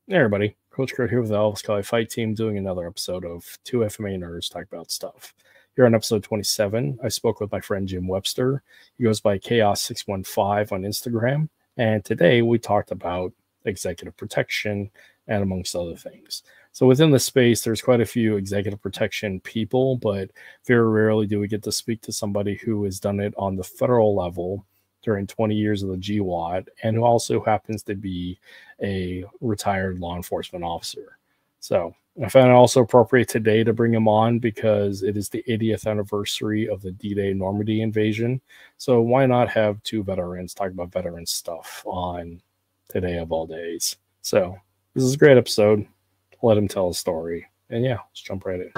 Hey everybody, Coach Kurt here with the LFS-Kali fight team doing another episode of two FMA-Nerds talk about stuff. Here on episode 27, I spoke with my friend Jim Webster. He goes by KAOS.615 on Instagram, and today we talked about executive protection and amongst other things. So within the space, there's quite a few executive protection people, but very rarely do we get to speak to somebody who has done it on the federal level during 20 years of the GWAT, and who also happens to be a retired law enforcement officer. So I found it also appropriate today to bring him on because it is the 80th anniversary of the D-Day Normandy invasion. So why not have two veterans talk about veteran stuff on today of all days? So this is a great episode. I'll let him tell a story. And yeah, let's jump right in.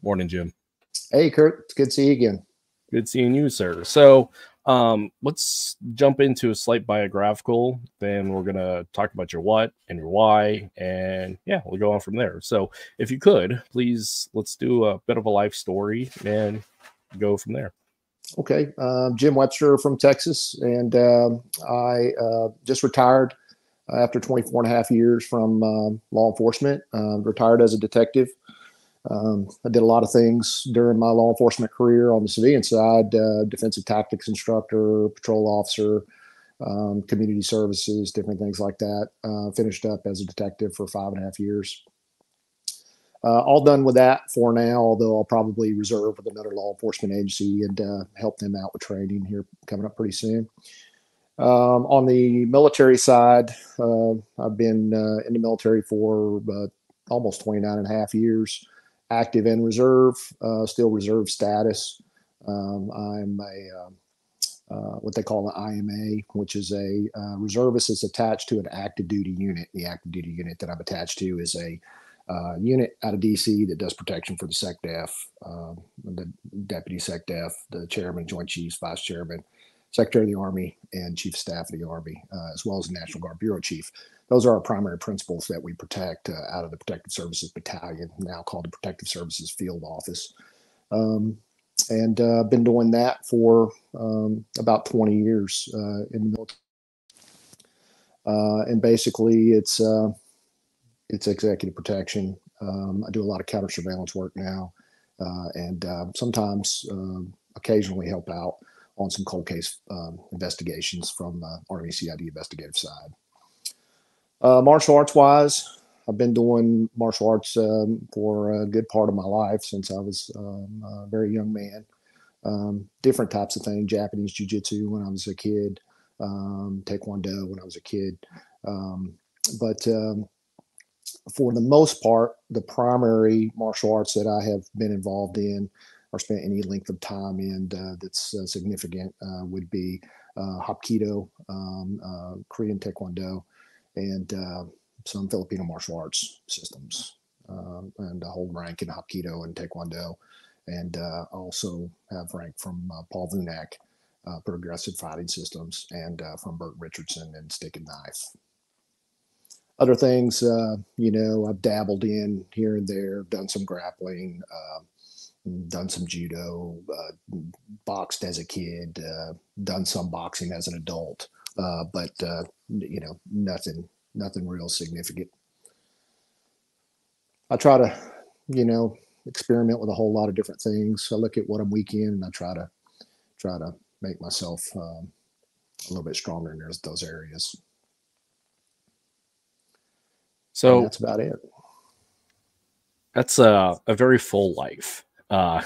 Morning, Jim. Hey, Kurt. It's good to see you again. Good seeing you, sir. So let's jump into a slight biographical. Then we're going to talk about your what and your why. And yeah, we'll go on from there. So if you could, please, let's do a bit of a life story and go from there. Okay. Jim Webster from Texas. And I just retired after 24 and a half years from law enforcement. Retired as a detective. I did a lot of things during my law enforcement career on the civilian side, defensive tactics instructor, patrol officer, community services, different things like that. Finished up as a detective for 5.5 years. All done with that for now, although I'll probably reserve with another law enforcement agency and help them out with training here coming up pretty soon. On the military side, I've been in the military for almost 29 and a half years. Active and reserve, still reserve status. I'm a what they call an IMA, which is a reservist that's attached to an active duty unit. The active duty unit that I'm attached to is a unit out of DC that does protection for the SecDef, the Deputy SecDef, the Chairman, Joint Chiefs, Vice Chairman, Secretary of the Army, and Chief of Staff of the Army, as well as the National Guard Bureau Chief. Those are our primary principals that we protect out of the Protective Services Battalion, now called the Protective Services Field Office. And I've been doing that for about 20 years in the military. And basically, it's executive protection. I do a lot of counter surveillance work now, and sometimes occasionally help out on some cold case investigations from Army CID investigative side. Martial arts wise, I've been doing martial arts for a good part of my life since I was a very young man. Different types of things, Japanese jiu-jitsu when I was a kid, Taekwondo when I was a kid. But for the most part, the primary martial arts that I have been involved in or spent any length of time in that's significant would be Hapkido, Korean Taekwondo, and some Filipino martial arts systems, and I hold rank in Hapkido and Taekwondo, and also have rank from Paul Vunak, Progressive Fighting Systems, and from Burt Richardson and Stick and Knife. Other things, I've dabbled in here and there, done some grappling, done some judo, boxed as a kid, done some boxing as an adult. But nothing real significant. I try to, experiment with a whole lot of different things. I look at what I'm weak in, and I try to make myself a little bit stronger in those areas. So and that's about it. That's a very full life.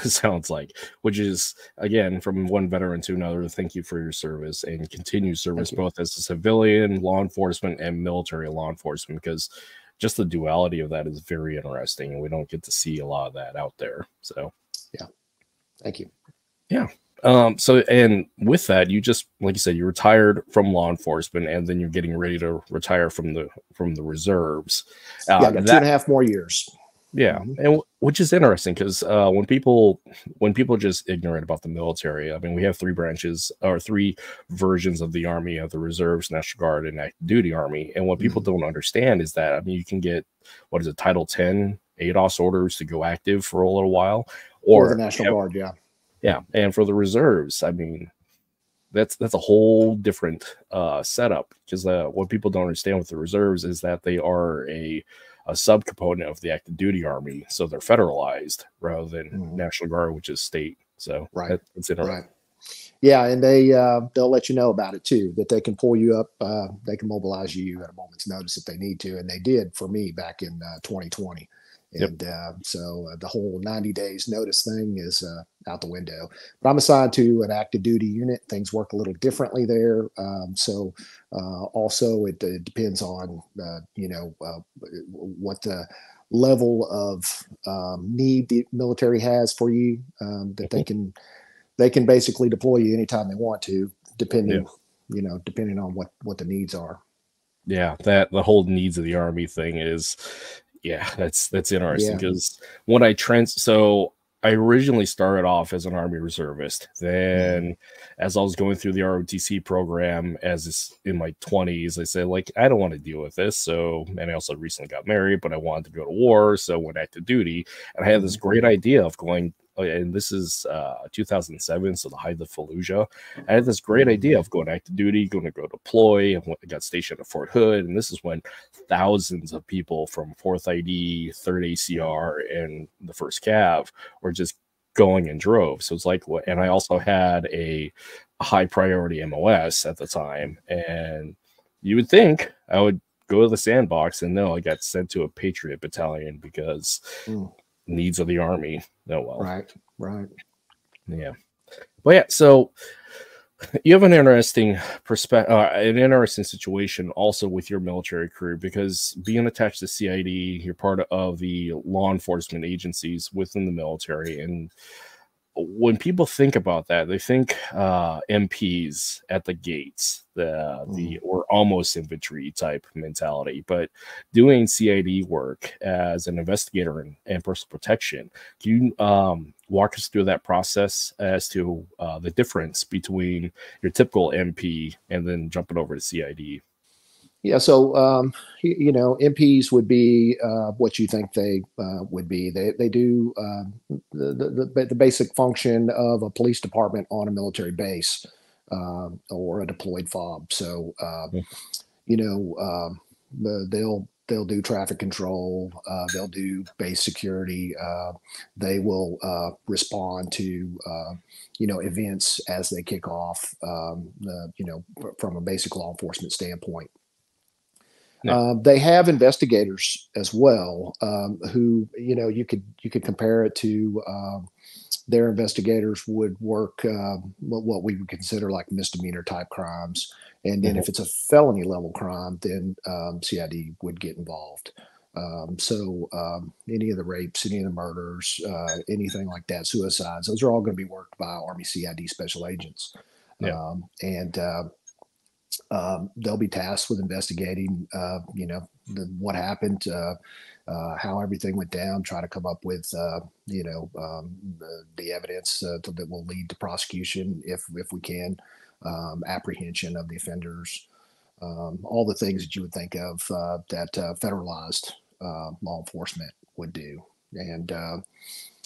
sounds like, which is, again, from one veteran to another, thank you for your service and continued service, both as a civilian law enforcement and military law enforcement, because just the duality of that is very interesting, and we don't get to see a lot of that out there. So, yeah, thank you. Yeah. So, and with that, you just, like you said, you retired from law enforcement, and then you're getting ready to retire from the reserves. Yeah, I got 2.5 more years. Yeah, and which is interesting, because when people are just ignorant about the military, I mean, we have 3 branches or 3 versions of the Army: of the Reserves, National Guard, and Active Duty Army. And what people don't understand is that, I mean, you can get, what is it, Title 10 ADOS orders to go active for a little while, or the National Guard, yeah, and for the reserves, I mean, that's a whole different setup, because what people don't understand with the reserves is that they are a subcomponent of the active duty Army, so they're federalized rather than National Guard, which is state. So that's interesting. Right. Yeah, and they'll let you know about it too, that they can pull you up, they can mobilize you at a moment's notice if they need to, and they did for me back in 2020. And so the whole 90 days notice thing is out the window. But I'm assigned to an active duty unit. Things work a little differently there. Also, it depends on what the level of need the military has for you, that they can basically deploy you anytime they want to, depending on what the needs are. Yeah, that the whole needs of the Army thing is. Yeah, that's interesting, because when so I originally started off as an Army reservist. Then, as I was going through the ROTC program, in my 20s, I said, like, I don't want to deal with this. So, and I also recently got married, but I wanted to go to war, so went active duty. And I had this great idea of going, and this is 2007, so the height of Fallujah. I had this great idea of going active duty, going to go deploy. I got stationed at Fort Hood, and this is when thousands of people from 4th ID, 3rd ACR, and the 1st Cav were just going in droves. So it's like, and I also had a high priority MOS at the time, and you would think I would go to the sandbox, and no, I got sent to a Patriot battalion because needs of the Army. Oh well. Right. Yeah. But yeah, so you have an interesting an interesting situation also with your military career, because being attached to CID, you're part of the law enforcement agencies within the military. And when people think about that, they think MPs at the gates, or almost infantry type mentality. But doing CID work as an investigator and personal protection, can you walk us through that process as to the difference between your typical MP and then jumping over to CID? Yeah, so MPs would be what you think they would be. They do the basic function of a police department on a military base, or a deployed FOB. So they'll do traffic control. They'll do base security. They will respond to events as they kick off. From a basic law enforcement standpoint. They have investigators as well, who you could compare it to. Their investigators would work what we would consider like misdemeanor type crimes, and then if it's a felony level crime, then CID would get involved. So any of the rapes, any of the murders, anything like that, suicides, those are all going to be worked by Army CID Special Agents, they'll be tasked with investigating, what happened, how everything went down, try to come up with, the evidence that will lead to prosecution if we can, apprehension of the offenders, all the things that you would think of that federalized law enforcement would do. And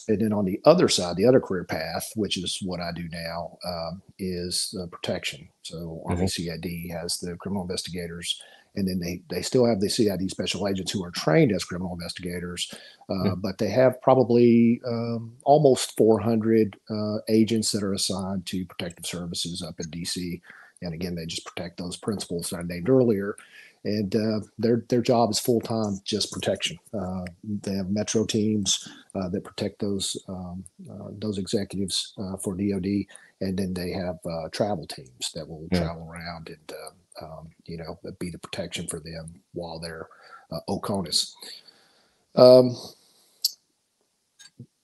then on the other side, the other career path, which is what I do now, is protection. So Army CID has the criminal investigators, and then they still have the CID special agents who are trained as criminal investigators, but they have probably almost 400 agents that are assigned to protective services up in DC. And again, they just protect those principals that I named earlier. and their job is full time, just protection. They have metro teams that protect those executives for DoD, and then they have travel teams that will travel around and be the protection for them while they're OCONUS.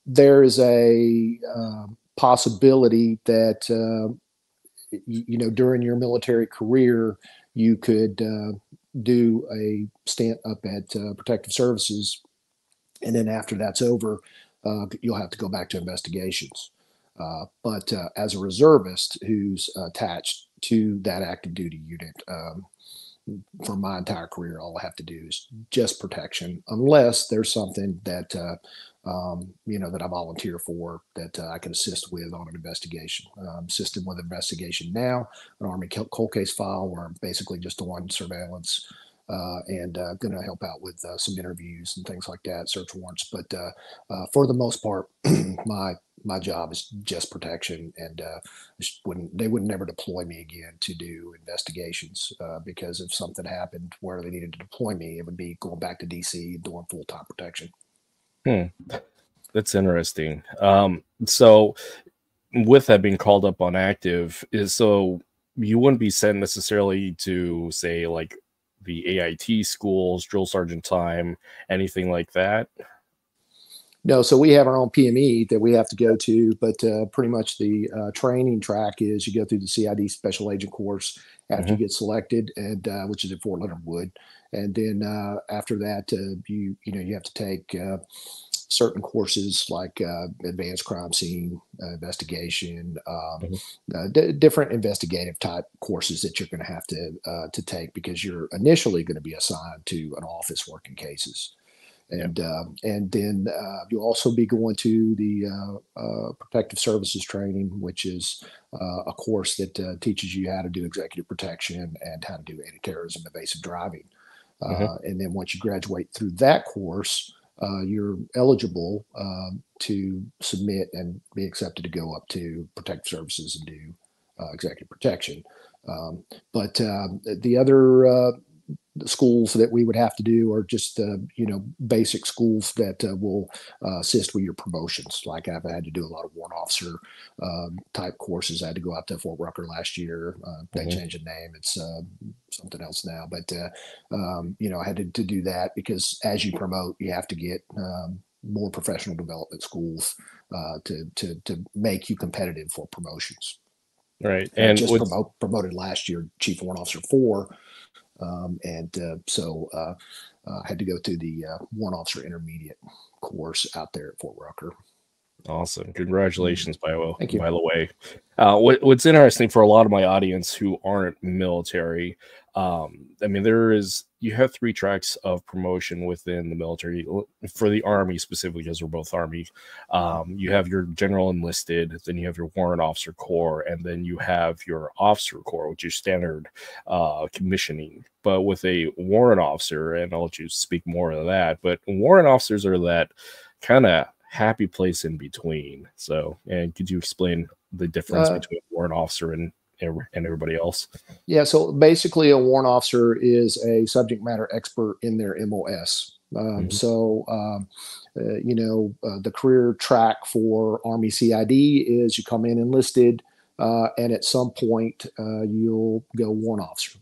There is a possibility that during your military career you could do a stint up at Protective Services, and then after that's over, you'll have to go back to investigations. But as a reservist who's attached to that active duty unit, for my entire career, all I have to do is just protection, unless there's something that that I volunteer for that I can assist with on an investigation. Assisting with investigation now, an Army cold case file where I'm basically just on surveillance, and going to help out with some interviews and things like that, search warrants. But for the most part, my job is just protection, and they would never deploy me again to do investigations, because if something happened where they needed to deploy me, it would be going back to DC and doing full-time protection. That's interesting. So with that being called up on active, so you wouldn't be sent necessarily to, say, like the AIT schools, drill sergeant time, anything like that? No, so we have our own PME that we have to go to, but pretty much the training track is you go through the CID Special Agent course after you get selected, and which is at Fort Leonard Wood, and then after that, you have to take certain courses like advanced crime scene investigation, different investigative type courses that you're going to have to take, because you're initially going to be assigned to an office working cases. And then you'll also be going to the Protective Services training, which is a course that teaches you how to do executive protection and how to do anti-terrorism evasive driving. And then once you graduate through that course, you're eligible to submit and be accepted to go up to Protective Services and do executive protection. But the other schools that we would have to do are just basic schools that will assist with your promotions. Like I've had to do a lot of warrant officer type courses. I had to go out to Fort Rucker last year. They changed the name. It's something else now. But I had to do that, because as you promote, you have to get more professional development schools to make you competitive for promotions. Right. And I just promoted last year, Chief Warrant Officer 4. So I had to go through the Warrant Officer Intermediate course out there at Fort Rucker. Awesome. Congratulations, by Thank you. the way. What's interesting for a lot of my audience who aren't military, you have 3 tracks of promotion within the military. For the Army specifically, because we're both Army, you have your general enlisted, then you have your warrant officer corps, and then you have your officer corps, which is standard commissioning. But with a warrant officer, and I'll let you speak more of that, but warrant officers are that kind of happy place in between. So, and could you explain the difference between a warrant officer and everybody else? Yeah, so basically a warrant officer is a subject matter expert in their MOS. The career track for Army CID is you come in enlisted, and at some point you'll go warrant officer,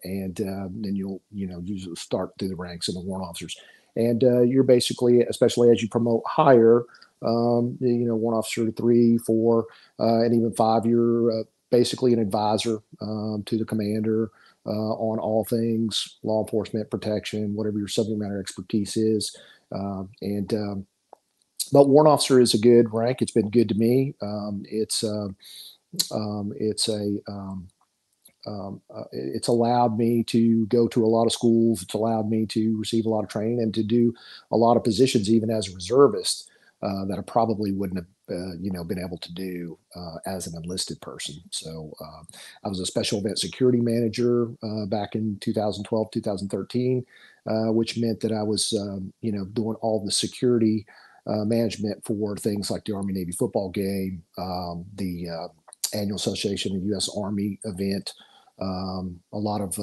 and then you'll usually start through the ranks of the warrant officers. And you're basically, especially as you promote higher, warrant officer 3, 4, and even 5, you're basically an advisor to the commander on all things law enforcement, protection, whatever your subject matter expertise is. But warrant officer is a good rank. It's been good to me. It's allowed me to go to a lot of schools. It's allowed me to receive a lot of training and to do a lot of positions, even as a reservist, that I probably wouldn't have, been able to do as an enlisted person. So I was a special event security manager back in 2012, 2013, which meant that I was, doing all the security management for things like the Army Navy football game, the Annual Association of U.S. Army event, a lot of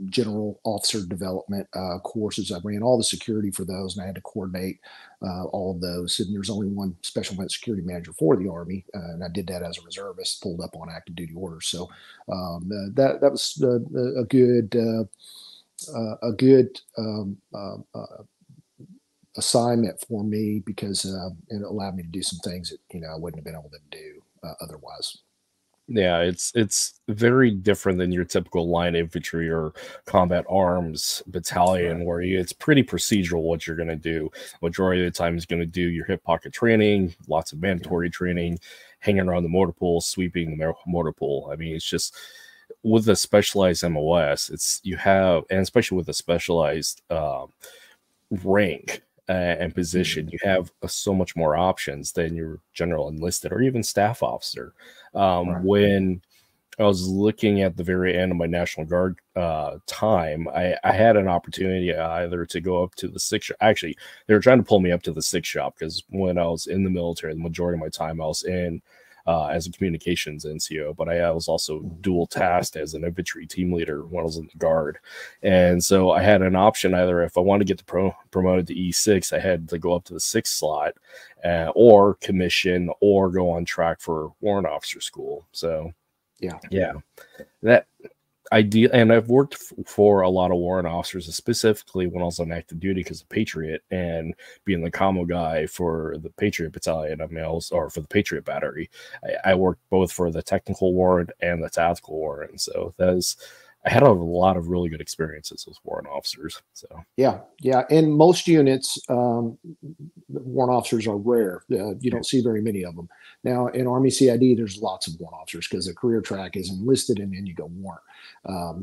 general officer development courses. I ran all the security for those, and I had to coordinate all of those. And there's only one special event security manager for the Army, and I did that as a reservist, pulled up on active duty orders. So that was a good assignment for me, because it allowed me to do some things that I wouldn't have been able to do otherwise. Yeah, it's very different than your typical line infantry or combat arms battalion, Right. where it's pretty procedural what you're going to do. Majority of the time is going to do your hip pocket training, lots of Yeah. mandatory training, hanging around the motor pool, sweeping the motor pool. I mean, it's just with a specialized MOS, and especially with a specialized rank and position, you have so much more options than your general enlisted or even staff officer. Right. When I was looking at the very end of my National Guard time, I had an opportunity either to go up to the six shop. Actually, they were trying to pull me up to the six shop, because when I was in the military, the majority of my time I was in as a communications NCO, but I was also dual tasked as an infantry team leader when I was in the Guard. And so I had an option: either if I wanted to get promoted to E6, I had to go up to the sixth slot, or commission, or go on track for warrant officer school. So yeah, that ideal. And I've worked for a lot of warrant officers, specifically when I was on active duty, because of Patriot and being the commo guy for the Patriot Battalion. I mean, or for the Patriot Battery, I worked both for the technical warrant and the tactical warrant. So I had a lot of really good experiences with warrant officers. So Yeah. In most units, warrant officers are rare. You don't see very many of them. Now, in Army CID, there's lots of warrant officers, because the career track is enlisted and then you go warrant.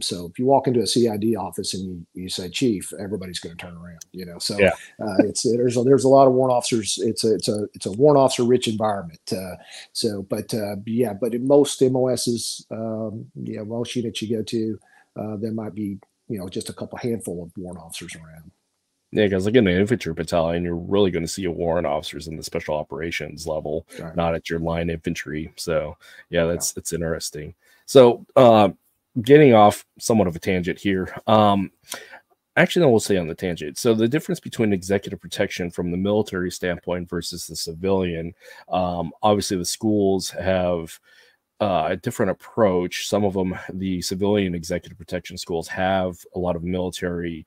So if you walk into a CID office and you say chief, everybody's going to turn around. So yeah, there's a lot of warrant officers. It's a warrant officer rich environment. But in most MOSs, most units you go to, there might be just a couple handful of warrant officers around. yeah, because like in the infantry battalion, you're really going to see a warrant officers in the special operations level, Right. not at your line infantry. So yeah, Yeah. that's interesting. So getting off somewhat of a tangent here. Actually, no, we'll say on the tangent. So the difference between executive protection from the military standpoint versus the civilian, obviously the schools have a different approach. Some of them, the civilian executive protection schools, have a lot of military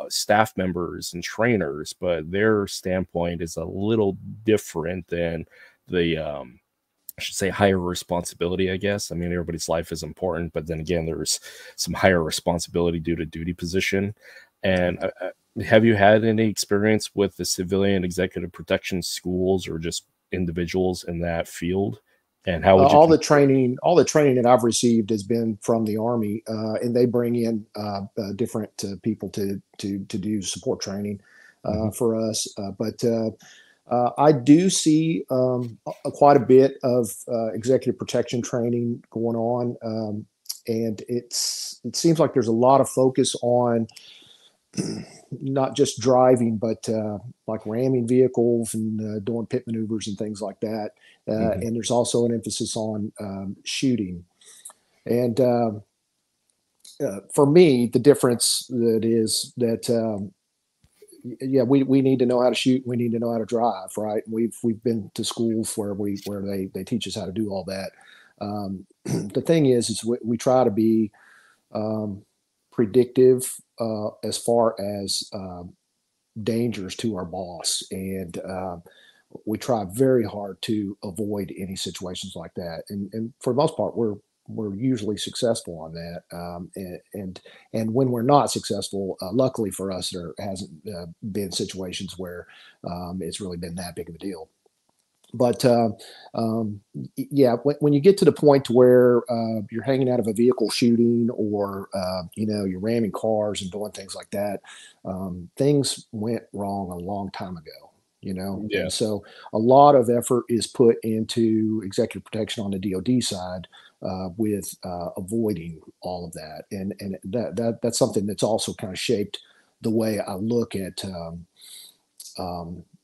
staff members and trainers, but their standpoint is a little different than the I should say higher responsibility, I guess. I mean, everybody's life is important, but then again, there's some higher responsibility due to duty position. And have you had any experience with the civilian executive protection schools, or just individuals in that field? And how would you All the training that I've received has been from the Army, and they bring in different people to do support training for us. But I do see quite a bit of executive protection training going on, and it seems like there's a lot of focus on not just driving, but like ramming vehicles and doing pit maneuvers and things like that. And there's also an emphasis on shooting. And for me, the difference that is that we need to know how to shoot. We need to know how to drive, right? We've been to schools where they teach us how to do all that. The thing is we try to be predictive as far as dangers to our boss, and we try very hard to avoid any situations like that. And for the most part, we're usually successful on that. And when we're not successful, luckily for us, there hasn't been situations where it's really been that big of a deal. But when you get to the point where you're hanging out of a vehicle shooting, or you're ramming cars and doing things like that, things went wrong a long time ago. Yeah. And so a lot of effort is put into executive protection on the DoD side with avoiding all of that, and that's something that's also kind of shaped the way I look at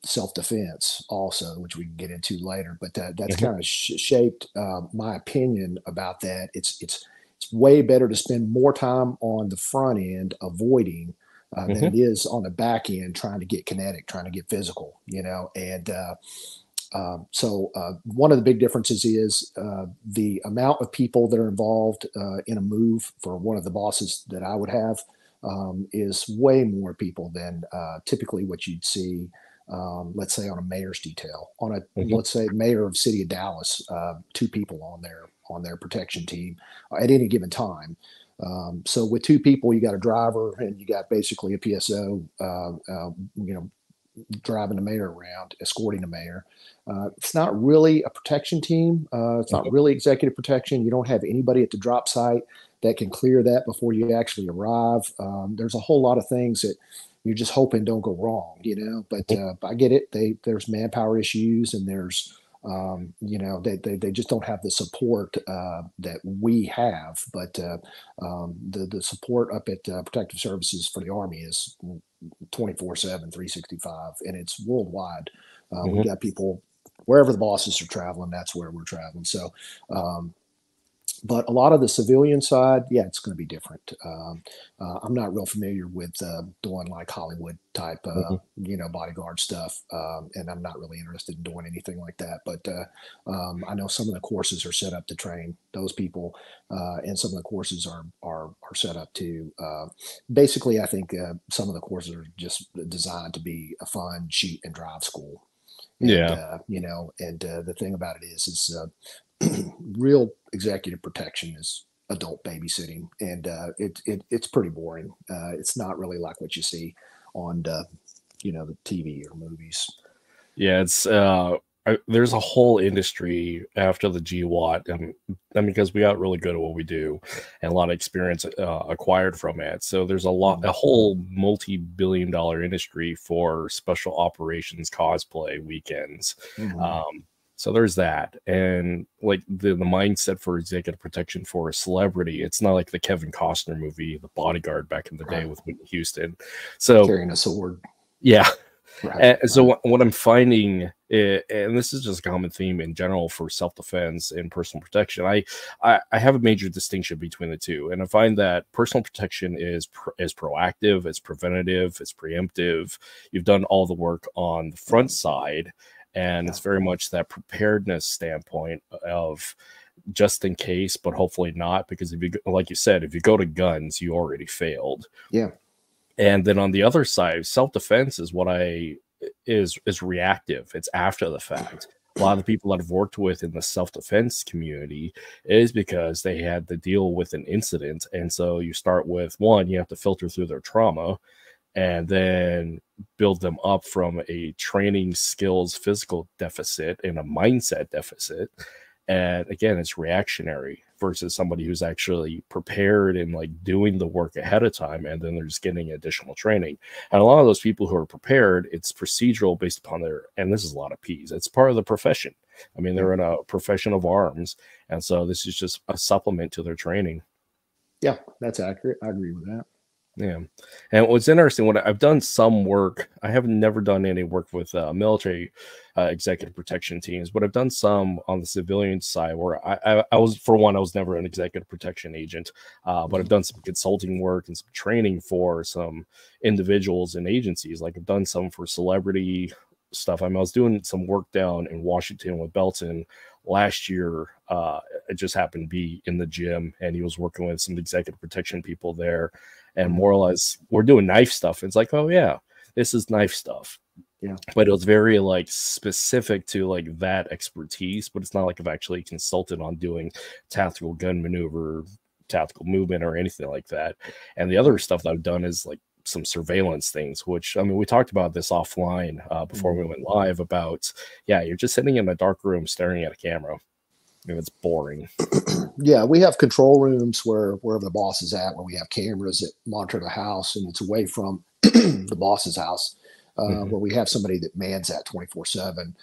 self-defense also, which we can get into later. But that's kind of shaped my opinion about that. it's way better to spend more time on the front end avoiding than it is on the back end trying to get kinetic, trying to get physical, and so one of the big differences is the amount of people that are involved in a move for one of the bosses that I would have is way more people than typically what you'd see, let's say, on a mayor's detail. On a let's say mayor of city of Dallas, 2 people on their protection team at any given time. So with 2 people, you got a driver and you got basically a PSO, driving the mayor around, escorting the mayor. It's not really a protection team. It's not really executive protection. You don't have anybody at the drop site that can clear that before you actually arrive. There's a whole lot of things that you're just hoping don't go wrong, but I get it. There's manpower issues, and there's, they just don't have the support that we have. But the support up at Protective Services for the Army is 24/7, 365, and it's worldwide. We got people wherever the bosses are traveling, that's where we're traveling. So, but a lot of the civilian side, yeah, it's going to be different. I'm not real familiar with doing like Hollywood type, bodyguard stuff, and I'm not really interested in doing anything like that. But I know some of the courses are set up to train those people, and some of the courses are set up to. Basically, I think some of the courses are just designed to be a fun shoot and drive school. And, the thing about it is real executive protection is adult babysitting, and it's pretty boring. It's not really like what you see on the TV or movies. Yeah, it's there's a whole industry after the GWAT, and because we got really good at what we do, and a lot of experience acquired from it. So there's a whole multi-billion-dollar industry for special operations cosplay weekends. So there's that, and like the mindset for executive protection for a celebrity, it's not like the Kevin Costner movie, The Bodyguard, back in the day with Whitney Houston. So carrying a sword, yeah. And so what I'm finding, and this is just a common theme in general for self-defense and personal protection, I have a major distinction between the two, and I find that personal protection is proactive, it's preventative, it's preemptive. You've done all the work on the front side. And it's very much that preparedness standpoint of just in case, but hopefully not, because if you, like you said, if you go to guns, you already failed. Yeah. And then on the other side, self-defense is is reactive. It's after the fact. A lot of the people that I've worked with in the self-defense community is because they had to deal with an incident. And so you start with one, you have to filter through their trauma, and then build them up from a training skills physical deficit and a mindset deficit. And again, it's reactionary versus somebody who's actually prepared and like doing the work ahead of time, and then they're just getting additional training. And a lot of those people who are prepared, it's procedural based upon and this is a lot of P's, it's part of the profession. I mean, they're in a profession of arms, and so this is just a supplement to their training. Yeah, that's accurate. I agree with that. Yeah. And what's interesting, when I've done some work, I have never done any work with military executive protection teams, but I've done some on the civilian side where I was, for one, I was never an executive protection agent, but I've done some consulting work and some training for some individuals and agencies. Like I've done some for celebrity stuff. I was doing some work down in Washington with Belton last year. It just happened to be in the gym, and he was working with some executive protection people there. And more or less, we're doing knife stuff. It's like, oh yeah, this is knife stuff. Yeah. But it was very like specific to like that expertise. But it's not like I've actually consulted on doing tactical gun maneuver, tactical movement, or anything like that. And the other stuff that I've done is like some surveillance things, which, I mean, we talked about this offline before we went live about, yeah, you're just sitting in a dark room staring at a camera. I mean, it's boring. Yeah, we have control rooms wherever the boss is at, where we have cameras that monitor the house, and it's away from the boss's house, where we have somebody that mans that 24/7.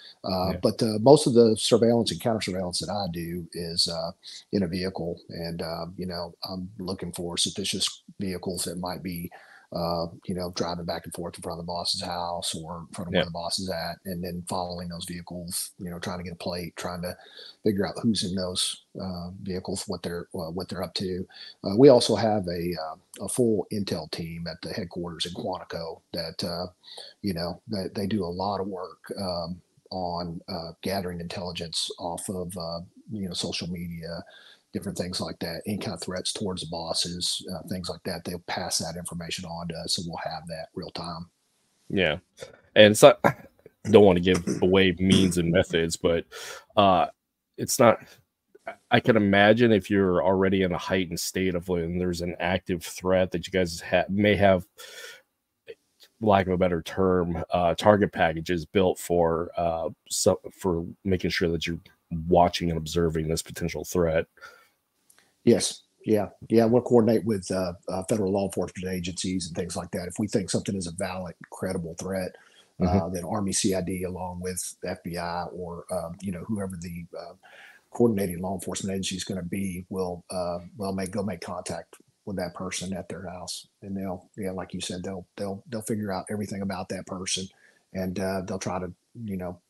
But most of the surveillance and counter surveillance that I do is in a vehicle, and I'm looking for suspicious vehicles that might be driving back and forth in front of the boss's house or in front of Yeah. where the boss is at, and then following those vehicles, trying to get a plate, trying to figure out who's in those vehicles, what they're up to. We also have a full intel team at the headquarters in Quantico that they do a lot of work on gathering intelligence off of social media, different things like that, any kind of threats towards the bosses, things like that. They'll pass that information on to us, and we'll have that real time. Yeah, and it's not. Don't want to give away means and methods, but it's not. I can imagine if you're already in a heightened state of when there's an active threat that you guys may have, lack of a better term, target packages built for for making sure that you're watching and observing this potential threat. Yes. Yeah. We'll coordinate with federal law enforcement agencies and things like that. If we think something is a valid, credible threat, then Army CID, along with FBI or whoever the coordinating law enforcement agency is going to be, will make contact with that person at their house, and they'll, like you said, they'll figure out everything about that person, and they'll try to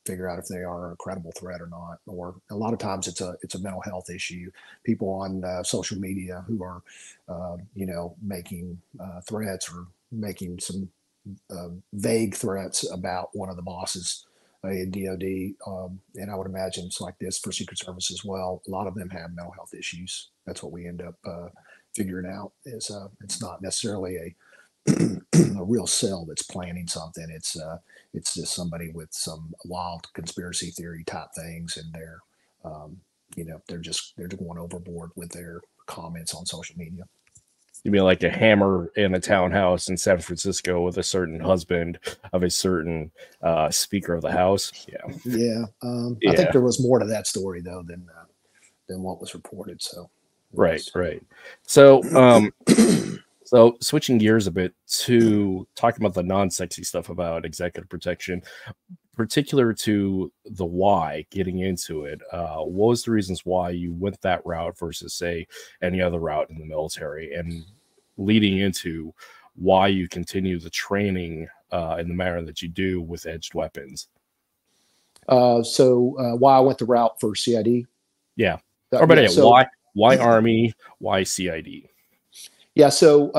figure out if they are a credible threat or not. Or a lot of times it's a mental health issue. People on social media who are making threats or making some vague threats about one of the bosses in DoD, and I would imagine it's like this for Secret Service as well. A lot of them have mental health issues. That's what we end up figuring out. Is it's not necessarily a real cell that's planning something. It's just somebody with some wild conspiracy theory type things, and they're just going overboard with their comments on social media. You mean like a hammer in a townhouse in San Francisco with a certain husband of a certain Speaker of the House? Yeah. I think there was more to that story though than what was reported. So right. So so switching gears a bit to talking about the non-sexy stuff about executive protection, particular to the why, getting into it, what was the reasons why you went that route versus say any other route in the military, and leading into why you continue the training in the manner that you do with edged weapons? So why I went the route for CID? Yeah. Or better yet, why Army, why CID? Yeah, so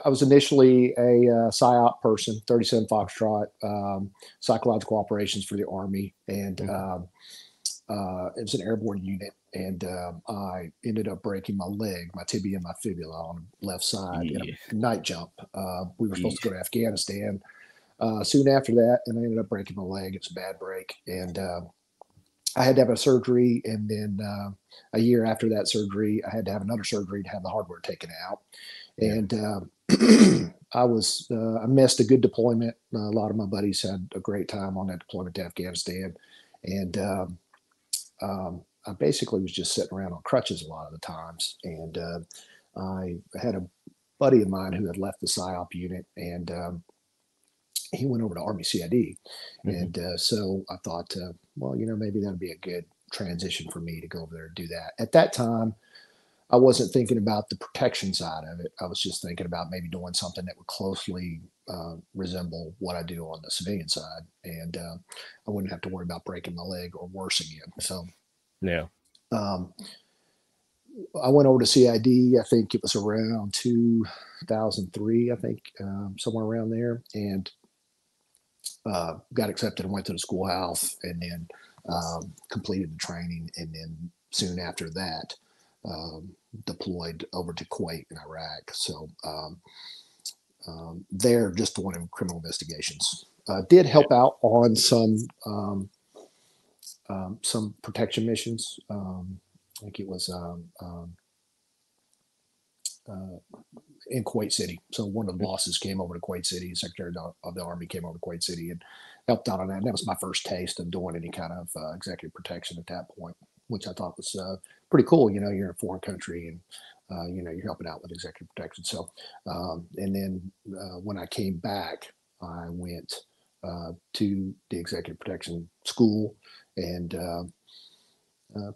I was initially a PSYOP person, 37 Foxtrot, psychological operations for the Army, and it was an airborne unit, and I ended up breaking my leg, my tibia and my fibula on the left side in a night jump. We were supposed to go to Afghanistan soon after that, and I ended up breaking my leg. It's a bad break, and I had to have a surgery, and then a year after that surgery, I had to have another surgery to have the hardware taken out. And I missed a good deployment. A lot of my buddies had a great time on that deployment to Afghanistan, and I basically was just sitting around on crutches a lot of the times. And I had a buddy of mine who had left the PSYOP unit, and he went over to Army CID. And so I thought, maybe that'd be a good transition for me to go over there and do that. At that time, I wasn't thinking about the protection side of it. I was just thinking about maybe doing something that would closely resemble what I do on the civilian side. And I wouldn't have to worry about breaking my leg or worse again. So, I went over to CID. I think it was around 2003, I think, somewhere around there. And got accepted and went to the schoolhouse, and then completed the training, and then soon after that deployed over to Kuwait in Iraq. So there, just doing criminal investigations. Did help out on some protection missions. I think it was in Kuwait City. So one of the bosses came over to Kuwait City. The Secretary of the Army came over to Kuwait City and helped out on that. And that was my first taste of doing any kind of executive protection at that point, which I thought was pretty cool. You're in a foreign country, and you're helping out with executive protection. So, and then when I came back, I went to the executive protection school, and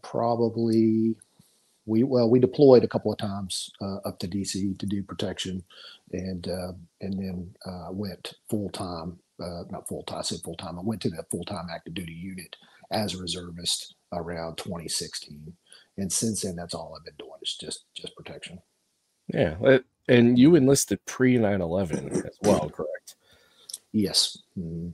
probably we deployed a couple of times up to DC to do protection, and then went full time. Not full time. I said full time. I went to the full time active duty unit as a reservist around 2016, and since then, that's all I've been doing is just protection. Yeah, and you enlisted pre 9/11 as well, correct? Yes. Mm-hmm.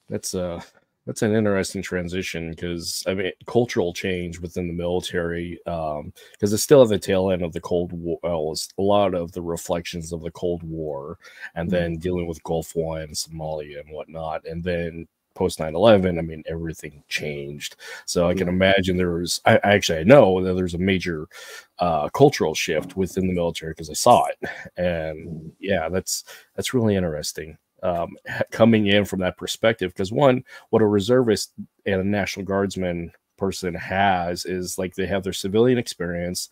That's an interesting transition because I mean cultural change within the military because it's still at the tail end of the Cold War. Well, it's a lot of the reflections of the Cold War, and then dealing with Gulf War and Somalia and whatnot, and then post 9/11, I mean everything changed. So I can imagine there was. I know that there's a major cultural shift within the military because I saw it, and yeah, that's really interesting. Coming in from that perspective, because one, what a reservist and a National Guardsman person has is like they have their civilian experience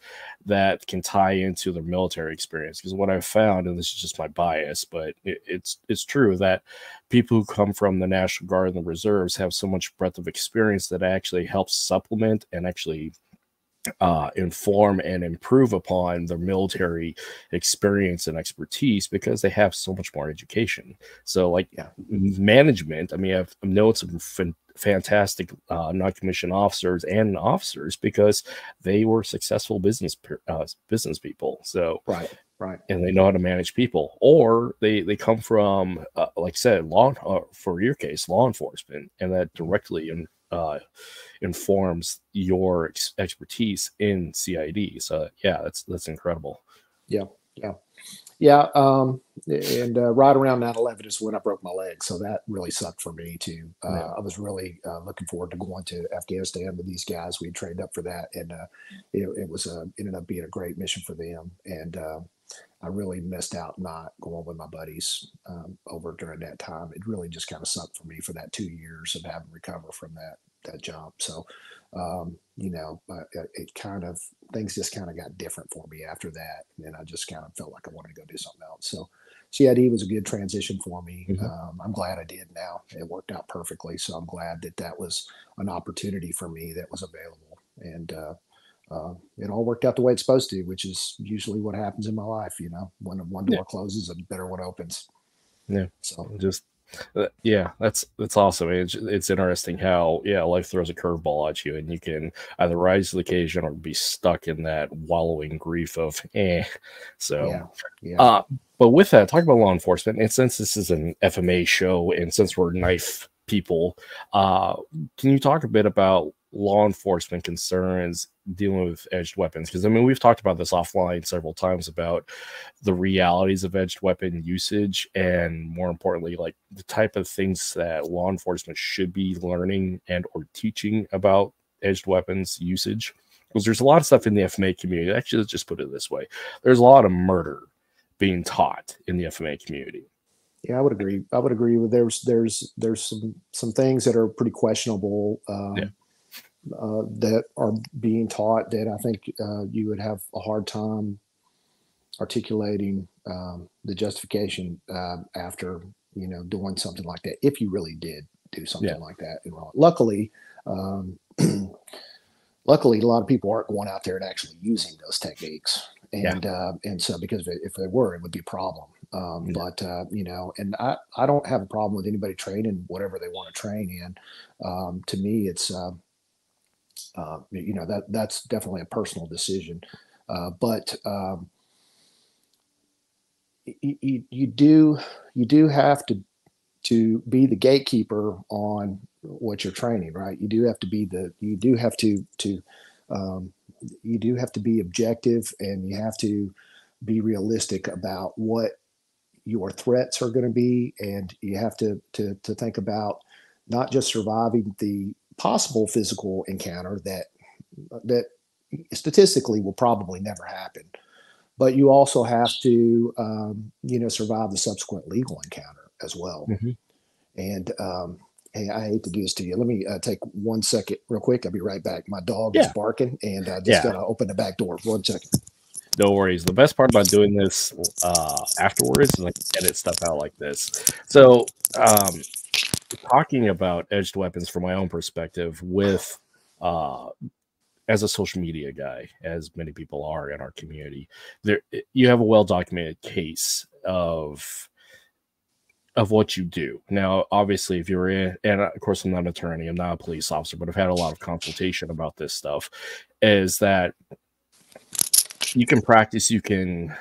that can tie into their military experience. Because what I've found, and this is just my bias, but it's true that people who come from the National Guard and the reserves have so much breadth of experience that actually helps supplement and actually inform and improve upon their military experience and expertise because they have so much more education. So like management, I mean, I've known some fantastic non-commissioned officers and officers because they were successful business people. So right, and they know how to manage people, or they come from like I said, for your case, law enforcement, and that directly informs your expertise in CID. So yeah, that's incredible. Yeah. And right around 9/11 is when I broke my leg, so that really sucked for me too. I was really looking forward to going to Afghanistan with these guys. We trained up for that, and it was ended up being a great mission for them. And I really missed out not going with my buddies over during that time. It really just kind of sucked for me for that 2 years of having to recover from that jump. So, it kind of, things just kind of got different for me after that. And then I just kind of felt like I wanted to go do something else. So CID was a good transition for me. I'm glad I did now. It worked out perfectly. So I'm glad that was an opportunity for me that was available. And it all worked out the way it's supposed to, which is usually what happens in my life. When one door closes, a better one opens. Yeah. So just that's awesome. It's interesting how life throws a curveball at you, and you can either rise to the occasion or be stuck in that wallowing grief of So but with that, talk about law enforcement, and since this is an FMA show, and since we're knife people, can you talk a bit about law enforcement concerns dealing with edged weapons? Because I mean, we've talked about this offline several times about the realities of edged weapon usage, and more importantly, like the type of things that law enforcement should be learning and or teaching about edged weapons usage. Because there's a lot of stuff in the FMA community. Actually, let's just put it this way: there's a lot of murder being taught in the FMA community. Yeah, I would agree with there's some things that are pretty questionable that are being taught that I think you would have a hard time articulating the justification after doing something like that, if you really did do something like that. And luckily, luckily, a lot of people aren't going out there and actually using those techniques. And so because if they were, it would be a problem. But and I don't have a problem with anybody training whatever they want to train in. To me, it's that's definitely a personal decision. But you do have to be the gatekeeper on what you're training, right? You do have to be objective, and you have to be realistic about what your threats are going to be, and you have to think about not just surviving the possible physical encounter that statistically will probably never happen, but you also have to survive the subsequent legal encounter as well. And hey, I hate to do this to you. Let me take 1 second real quick. I'll be right back. My dog is barking, and I just gotta open the back door. 1 second. No worries. The best part about doing this afterwards is I can edit stuff out like this. So talking about edged weapons from my own perspective with as a social media guy, as many people are in our community, there you have a well-documented case of what you do. Now, obviously, if you're in, and of course, I'm not an attorney, I'm not a police officer, but I've had a lot of consultation about this stuff, is that you can practice, you can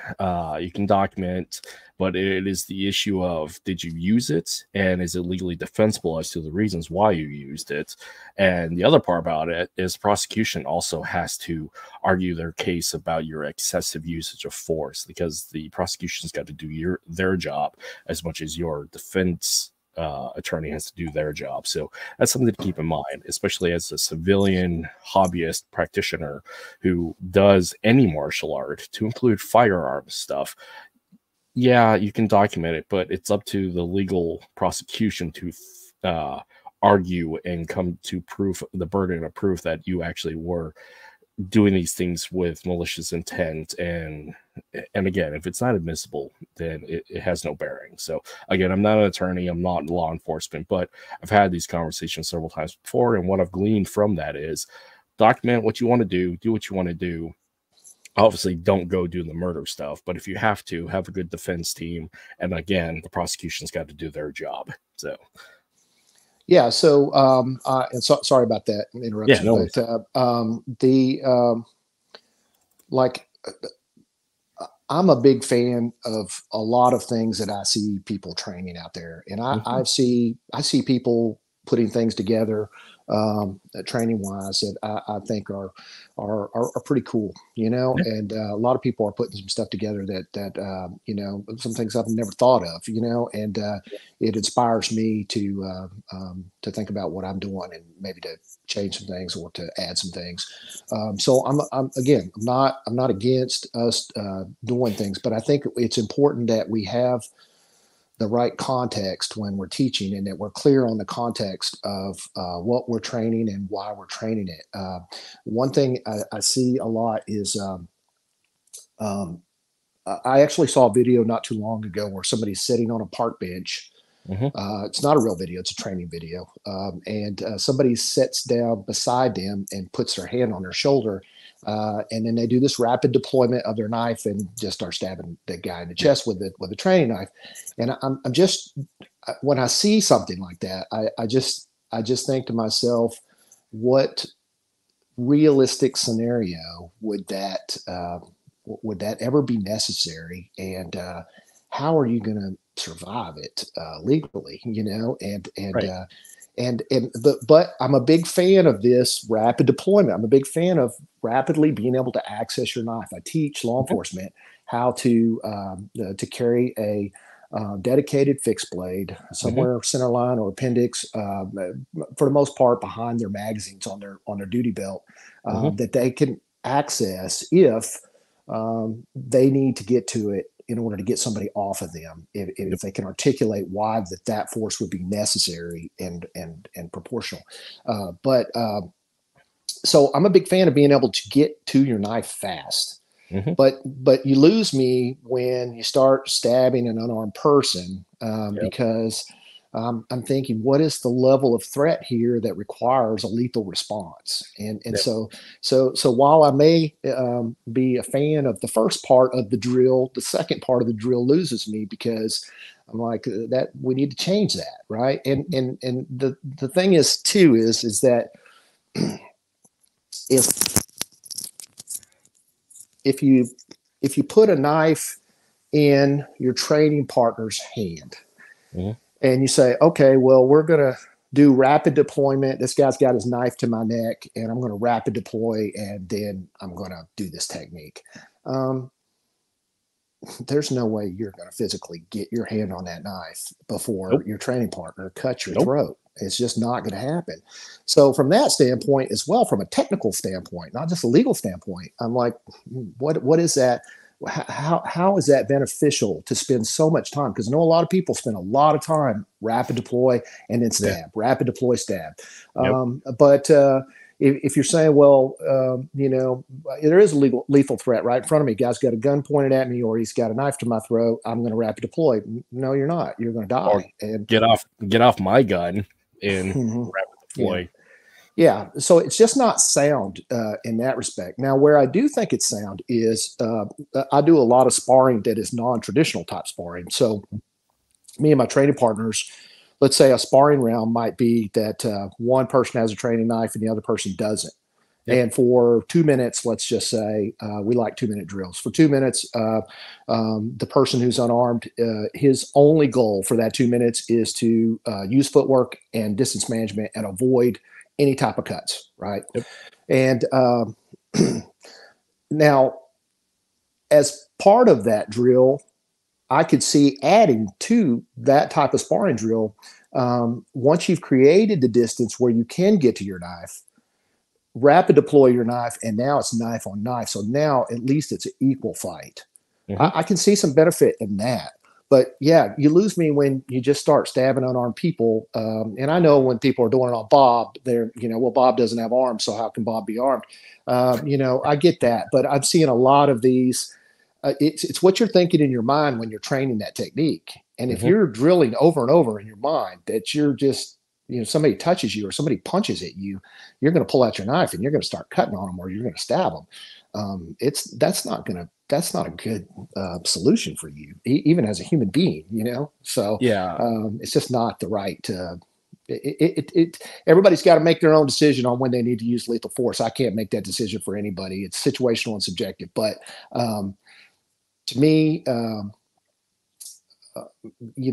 document, but it is the issue of, did you use it, and is it legally defensible as to the reasons why you used it? And the other part about it is prosecution also has to argue their case about your excessive usage of force, because the prosecution's got to do their job as much as your defense attorney has to do their job. So that's something to keep in mind, especially as a civilian hobbyist practitioner who does any martial art, to include firearms stuff. Yeah, you can document it, but it's up to the legal prosecution to argue and come to proof, the burden of proof that you actually were doing these things with malicious intent. And again, if it's not admissible, then it has no bearing. So again, I'm not an attorney, I'm not law enforcement, but I've had these conversations several times before, and what I've gleaned from that is document what you want to do what you want to do. Obviously, don't go do the murder stuff, but if you have to, have a good defense team, and again, the prosecution's got to do their job. So yeah, so and sorry about that interruption. Yeah, no but like, I'm a big fan of a lot of things that I see people training out there, and I see people putting things together, training wise, that I think are pretty cool, you know. And a lot of people are putting some stuff together that you know, some things I've never thought of, you know, and it inspires me to think about what I'm doing and maybe to change some things or to add some things. So I'm not against us doing things, but I think it's important that we have the right context when we're teaching, and that we're clear on the context of what we're training and why we're training it. One thing I see a lot is I actually saw a video not too long ago where somebody's sitting on a park bench. It's not a real video, it's a training video. And somebody sits down beside them and puts their hand on their shoulder. And then they do this rapid deployment of their knife and just start stabbing the guy in the chest with a training knife. And I'm just, when I see something like that, I just think to myself, what realistic scenario would that ever be necessary? And how are you going to survive it legally, you know? But I'm a big fan of this rapid deployment. I'm a big fan of rapidly being able to access your knife. I teach law enforcement how to carry a dedicated fixed blade somewhere center line or appendix, for the most part behind their magazines on their duty belt, that they can access if they need to get to it in order to get somebody off of them, if they can articulate why that force would be necessary and proportional. So I'm a big fan of being able to get to your knife fast. But you lose me when you start stabbing an unarmed person, because I'm thinking, what is the level of threat here that requires a lethal response? And so while I may be a fan of the first part of the drill, the second part of the drill loses me, because I'm like, that we need to change that, right? And the thing is too is that if you put a knife in your training partner's hand, and you say, okay, well, we're going to do rapid deployment. This guy's got his knife to my neck, and I'm going to rapid deploy, and then I'm going to do this technique. There's no way you're going to physically get your hand on that knife before your training partner cuts your throat. It's just not going to happen. So from that standpoint as well, from a technical standpoint, not just a legal standpoint, I'm like, what is that? How is that beneficial to spend so much time? Because I know a lot of people spend a lot of time rapid deploy and then stab, rapid deploy, stab. But if you're saying, well, you know, there is a lethal threat right in front of me. Guy's got a gun pointed at me, or he's got a knife to my throat. I'm going to rapid deploy. No, you're not. You're going to die. Or and get off my gun and rapid deploy. Yeah, so it's just not sound in that respect. Now, where I do think it's sound is I do a lot of sparring that is non-traditional type sparring. So me and my training partners, let's say a sparring round might be that one person has a training knife and the other person doesn't. Yep. And for 2 minutes, let's just say we like 2-minute drills. For 2 minutes, the person who's unarmed, his only goal for that 2 minutes is to use footwork and distance management and avoid any type of cuts, right? Yep. And now, as part of that drill, I could see adding to that type of sparring drill. Once you've created the distance where you can get to your knife, rapid deploy your knife, and now it's knife on knife. So now at least it's an equal fight. I can see some benefit in that. But yeah, you lose me when you just start stabbing unarmed people. And I know when people are doing it on Bob, they're, well, Bob doesn't have arms, so how can Bob be armed? I get that. But I'm seeing a lot of these. It's what you're thinking in your mind when you're training that technique. And if you're drilling over and over in your mind that you're just, somebody touches you or somebody punches at you, you're going to pull out your knife and you're going to start cutting on them or you're going to stab them. That's not a good solution for you, even as a human being, So Yeah. it's just not the right. Everybody's got to make their own decision on when they need to use lethal force. I can't make that decision for anybody. It's situational and subjective. But to me,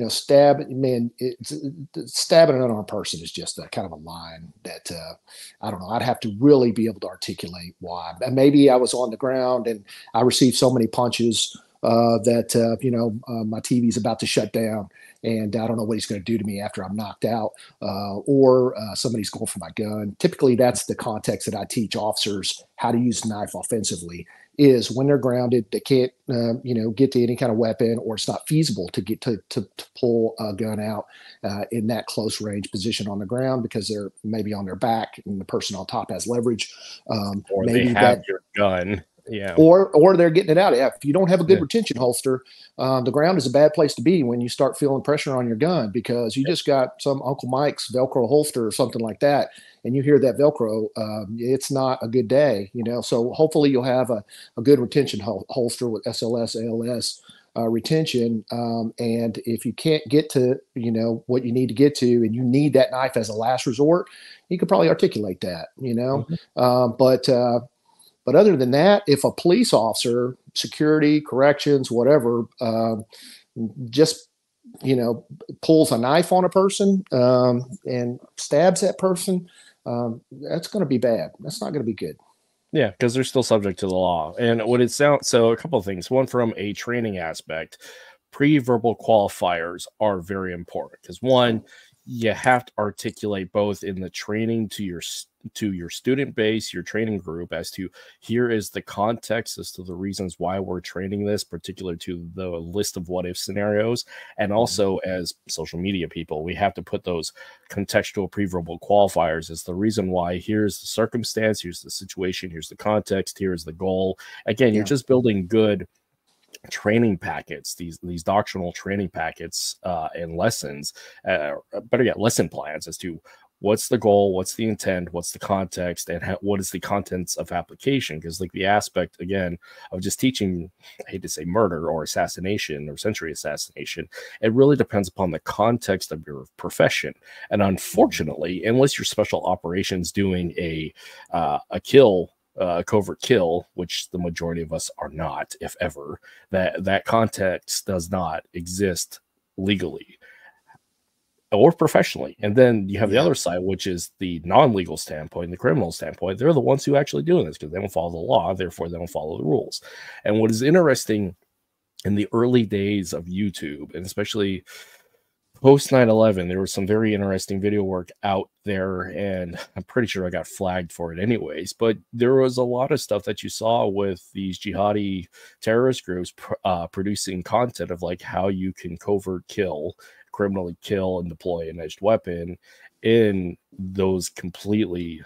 stabbing an unarmed person is just a kind of a line that I don't know. I'd have to really be able to articulate why. And maybe I was on the ground and I received so many punches that my TV's about to shut down, and I don't know what he's going to do to me after I'm knocked out, or somebody's going for my gun. Typically, that's the context that I teach officers how to use a knife offensively. Is when they're grounded, they can't, get to any kind of weapon, or it's not feasible to get to pull a gun out in that close range position on the ground because they're maybe on their back and the person on top has leverage. Or maybe they have your gun. Yeah. Or they're getting it out. Yeah, if you don't have a good retention holster, the ground is a bad place to be when you start feeling pressure on your gun because you just got some Uncle Mike's Velcro holster or something like that, and you hear that Velcro, it's not a good day, So hopefully you'll have a good retention holster with SLS, ALS retention. And if you can't get to, what you need to get to, and you need that knife as a last resort, you could probably articulate that, But other than that, if a police officer, security, corrections, whatever, just pulls a knife on a person and stabs that person, that's going to be bad. That's not going to be good. Yeah, because they're still subject to the law. And what it sounds, so a couple of things. One, from a training aspect, pre-verbal qualifiers are very important because one, you have to articulate both in the training to your student base, your training group, as to here is the context as to the reasons why we're training this, particular to the list of what if scenarios, and also as social media people, we have to put those contextual pre-verbal qualifiers as the reason why. Here's the circumstance, here's the situation, here's the context, here's the goal. Again, you're just building good training packets, these doctrinal training packets and lessons, better yet, lesson plans as to what's the goal, what's the intent, what's the context, and what is the contents of application. Because like the aspect, again, of just teaching, I hate to say murder or assassination or century assassination, it really depends upon the context of your profession. And unfortunately, unless you're special operations doing a kill, covert kill, which the majority of us are not, if ever, that context does not exist legally or professionally. And then you have the other side, which is the non-legal standpoint, the criminal standpoint. They're the ones who actually doing this because they don't follow the law, therefore they don't follow the rules. And what is interesting in the early days of YouTube, and especially post 9/11, there was some very interesting video work out there, and I'm pretty sure I got flagged for it anyways, but there was a lot of stuff that you saw with these jihadi terrorist groups producing content of like how you can covert kill, criminally kill, and deploy an edged weapon in those completely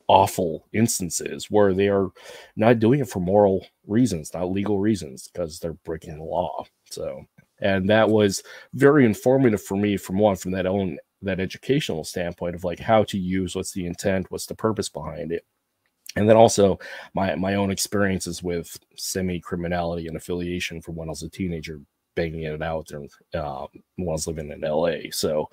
awful instances where they are not doing it for moral reasons, not legal reasons, because they're breaking the law. So, and that was very informative for me, from that own that educational standpoint of like how to use, what's the intent, what's the purpose behind it. And then also my own experiences with semi-criminality and affiliation from when I was a teenager, banging it out there when I was living in LA. So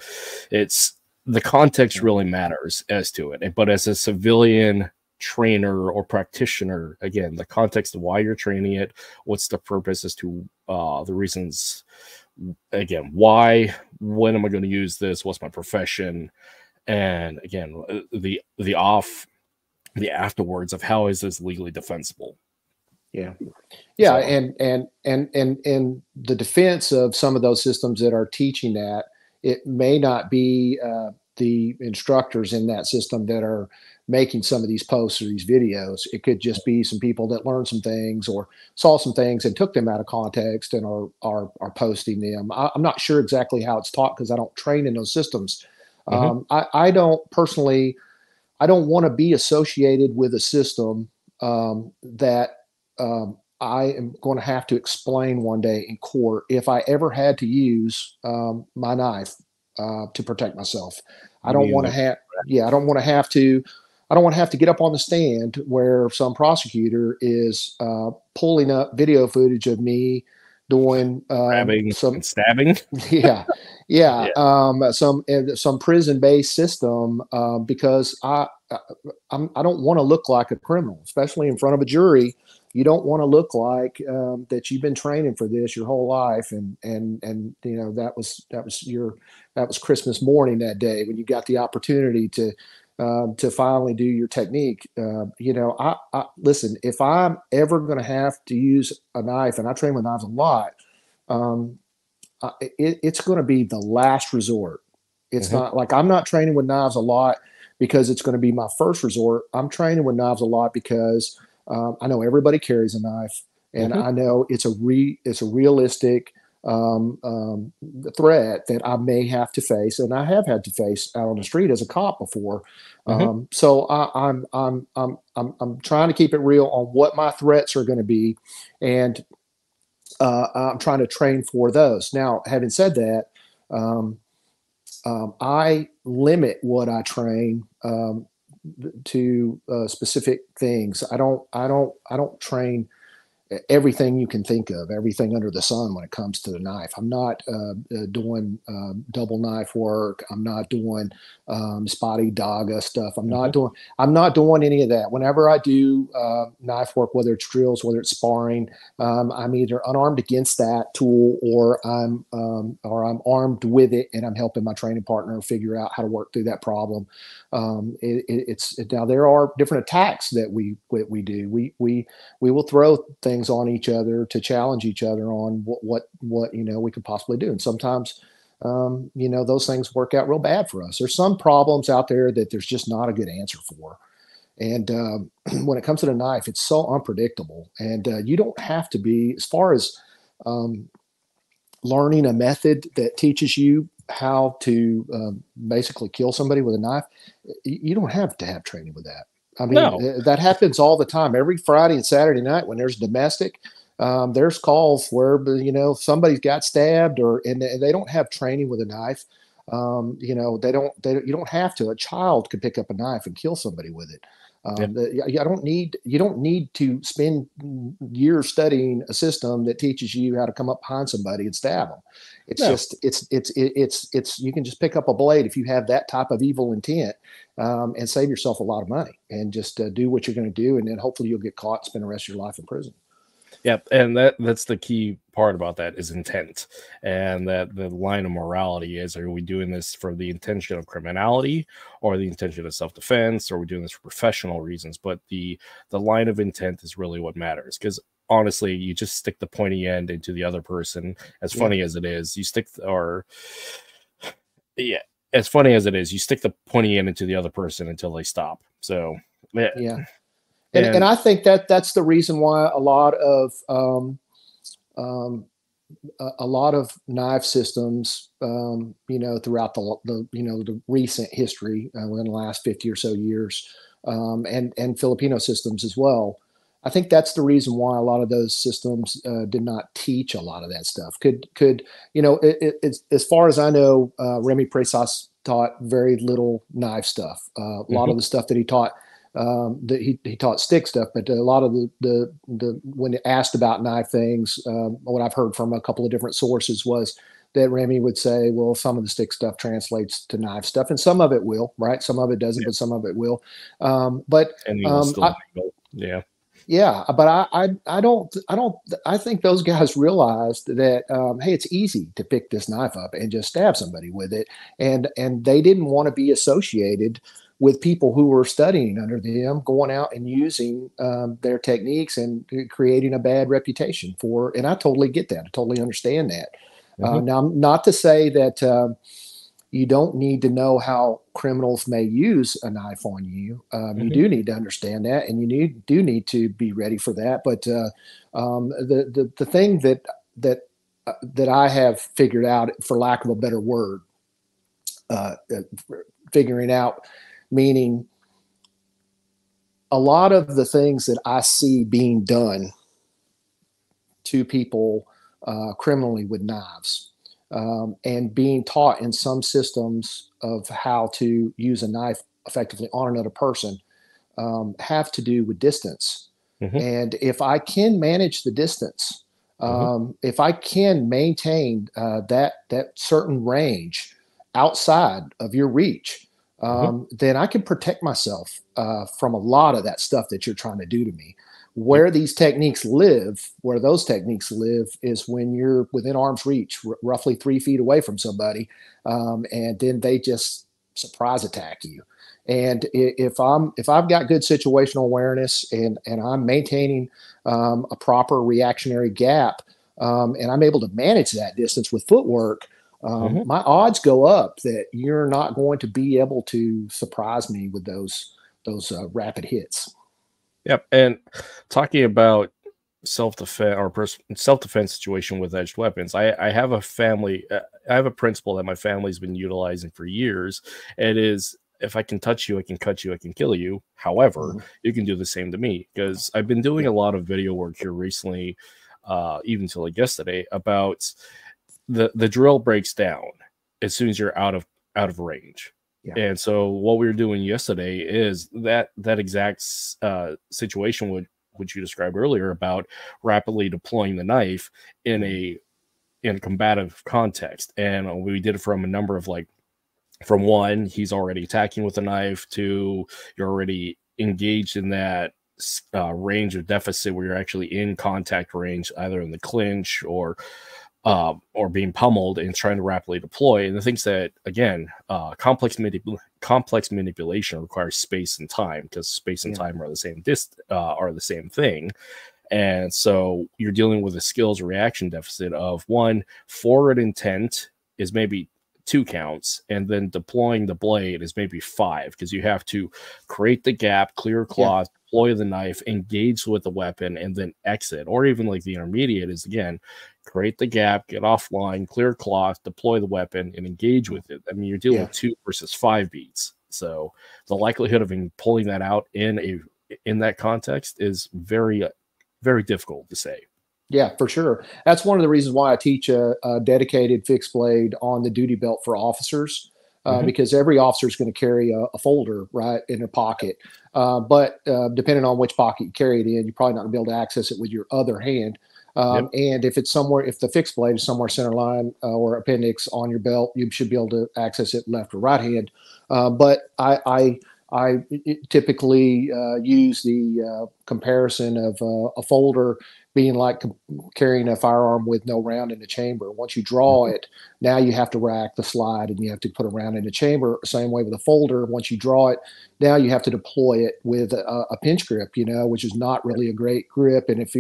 it's, the context really matters as to it. But as a civilian trainer or practitioner, again, the context of why you're training it, what's the purpose as to the reasons, again, why, when am I going to use this, what's my profession, and again, the afterwards of how is this legally defensible. Yeah. So, and the defense of some of those systems that are teaching that, it may not be the instructors in that system that are making some of these posts or these videos. It could just be some people that learned some things or saw some things and took them out of context and are posting them. I'm not sure exactly how it's taught because I don't train in those systems. I don't personally, I don't want to be associated with a system that I am going to have to explain one day in court if I ever had to use my knife to protect myself. I don't want to have, I don't want to have to, I don't want to have to get up on the stand where some prosecutor is pulling up video footage of me doing some stabbing. Some prison-based system because I don't want to look like a criminal, especially in front of a jury. You don't want to look like that you've been training for this your whole life, and you know that was Christmas morning that day when you got the opportunity to finally do your technique. You know, I listen. If I'm ever going to have to use a knife, and I train with knives a lot, it's going to be the last resort. It's not like I'm not training with knives a lot because it's going to be my first resort. I'm training with knives a lot because I know everybody carries a knife, and I know it's a realistic threat that I may have to face, and I have had to face out on the street as a cop before. So I'm trying to keep it real on what my threats are going to be, and I'm trying to train for those. Now, having said that, I limit what I train to specific things. I don't train everything you can think of, everything under the sun when it comes to the knife. I'm not doing double knife work. I'm not doing spotty daga stuff. I'm not doing any of that. Whenever I do knife work, whether it's drills, whether it's sparring, I'm either unarmed against that tool or I'm armed with it, and I'm helping my training partner figure out how to work through that problem. Now there are different attacks that we do. We will throw things on each other to challenge each other on what you know we could possibly do, and sometimes you know those things work out real bad for us. There's some problems out there that there's just not a good answer for, and when it comes to the knife, it's so unpredictable, and you don't have to be, as far as learning a method that teaches you how to basically kill somebody with a knife. You don't have to have training with that. I mean, that happens all the time. Every Friday and Saturday night when there's domestic, there's calls where, you know, somebody's got stabbed and they don't have training with a knife. You know, you don't have to. A child could pick up a knife and kill somebody with it. You don't need to spend years studying a system that teaches you how to come up behind somebody and stab them. It's you can just pick up a blade if you have that type of evil intent, and save yourself a lot of money and just do what you're going to do. And then hopefully you'll get caught and spend the rest of your life in prison. Yep, and that's the key part about that is intent, and that the line of morality is: are we doing this for the intention of criminality, or the intention of self-defense, or are we doing this for professional reasons? But the line of intent is really what matters, because honestly, you just stick the pointy end into the other person. As funny as it is, you stick as funny as it is, you stick the pointy end into the other person until they stop. So And I think that's the reason why a lot of knife systems, you know, throughout the recent history within the last 50 or so years, and Filipino systems as well. I think that's the reason why a lot of those systems did not teach a lot of that stuff. Could you know? It's as far as I know, Remy Presas taught very little knife stuff. A lot Hmm. of the stuff that he taught, he taught stick stuff, but a lot of the when asked about knife things, what I've heard from a couple of different sources was that Remy would say, well, some of the stick stuff translates to knife stuff, and some of it will, right? Some of it doesn't, Yeah. but some of it will. But And he will still mingle. Yeah. yeah, but I think those guys realized that hey, it's easy to pick this knife up and just stab somebody with it, and they didn't want to be associated with people who were studying under them, going out and using their techniques and creating a bad reputation for. And I totally get that. I totally understand that. Hmm. Now, not to say that. You don't need to know how criminals may use a knife on you. You Hmm. do need to understand that, and do need to be ready for that. But the thing that I have figured out, for lack of a better word, figuring out, meaning a lot of the things that I see being done to people criminally with knives, and being taught in some systems of how to use a knife effectively on another person, have to do with distance. Hmm. And if I can manage the distance, Hmm. if I can maintain that certain range outside of your reach, Hmm. then I can protect myself from a lot of that stuff that you're trying to do to me. Yep. Where these techniques live, where those techniques live, is when you're within arm's reach, roughly 3 feet away from somebody, and then they just surprise attack you. And if I've got good situational awareness, and I'm maintaining a proper reactionary gap, and I'm able to manage that distance with footwork, Hmm. my odds go up that you're not going to be able to surprise me with those rapid hits. Yep. And talking about self-defense or self-defense situation with edged weapons, I have a family, I have a principle that my family's been utilizing for years. It is, if I can touch you, I can cut you, I can kill you. However, Mhm. you can do the same to me, because I've been doing Yeah, a lot of video work here recently, even till like yesterday, about the drill breaks down as soon as you're out of range. yeah, And so what we were doing yesterday is that exact situation which you described earlier, about rapidly deploying the knife in mhm, a combative context. And we did it from a number of, like, from one, he's already attacking with a knife, to you're already engaged in that range of deficit where you're actually in contact range, either in the clinch or being pummeled, and trying to rapidly deploy. And the things that, again, complex manipulation requires space and time, because space and yeah, time are the same thing. And so you're dealing with a skills reaction deficit of, one, forward intent is maybe 2 counts, and then deploying the blade is maybe 5, because you have to create the gap, clear yeah, cloth, deploy the knife, engage with the weapon, and then exit. Or even like the intermediate is, again, create the gap, get offline, clear cloth, deploy the weapon, and engage with it. I mean, you're dealing yeah. with 2 versus 5 beats. So the likelihood of pulling that out in that context is very difficult to say. Yeah, for sure. That's one of the reasons why I teach a dedicated fixed blade on the duty belt for officers, Hmm. because every officer is going to carry a folder right in their pocket. But depending on which pocket you carry it in, you're probably not going to be able to access it with your other hand. Yep. And if it's somewhere, if the fixed blade is somewhere center line or appendix on your belt, you should be able to access it left or right hand. But I typically use the comparison of a folder being like carrying a firearm with no round in the chamber. Once you draw Hmm. it, now you have to rack the slide and you have to put a round in the chamber. Same way with a folder. Once you draw it, now you have to deploy it with a pinch grip, which is not really a great grip. And if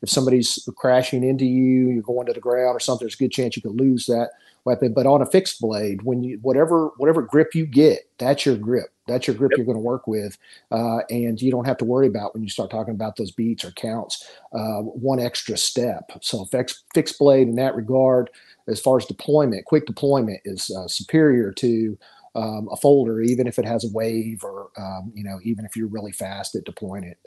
somebody's crashing into you, you're going to the ground or something, there's a good chance you could lose that weapon. But on a fixed blade, when you whatever grip you get, that's your grip. That's your grip Yep. you're going to work with, and you don't have to worry about, when you start talking about those beats or counts, one extra step. So fixed blade in that regard, as far as deployment, quick deployment is superior to a folder, even if it has a wave, or even if you're really fast at deploying it.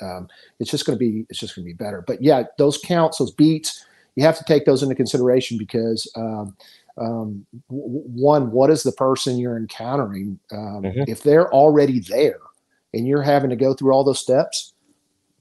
It's just going to be better. But yeah, those counts, those beats, you have to take those into consideration because one, what is the person you're encountering? If they're already there and you're having to go through all those steps,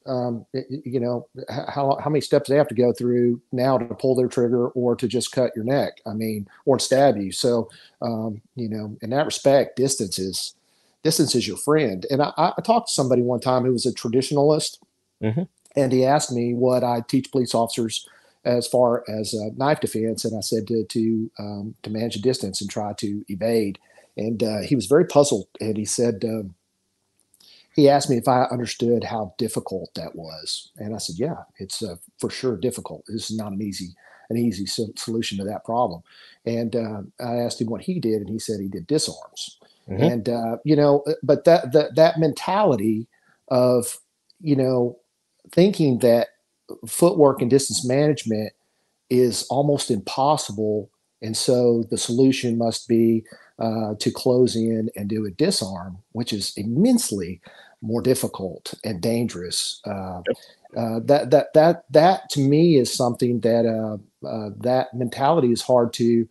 you know, how many steps they have to go through now to pull their trigger or to just cut your neck, I mean, or stab you. So, you know, in that respect, distance is your friend. And I talked to somebody one time who was a traditionalist, and he asked me what I teach police officers as far as knife defense. And I said to manage a distance and try to evade. And he was very puzzled. And he said, he asked me if I understood how difficult that was. And I said, yeah, it's for sure difficult. This is not an easy solution to that problem. And I asked him what he did, and he said he did disarms. And, you know, but that mentality of, you know, thinking that footwork and distance management is almost impossible. And so the solution must be to close in and do a disarm, which is immensely more difficult and dangerous. That to me is something that that mentality is hard to.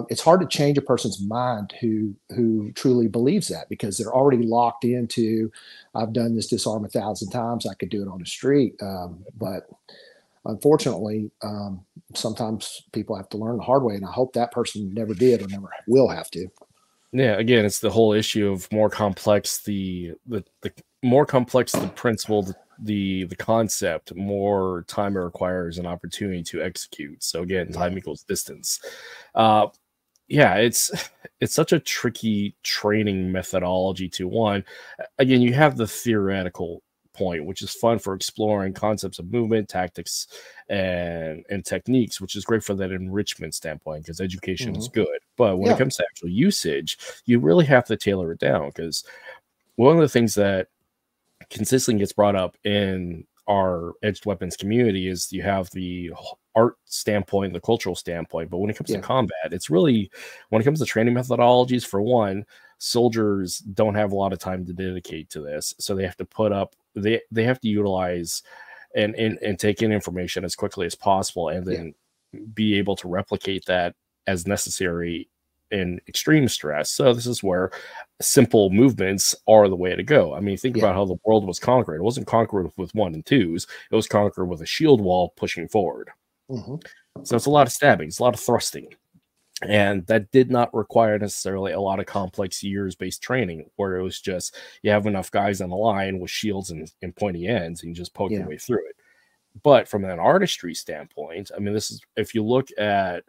It's hard to change a person's mind who truly believes that, because they're already locked into, I've done this disarm 1,000 times, I could do it on the street. But unfortunately, sometimes people have to learn the hard way, and I hope that person never did or never will have to. Yeah, again, it's the whole issue of more complex the more complex the principle, the concept, more time it requires an opportunity to execute. So again, time equals distance. Yeah, it's such a tricky training methodology to one. Again, you have the theoretical point, which is fun for exploring concepts of movement, tactics, and techniques, which is great for that enrichment standpoint, because education is good. But when it comes to actual usage, you really have to tailor it down, because one of the things that consistently gets brought up in our edged weapons community is you have the art standpoint, the cultural standpoint, but when it comes to combat, it's really, when it comes to training methodologies, for one, soldiers don't have a lot of time to dedicate to this, so they have to put up, they have to utilize and take in information as quickly as possible, and then be able to replicate that as necessary in extreme stress. So this is where simple movements are the way to go. I mean, think about how the world was conquered. It wasn't conquered with 1 and 2s. It was conquered with a shield wall pushing forward. So it's a lot of stabbing, it's a lot of thrusting. And that did not require necessarily a lot of complex years-based training, where it was just, you have enough guys on the line with shields and pointy ends, and you just poke your way through it. But from an artistry standpoint, I mean, this is, if you look at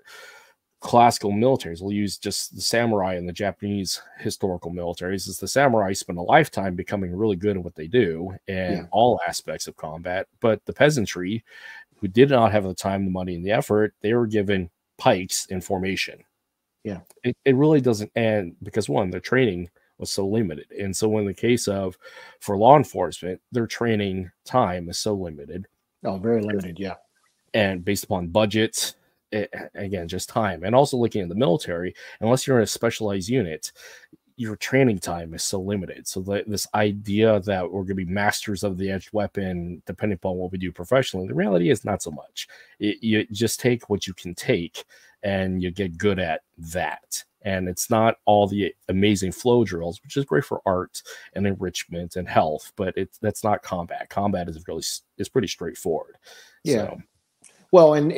classical militaries, we'll use just the samurai and the Japanese historical militaries, is the samurai spend a lifetime becoming really good at what they do in all aspects of combat. But the peasantry, who did not have the time, the money, and the effort, they were given pikes in formation. It really doesn't end, because one, their training was so limited. And so in the case of, for law enforcement, their training time is so limited. Oh, very limited. And based upon budgets, again, just time. And also looking at the military, unless you're in a specialized unit, your training time is so limited. So this idea that we're going to be masters of the edged weapon, depending upon what we do professionally, the reality is not so much. You just take what you can take, and you get good at that. And it's not all the amazing flow drills, which is great for art and enrichment and health, but that's not combat. Combat is pretty straightforward. So. Well, and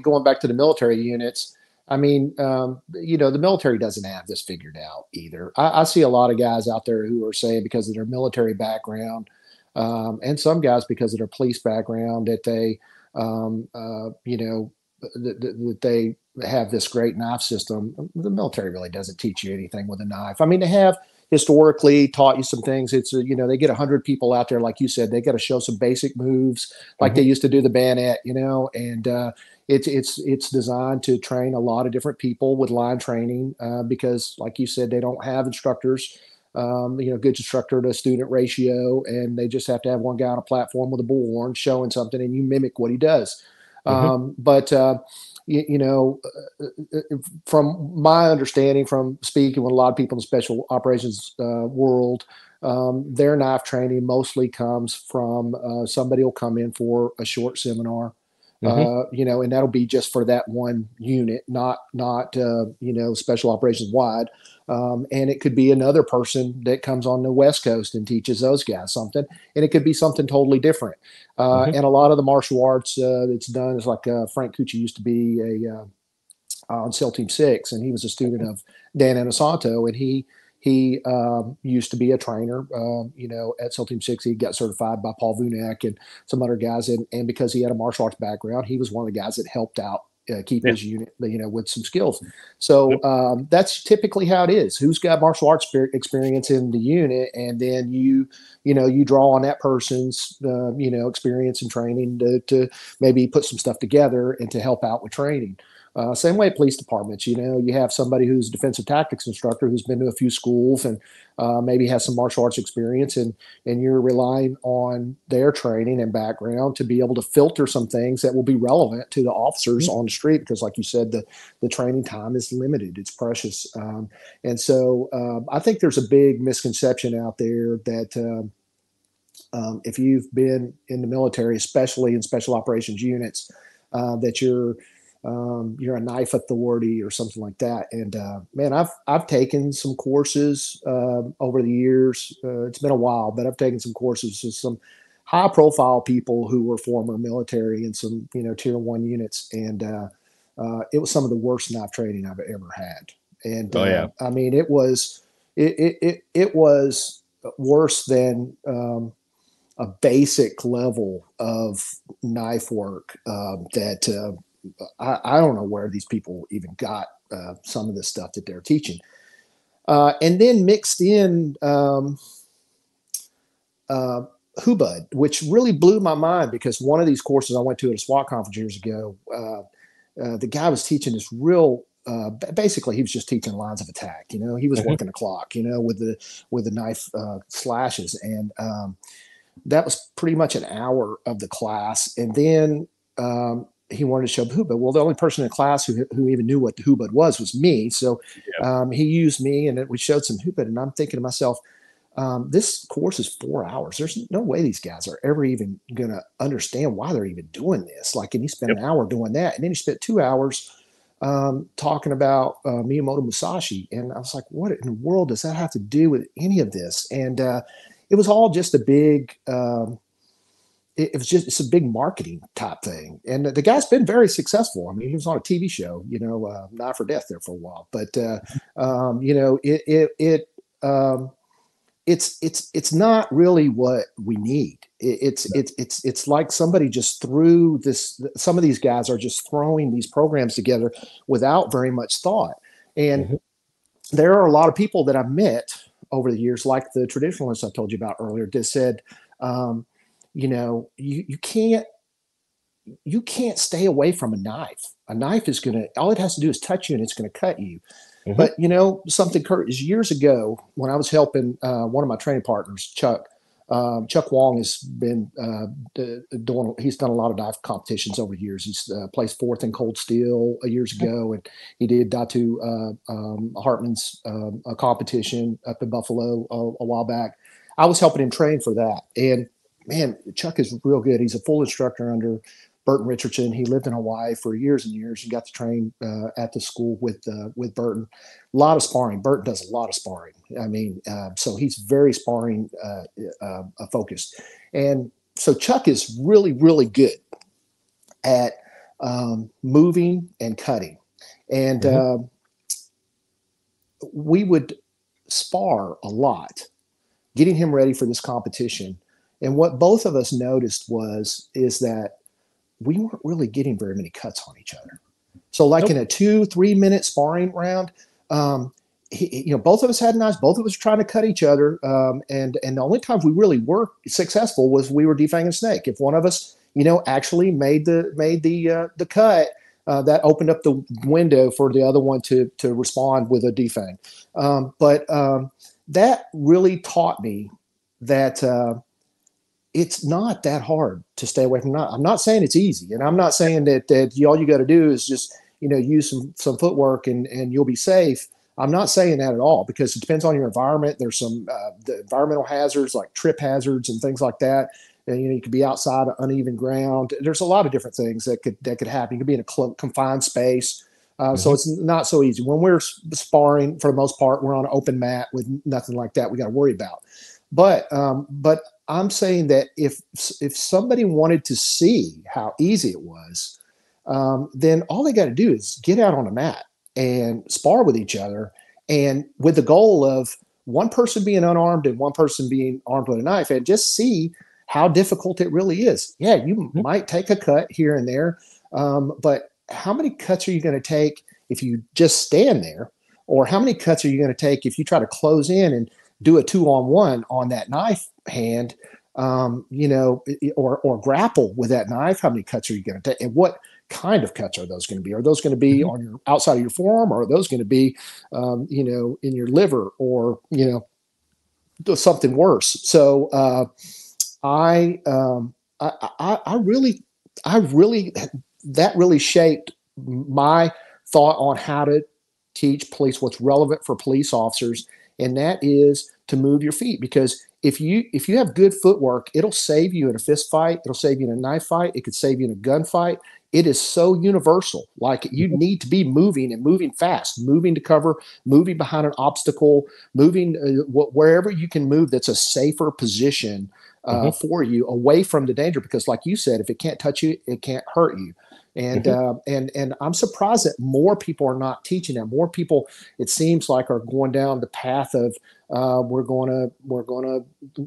going back to the military units, I mean, you know, the military doesn't have this figured out either. I see a lot of guys out there who are saying, because of their military background, and some guys because of their police background, that they, you know, that they have this great knife system. The military really doesn't teach you anything with a knife. I mean, they have historically taught you some things. It's, you know, they get 100 people out there, like you said, they got to show some basic moves, like they used to do the bayonet, you know, and it's designed to train a lot of different people with line training, because, like you said, they don't have instructors, you know, good instructor to student ratio, and they just have to have one guy on a platform with a bullhorn showing something, and you mimic what he does. But you know, from my understanding, from speaking with a lot of people in the special operations world, their knife training mostly comes from somebody will come in for a short seminar, And that'll be just for that one unit, not special operations wide. And it could be another person that comes on the West Coast and teaches those guys something, and it could be something totally different. And a lot of the martial arts that's done is like Frank Cucci used to be on SEAL Team 6, and he was a student of Dan Inosanto, and he used to be a trainer, at SEAL Team 6. He got certified by Paul Vunak and some other guys. And because he had a martial arts background, he was one of the guys that helped out keep his unit, with some skills. So that's typically how it is. Who's got martial arts experience in the unit? And then you draw on that person's, experience and training to maybe put some stuff together and to help out with training. Same way at police departments, you have somebody who's a defensive tactics instructor who's been to a few schools and maybe has some martial arts experience, and you're relying on their training and background to be able to filter some things that will be relevant to the officers on the street, because like you said, the training time is limited. It's precious. And so I think there's a big misconception out there that if you've been in the military, especially in special operations units, that you're a knife authority or something like that. And man, I've taken some courses over the years. It's been a while, but I've taken some courses with some high profile people who were former military in some tier 1 units, and it was some of the worst knife training I've ever had. And I mean, it was worse than a basic level of knife work that I don't know where these people even got some of the stuff that they're teaching. And then mixed in HUBUD, which really blew my mind, because one of these courses I went to at a SWAT conference years ago, the guy was teaching this real, basically he was just teaching lines of attack. He was working the clock, with the knife slashes. And that was pretty much an hour of the class. And then he wanted to show HUBUD. Well, the only person in class who even knew what the HUBUD was me. So he used me, and we showed some HUBUD. And I'm thinking to myself, this course is 4 hours. There's no way these guys are ever even going to understand why they're even doing this. Like, and he spent an hour doing that. And then he spent 2 hours talking about Miyamoto Musashi. And I was like, what in the world does that have to do with any of this? And it was all just a big it's a big marketing type thing. And the guy's been very successful. I mean, he was on a TV show, Knife or Death there for a while, but it's not really what we need. It's like somebody just threw this. Some of these guys are just throwing these programs together without very much thought. And there are a lot of people that I've met over the years, like the traditionalists I told you about earlier, that said, you can't stay away from a knife. A knife is all it has to do is touch you and it's going to cut you. But something is years ago when I was helping one of my training partners, Chuck Wong, has been he's done a lot of knife competitions over the years. He's placed 4th in cold steel years ago, and he did Datu Hartman's competition up in Buffalo a while back. I was helping him train for that, and man, Chuck is real good. He's a full instructor under Burton Richardson. He lived in Hawaii for years and years and got to train at the school with Burton. A lot of sparring. Burton does a lot of sparring. I mean, so he's very sparring focused. And so Chuck is really, really good at moving and cutting. And we would spar a lot, getting him ready for this competition. And what both of us noticed is that we weren't really getting very many cuts on each other. So like in a 2-3 minute sparring round, both of us had knives, both of us were trying to cut each other. And the only time we really were successful was we were defanging a snake. If one of us, actually made the cut, that opened up the window for the other one to respond with a defang. But that really taught me that, it's not that hard to stay away from knives. I'm not saying it's easy, and I'm not saying that all you got to do is just use some footwork and you'll be safe. I'm not saying that at all, because it depends on your environment. There's some the environmental hazards like trip hazards and things like that And, you could be outside on uneven ground. There's a lot of different things that could happen. You could be in a confined space. So it's not so easy. When we're sparring, for the most part, we're on an open mat with nothing like that we got to worry about. But I'm saying that if somebody wanted to see how easy it was, then all they got to do is get out on a mat and spar with each other, and with the goal of one person being unarmed and one person being armed with a knife, and just see how difficult it really is. Yeah, you might take a cut here and there, but how many cuts are you going to take if you just stand there? Or how many cuts are you going to take if you try to close in and do a 2-on-1 on that knife hand, or grapple with that knife? How many cuts are you going to take? And what kind of cuts are those going to be? Are those going to be on your outside of your forearm, or are those going to be, in your liver, or, something worse? So I really, that really shaped my thought on how to teach police what's relevant for police officers, and that is to move your feet. Because if you have good footwork, it'll save you in a fist fight, it'll save you in a knife fight, it could save you in a gunfight. It is so universal. Like, you need to be moving, and moving fast, moving to cover, moving behind an obstacle, moving wherever you can move that's a safer position for you, away from the danger. Because like you said, if it can't touch you, it can't hurt you. And and I'm surprised that more people are not teaching that. More people, it seems like, are going down the path of we're going to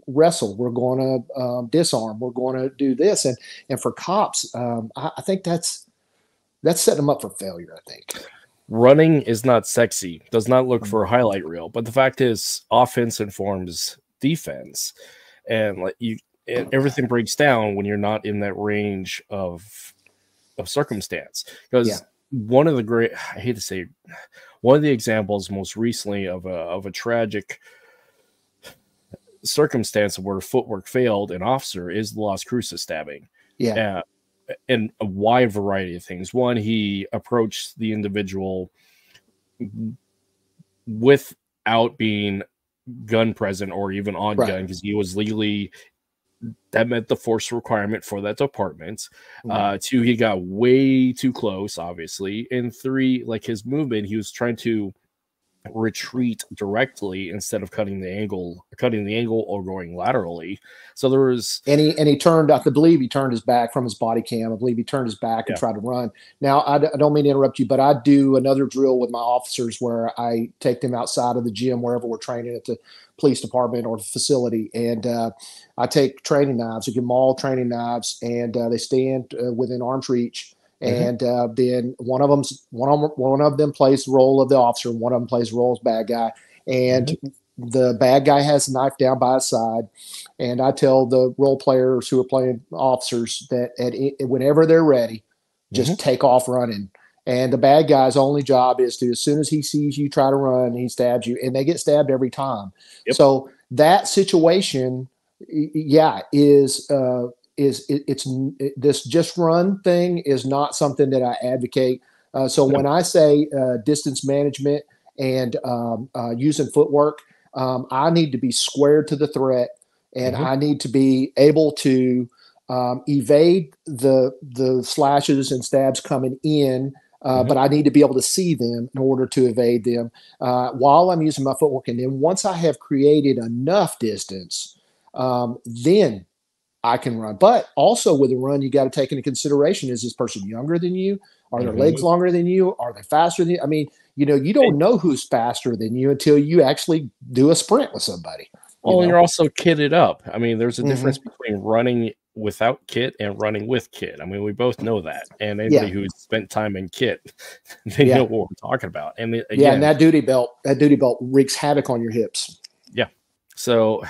wrestle, we're going to disarm, we're going to do this. And for cops, I think that's setting them up for failure. I think running is not sexy, does not look for a highlight reel, but the fact is, offense informs defense, and everything breaks down when you're not in that range of circumstance. Because one of the I hate to say, one of the examples most recently of a tragic circumstance where footwork failed an officer is the Las Cruces stabbing. And a wide variety of things. One, he approached the individual without being gun present or even on gun, because he was legally, that met the force requirement for that department. 2, he got way too close, obviously. And 3, like, his movement, he was trying to retreat directly instead of cutting the angle or going laterally. So there was, and he turned, I believe he turned his back from his body cam. I believe he turned his back and tried to run. Now, I don't mean to interrupt you, but I do another drill with my officers where I take them outside of the gym, wherever we're training at the police department or the facility, and I take training knives. I give them all training knives, and they stand within arm's reach. And then one of them plays the role of the officer, and one of them plays the role as bad guy. And the bad guy has a knife down by his side. And I tell the role players who are playing officers that whenever they're ready, just take off running. And the bad guy's only job is to, as soon as he sees you try to run, he stabs you, and they get stabbed every time. So that situation, is this just run thing is not something that I advocate. So when I say distance management and using footwork, I need to be squared to the threat, and I need to be able to evade the slashes and stabs coming in, but I need to be able to see them in order to evade them while I'm using my footwork. And then once I have created enough distance, then I can run. But also with a run, you got to take into consideration, is this person younger than you? Are their legs longer than you? Are they faster than you? I mean, you don't know who's faster than you until you actually do a sprint with somebody. Well, and you're also kitted up. I mean, there's a difference between running without kit and running with kit. I mean, we both know that. And anybody who's spent time in kit, they know what we're talking about. And again, and that duty belt wreaks havoc on your hips. Yeah. So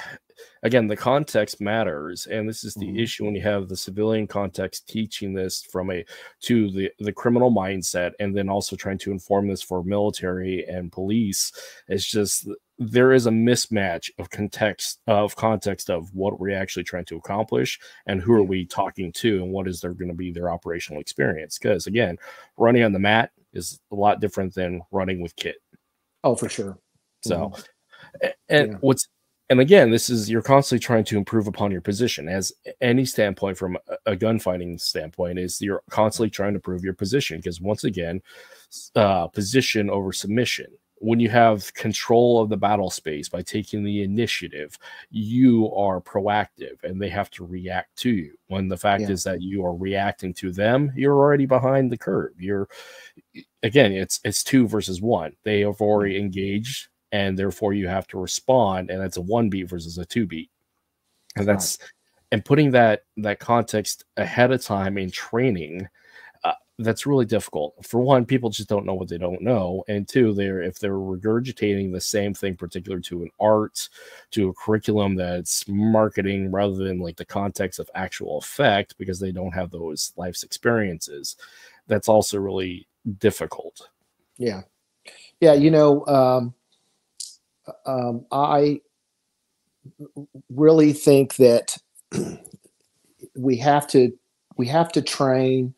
again, the context matters, and this is the issue when you have the civilian context teaching this to the criminal mindset, and then also trying to inform this for military and police. It's just, there is a mismatch of context of what we're actually trying to accomplish, and who are we talking to, and what is there going to be their operational experience. Because again, running on the mat is a lot different than running with kit. Oh, for sure. So, and what's And again, this is, you're constantly trying to improve upon your position. As any standpoint from a gunfighting standpoint is, you're constantly trying to prove your position, because once again, position over submission. When you have control of the battle space by taking the initiative, you are proactive and they have to react to you. When the fact is that you are reacting to them, you're already behind the curve. Again, it's 2 versus 1. They have already engaged, and therefore you have to respond, and that's a 1 beat versus a 2 beat. And that's right. And putting that context ahead of time in training, that's really difficult. For one, people just don't know what they don't know, and two, if they're regurgitating the same thing particular to an art, to a curriculum that's marketing rather than like the context of actual effect, because they don't have those life's experiences, that's also really difficult. Yeah. I really think that we have to train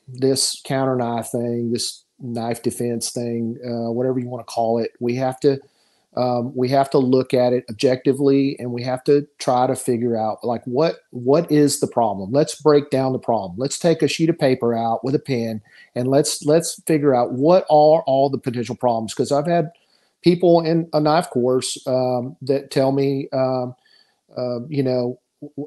this counter knife thing, this knife defense thing, whatever you want to call it. We have to look at it objectively, and we have to try to figure out, like, what is the problem? Let's break down the problem. Let's take a sheet of paper out with a pen, and let's figure out what are all the potential problems. Because I've had people in a knife course that tell me,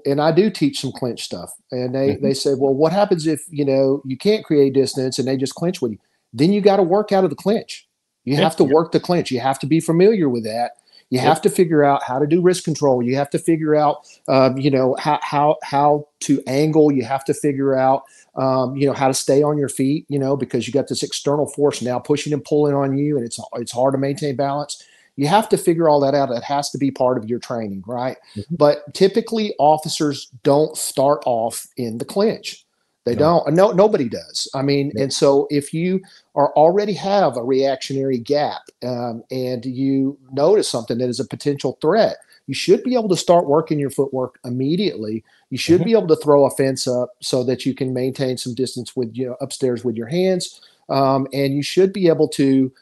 and I do teach some clinch stuff, and they say, well, what happens if, you can't create distance and they just clinch with you? Then you got to work out of the clinch. You have to work the clinch. You have to be familiar with that. You have to figure out how to do wrist control. You have to figure out, how to angle. You have to figure out, how to stay on your feet, because you got this external force now pushing and pulling on you, and it's hard to maintain balance. You have to figure all that out. It has to be part of your training, right? But typically officers don't start off in the clinch. They don't. No, nobody does. I mean, and so if you already have a reactionary gap, and you notice something that is a potential threat, you should be able to start working your footwork immediately. You should be able to throw a fence up so that you can maintain some distance with upstairs with your hands, and you should be able to.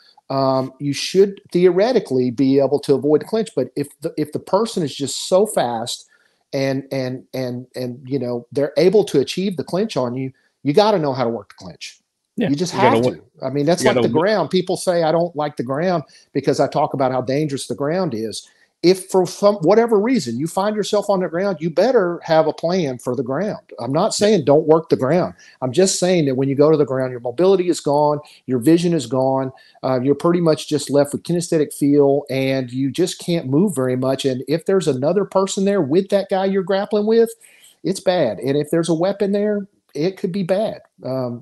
You should theoretically be able to avoid the clinch. But if the person is just so fast and they're able to achieve the clinch on you, you got to know how to work the clinch. You just have to. I mean, that's like the ground. People say I don't like the ground because I talk about how dangerous the ground is. If for whatever reason you find yourself on the ground, you better have a plan for the ground. I'm not saying don't work the ground. I'm just saying that when you go to the ground, your mobility is gone, your vision is gone. You're pretty much just left with kinesthetic feel, and you just can't move very much. And if there's another person there with that guy you're grappling with, it's bad. And if there's a weapon there, it could be bad.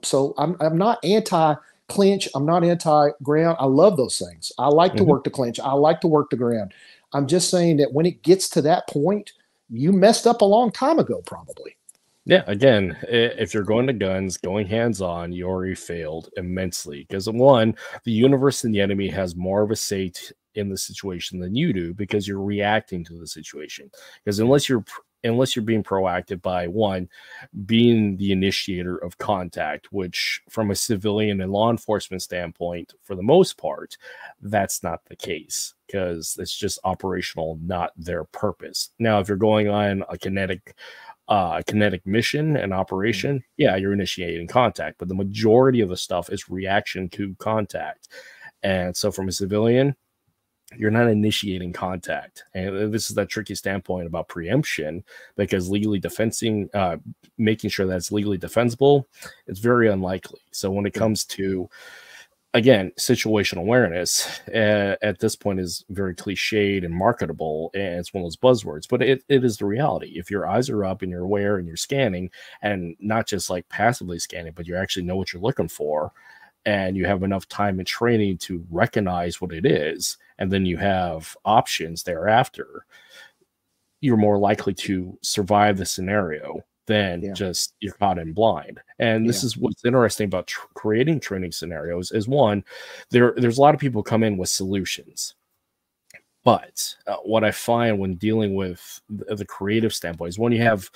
So I'm not anti-clinch. I'm not anti-ground. I love those things. I like to work the clinch. I like to work the ground. I'm just saying that when it gets to that point, you messed up a long time ago, probably. Yeah, again, if you're going to guns, going hands-on, you already failed immensely. Because one, the universe and the enemy has more of a say in the situation than you do, because you're reacting to the situation. Because unless you're being proactive by one, being the initiator of contact, which from a civilian and law enforcement standpoint, for the most part, that's not the case, because it's just operational, not their purpose. Now, if you're going on a kinetic mission and operation, you're initiating contact, but the majority of the stuff is reaction to contact. And so from a civilian, you're not initiating contact. And this is that tricky standpoint about preemption, because legally making sure that it's legally defensible, it's very unlikely. So when it comes to, again, situational awareness, at this point is very cliched and marketable, and it's one of those buzzwords, but it is the reality. If your eyes are up and you're aware and you're scanning, and not just like passively scanning, but you actually know what you're looking for, and you have enough time and training to recognize what it is, and then you have options thereafter, you're more likely to survive the scenario than just you're caught in blind. And this is what's interesting about creating training scenarios is, one, there's a lot of people come in with solutions. But what I find when dealing with the creative standpoint is, when you have,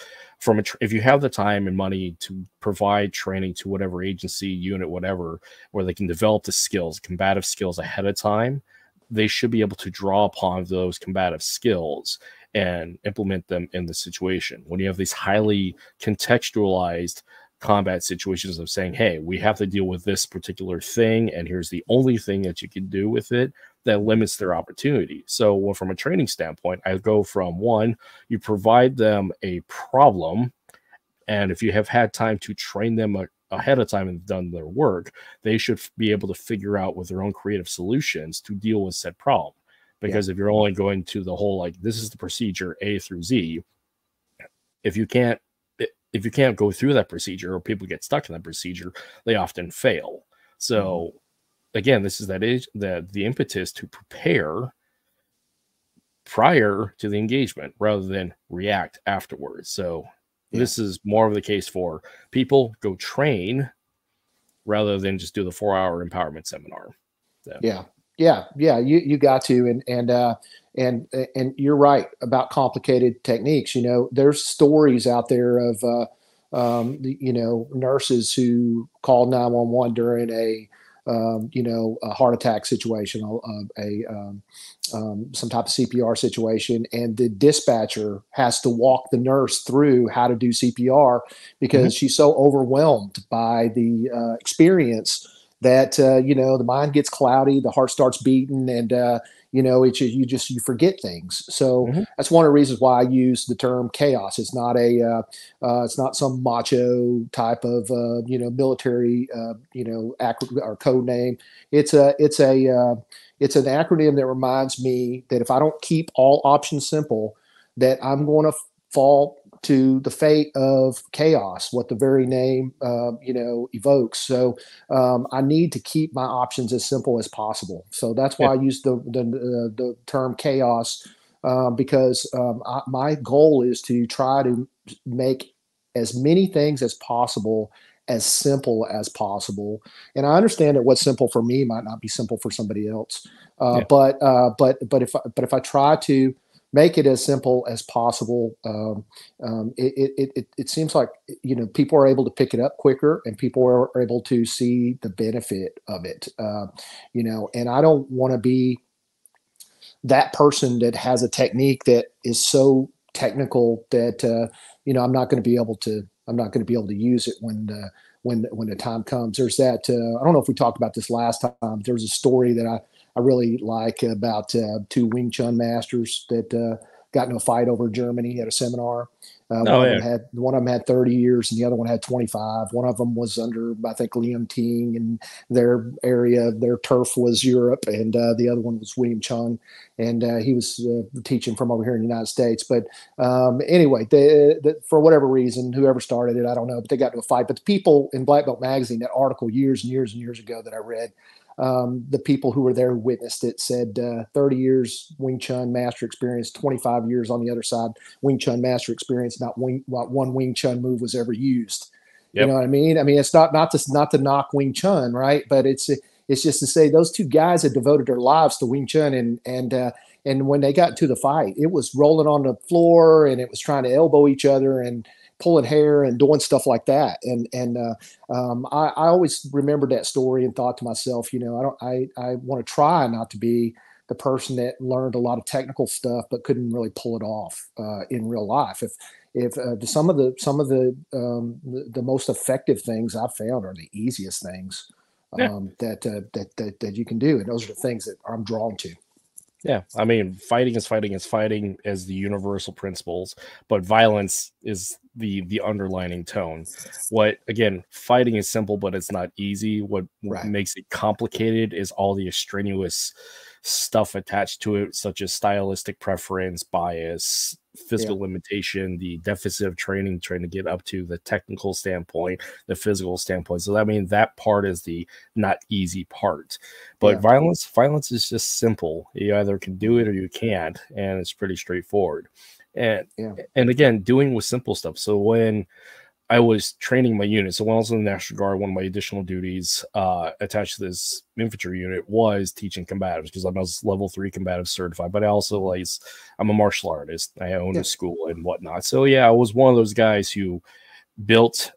if you have the time and money to provide training to whatever agency, unit, whatever, where they can develop the skills, combative skills ahead of time, they should be able to draw upon those combative skills and implement them in the situation. When you have these highly contextualized combat situations of saying, hey, we have to deal with this particular thing, and here's the only thing that you can do with it, that limits their opportunity. So well, from a training standpoint, I go from one, you provide them a problem, and if you have had time to train them ahead of time and done their work, they should be able to figure out with their own creative solutions to deal with said problem. Because if you're only going to the whole, like, this is the procedure A through Z, if you can't go through that procedure, or people get stuck in that procedure, they often fail. So again, this is the impetus to prepare prior to the engagement rather than react afterwards. So this is more of the case for people go train rather than just do the 4-hour empowerment seminar. So. You got to, and you're right about complicated techniques. You know, there's stories out there of nurses who called 911 during a heart attack situation, some type of CPR situation, and the dispatcher has to walk the nurse through how to do CPR because she's so overwhelmed by the experience that the mind gets cloudy, the heart starts beating, and you forget things. So that's one of the reasons why I use the term KAOS. It's not it's not some macho type of military or code name. It's an acronym that reminds me that if I don't keep all options simple, that I'm going to fall to the fate of chaos, what the very name evokes. So I need to keep my options as simple as possible. So that's why I use the term KAOS, because my goal is to try to make as many things as possible as simple as possible. And I understand that what's simple for me might not be simple for somebody else. But if I try to make it as simple as possible, it seems like people are able to pick it up quicker, and people are able to see the benefit of it. And I don't want to be that person that has a technique that is so technical that I'm not going to be able to use it when the time comes. There's that. I don't know if we talked about this last time. There's a story that I really like about two Wing Chun masters that got in a fight over Germany at a seminar. One of them had 30 years, and the other one had 25. One of them was under, I think, Liam Ting, and their turf was Europe, and the other one was William Chung, and he was teaching from over here in the United States. But anyway, for whatever reason, whoever started it, I don't know, but they got into a fight. But the people in Black Belt Magazine, that article years and years and years ago that I read, the people who were there who witnessed it said 30 years Wing Chun master experience, 25 years on the other side Wing Chun master experience. Not one Wing Chun move was ever used. You know what I mean? I mean, it's not to knock Wing Chun, right? But it's just to say those two guys had devoted their lives to Wing Chun, and when they got to the fight, it was rolling on the floor, and it was trying to elbow each other and pulling hair and doing stuff like that. And I always remembered that story and thought to myself, I want to try not to be the person that learned a lot of technical stuff but couldn't really pull it off in real life. If some of the most effective things I've found are the easiest things that you can do, and those are the things that I'm drawn to. Yeah, I mean, fighting is fighting as the universal principles, but violence is the underlining tone. Fighting is simple, but it's not easy. What makes it complicated is all the extraneous stuff attached to it, such as stylistic preference, bias, physical limitation, the deficit of training, trying to get up to the technical standpoint, the physical standpoint. So that part is the not easy part. But violence is just simple. You either can do it or you can't, and it's pretty straightforward. And again, doing with simple stuff. So when I was training my unit, so when I was in the National Guard, one of my additional duties attached to this infantry unit was teaching combatives, because I was level 3 combative certified, but I also I'm a martial artist. I own a school and whatnot. So I was one of those guys who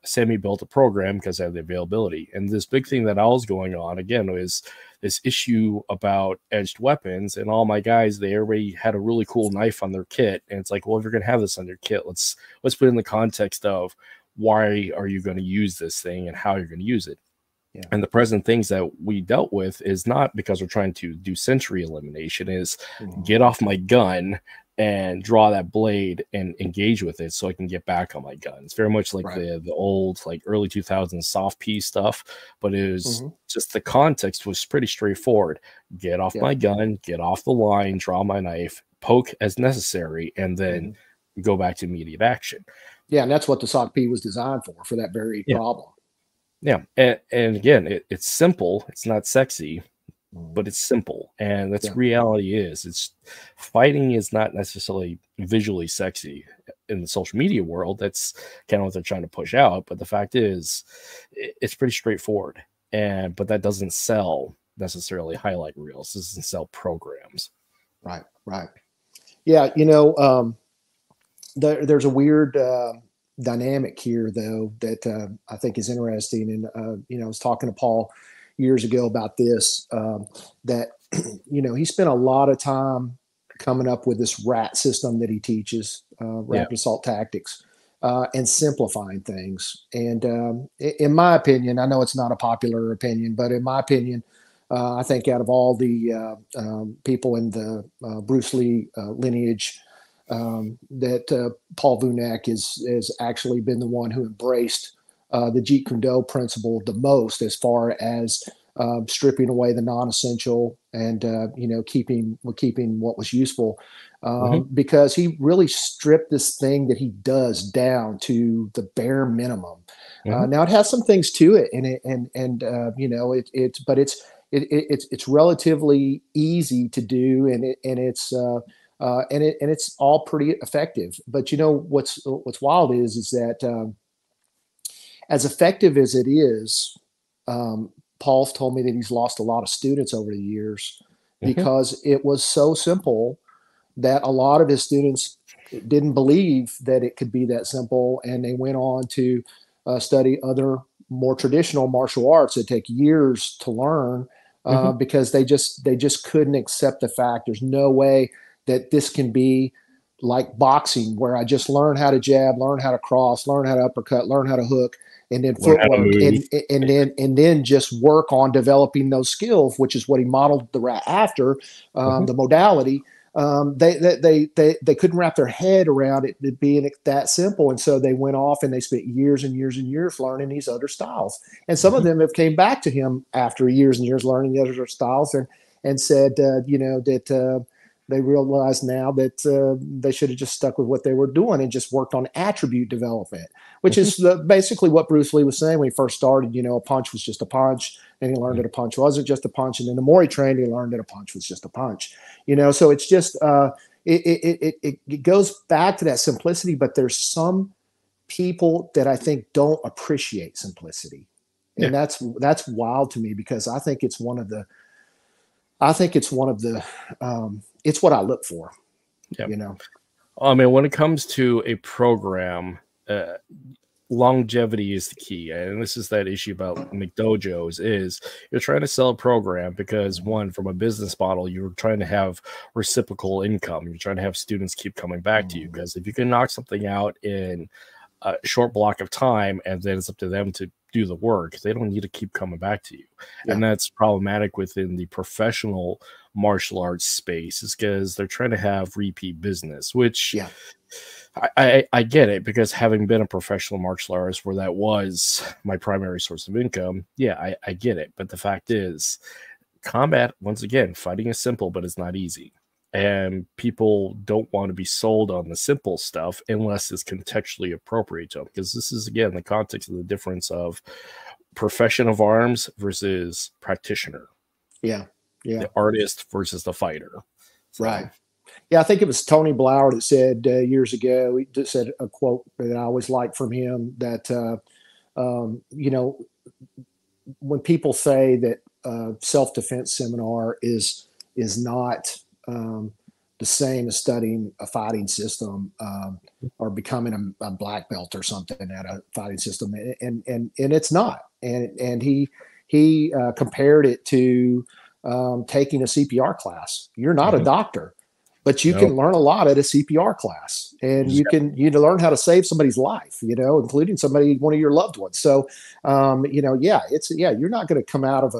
semi-built a program because I had the availability. And this big thing that I was going on again was this issue about edged weapons, and all my guys, they already had a really cool knife on their kit. And it's like, well, if you're going to have this on your kit, let's put in the context of why are you going to use this thing and how you're going to use it. Yeah. And the present things that we dealt with is not because we're trying to do sensory elimination, is get off my gun and draw that blade and engage with it so I can get back on my gun. It's very much like the old, like early 2000s soft P stuff, but it was just the context was pretty straightforward. Get off my gun, get off the line, draw my knife, poke as necessary, and then go back to immediate action. Yeah, and that's what the soft P was designed for that very problem. Yeah, and again, it's simple. It's not sexy, but it's simple, and that's reality is. It's fighting is not necessarily visually sexy in the social media world. That's kind of what they're trying to push out. But the fact is, it's pretty straightforward, but that doesn't sell necessarily highlight reels. This doesn't sell programs. Right. Yeah, there's a weird dynamic here, though, that I think is interesting. And I was talking to Paul years ago about this, that he spent a lot of time coming up with this RAT system that he teaches, rapid assault tactics, and simplifying things. And in my opinion, I know it's not a popular opinion, but in my opinion, I think out of all the people in the Bruce Lee lineage, that Paul Vunak has actually been the one who embraced the Jeet Kune Do principle the most, as far as stripping away the non-essential and keeping what was useful, because he really stripped this thing that he does down to the bare minimum. Now it has some things to it, it's relatively easy to do, and it's all pretty effective. But what's wild is that as effective as it is, Paul's told me that he's lost a lot of students over the years because it was so simple that a lot of his students didn't believe that it could be that simple, and they went on to study other more traditional martial arts that take years to learn, because they just couldn't accept the fact there's no way that this can be like boxing, where I just learn how to jab, learn how to cross, learn how to uppercut, learn how to hook, and then footwork, and then just work on developing those skills, which is what he modeled the RAT after, the modality. They couldn't wrap their head around it being that simple, and so they went off and they spent years and years and years learning these other styles. And some of them have came back to him after years and years learning the other styles, and said that they realize now that they should have just stuck with what they were doing and just worked on attribute development, which is basically what Bruce Lee was saying when he first started. A punch was just a punch, and he learned that a punch wasn't just a punch. And then the more he trained, he learned that a punch was just a punch. So it's just it goes back to that simplicity. But there's some people that I think don't appreciate simplicity, and that's wild to me, because I think it's one of the it's what I look for. I mean, when it comes to a program, longevity is the key. And this is that issue about McDojos, is you're trying to sell a program because, one, from a business model, you're trying to have reciprocal income. You're trying to have students keep coming back to you, because if you can knock something out in a short block of time, and then it's up to them to do the work, they don't need to keep coming back to you. And that's problematic within the professional martial arts space, is because they're trying to have repeat business, which I get it, because having been a professional martial artist where that was my primary source of income, I get it. But the fact is, combat, once again, fighting is simple, but it's not easy. And people don't want to be sold on the simple stuff unless it's contextually appropriate to them, because this is, again, the context of the difference of profession of arms versus practitioner. The artist versus the fighter. Right. Yeah, I think it was Tony Blauer that said years ago, he just said a quote that I always liked from him, that, when people say that self-defense seminar is not the the same as studying a fighting system, or becoming a black belt or something at a fighting system, and it's not. And he compared it to taking a CPR class. You're not a doctor, but you can learn a lot at a CPR class, and you learn how to save somebody's life, including one of your loved ones. So, you're not going to come out of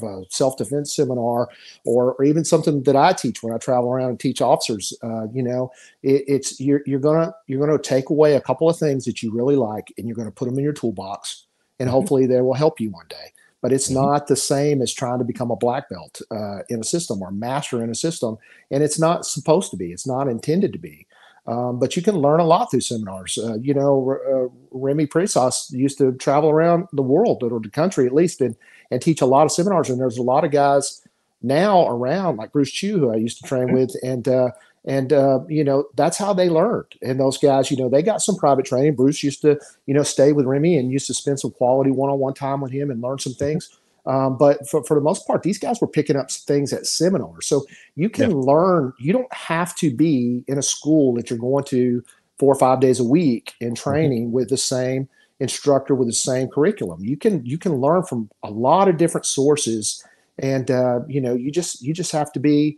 a self-defense seminar or even something that I teach when I travel around and teach officers. You're going to take away a couple of things that you really like, and you're going to put them in your toolbox, and hopefully they will help you one day. But it's not the same as trying to become a black belt in a system, or master in a system. And it's not supposed to be. It's not intended to be. But you can learn a lot through seminars. Remy Prisos used to travel around the world, or the country at least, and teach a lot of seminars. And there's a lot of guys now around, like Bruce Chu, who I used to train with, and that's how they learned. And those guys, they got some private training. Bruce used to, stay with Remy and used to spend some quality one-on-one time with him and learn some things. But for the most part, these guys were picking up things at seminars. So you can learn. You don't have to be in a school that you're going to 4 or 5 days a week in training with the same instructor with the same curriculum. You can learn from a lot of different sources, and you just have to be.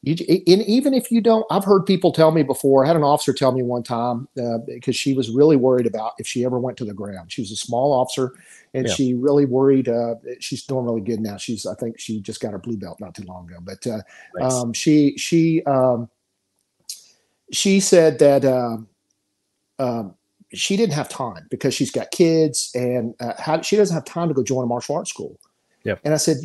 And even if you don't, I've heard people tell me before. I had an officer tell me one time, because she was really worried about if she ever went to the ground. She was a small officer, and she really worried. She's doing really good now. I think she just got her blue belt not too long ago. But she said that she didn't have time because she's got kids, and she doesn't have time to go join a martial arts school. Yep. And I said,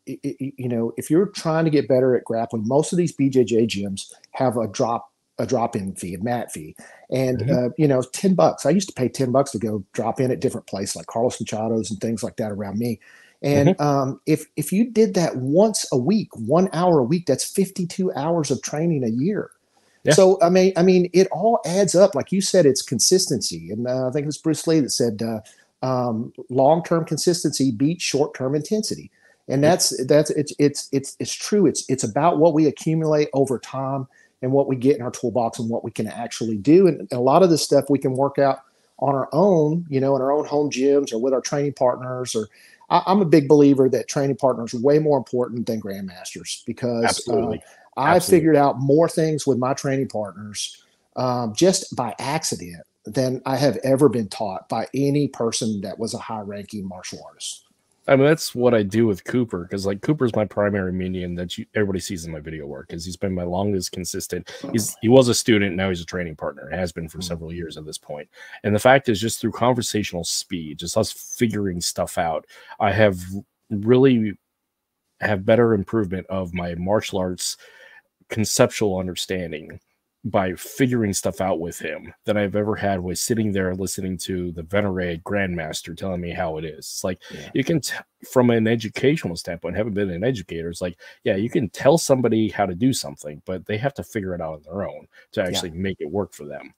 if you're trying to get better at grappling, most of these BJJ gyms have a drop-in fee, a mat fee, and $10. I used to pay $10 to go drop in at different places like Carlos Machado's and things like that around me. And if you did that once a week, 1 hour a week, that's 52 hours of training a year. Yeah. So I mean, it all adds up. Like you said, it's consistency, and I think it was Bruce Lee that said. Long-term consistency beats short-term intensity. And it's true. It's about what we accumulate over time and what we get in our toolbox and what we can actually do. And a lot of this stuff we can work out on our own, in our own home gyms or with our training partners. Or I'm a big believer that training partners are way more important than grandmasters, because I figured out more things with my training partners just by accident than I have ever been taught by any person that was a high-ranking martial artist. I mean, that's what I do with Cooper, because like Cooper's my primary medium that everybody sees in my video work, because he's been my longest consistent. He was a student, now he's a training partner. Has been for several years at this point. And the fact is, just through conversational speed, just us figuring stuff out, I have really have better improvement of my martial arts conceptual understanding by figuring stuff out with him than I've ever had with sitting there listening to the venerated grandmaster telling me how it is. It's like, you can, from an educational standpoint, haven't been an educator, it's like, you can tell somebody how to do something, but they have to figure it out on their own to actually make it work for them.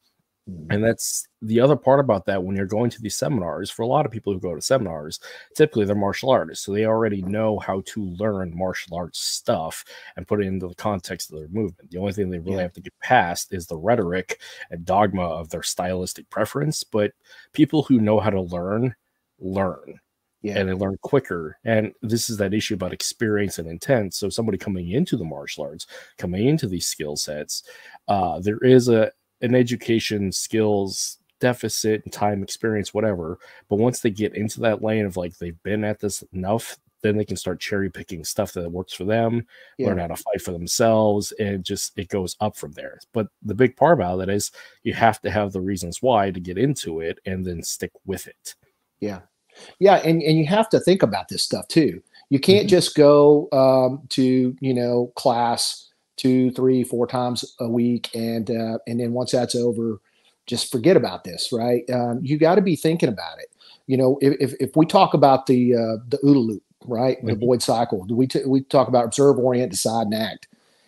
And that's the other part about that. When you're going to these seminars, for a lot of people who go to seminars, typically they're martial artists, so they already know how to learn martial arts stuff and put it into the context of their movement. The only thing they really have to get past is the rhetoric and dogma of their stylistic preference. But people who know how to learn and they learn quicker. And this is that issue about experience and intent. So somebody coming into the martial arts, coming into these skill sets, there is an education skills deficit and time experience, whatever. But once they get into that lane of like, they've been at this enough, then they can start cherry picking stuff that works for them, learn how to fight for themselves, and it goes up from there. But the big part about it is you have to have the reasons why to get into it and then stick with it. And you have to think about this stuff too. You can't just go to class 2, 3, 4 times a week, and then once that's over, just forget about this, right? You got to be thinking about it. If we talk about the OODA loop, right, the Boyd cycle, we talk about observe, orient, decide, and act.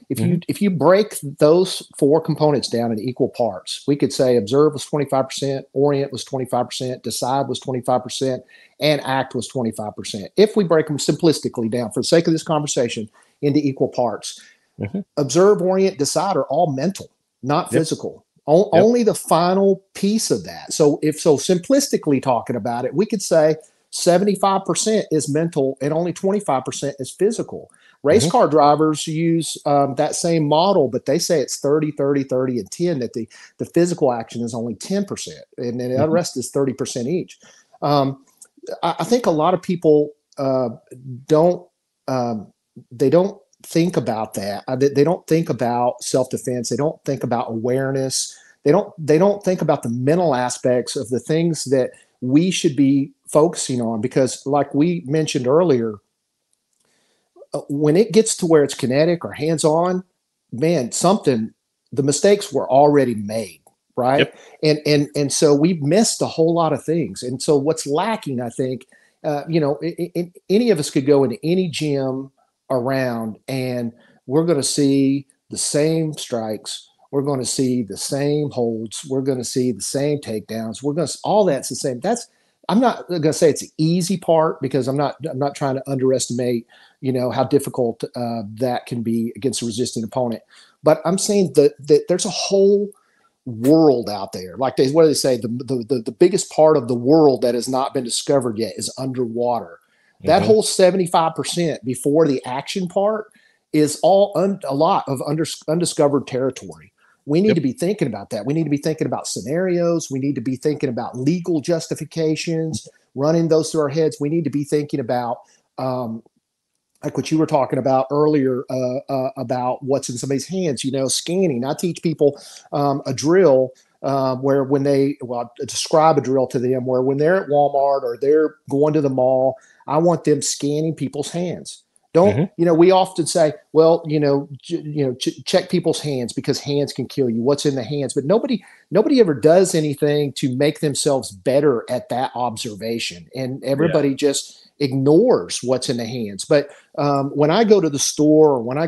If you break those 4 components down in equal parts, we could say observe was 25%, orient was 25%, decide was 25%, and act was 25%. If we break them simplistically down for the sake of this conversation into equal parts, Observe, orient, decide are all mental, not physical. Only the final piece of that. So simplistically talking about it, we could say 75% is mental and only 25% is physical. Race car drivers use that same model, but they say it's 30, 30, 30, and 10, that the physical action is only 10%, and then the rest is 30% each. I think a lot of people don't think about that. They don't think about self-defense. They don't think about awareness. They don't think about the mental aspects of the things that we should be focusing on, because like we mentioned earlier, when it gets to where it's kinetic or hands-on, man, the mistakes were already made, right? And so we've missed a whole lot of things. And so what's lacking, I think, any of us could go into any gym around and we're going to see the same strikes. We're going to see the same holds. We're going to see the same takedowns. All that's the same. I'm not going to say it's the easy part, because I'm not trying to underestimate, how difficult that can be against a resisting opponent. But I'm saying that there's a whole world out there. Like what do they say? The biggest part of the world that has not been discovered yet is underwater. That whole 75% before the action part is all a lot of undiscovered territory. We need to be thinking about that. We need to be thinking about scenarios. We need to be thinking about legal justifications, running those through our heads. We need to be thinking about, like what you were talking about earlier, about what's in somebody's hands, scanning. I teach people a drill where describe a drill to them where when they're at Walmart or they're going to the mall, I want them scanning people's hands. Don't, we often say, well, check people's hands because hands can kill you. What's in the hands? But nobody ever does anything to make themselves better at that observation. And everybody just ignores what's in the hands. But when I go to the store or when I,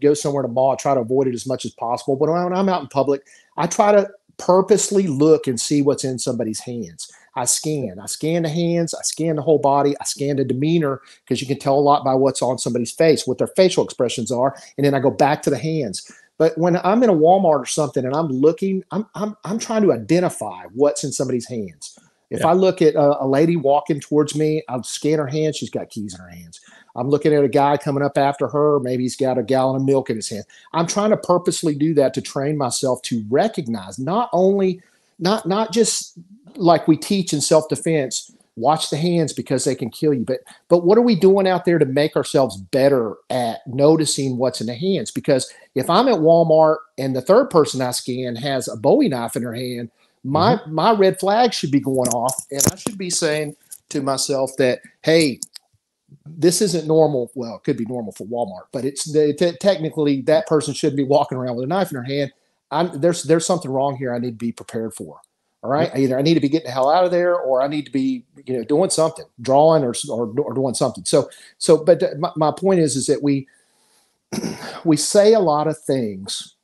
go somewhere to the mall, I try to avoid it as much as possible. But when I'm out in public, I try to purposely look and see what's in somebody's hands. I scan the hands, I scan the whole body, I scan the demeanor, because you can tell a lot by what's on somebody's face, what their facial expressions are, and then I go back to the hands. But when I'm in a Walmart or something and I'm looking, I'm trying to identify what's in somebody's hands. If I look at a lady walking towards me, I'll scan her hands. She's got keys in her hands. I'm looking at a guy coming up after her. Maybe he's got a gallon of milk in his hand. I'm trying to purposely do that to train myself to recognize not just like we teach in self-defense, watch the hands because they can kill you. But what are we doing out there to make ourselves better at noticing what's in the hands? Because if I'm at Walmart and the third person I scan has a Bowie knife in her hand, my red flag should be going off, and I should be saying to myself that, hey, this isn't normal. Well, it could be normal for Walmart, but technically that person shouldn't be walking around with a knife in her hand. There's something wrong here. I need to be prepared for. All right. Either I need to be getting the hell out of there, or I need to be, doing something, drawing or doing something. But my point is that we say a lot of things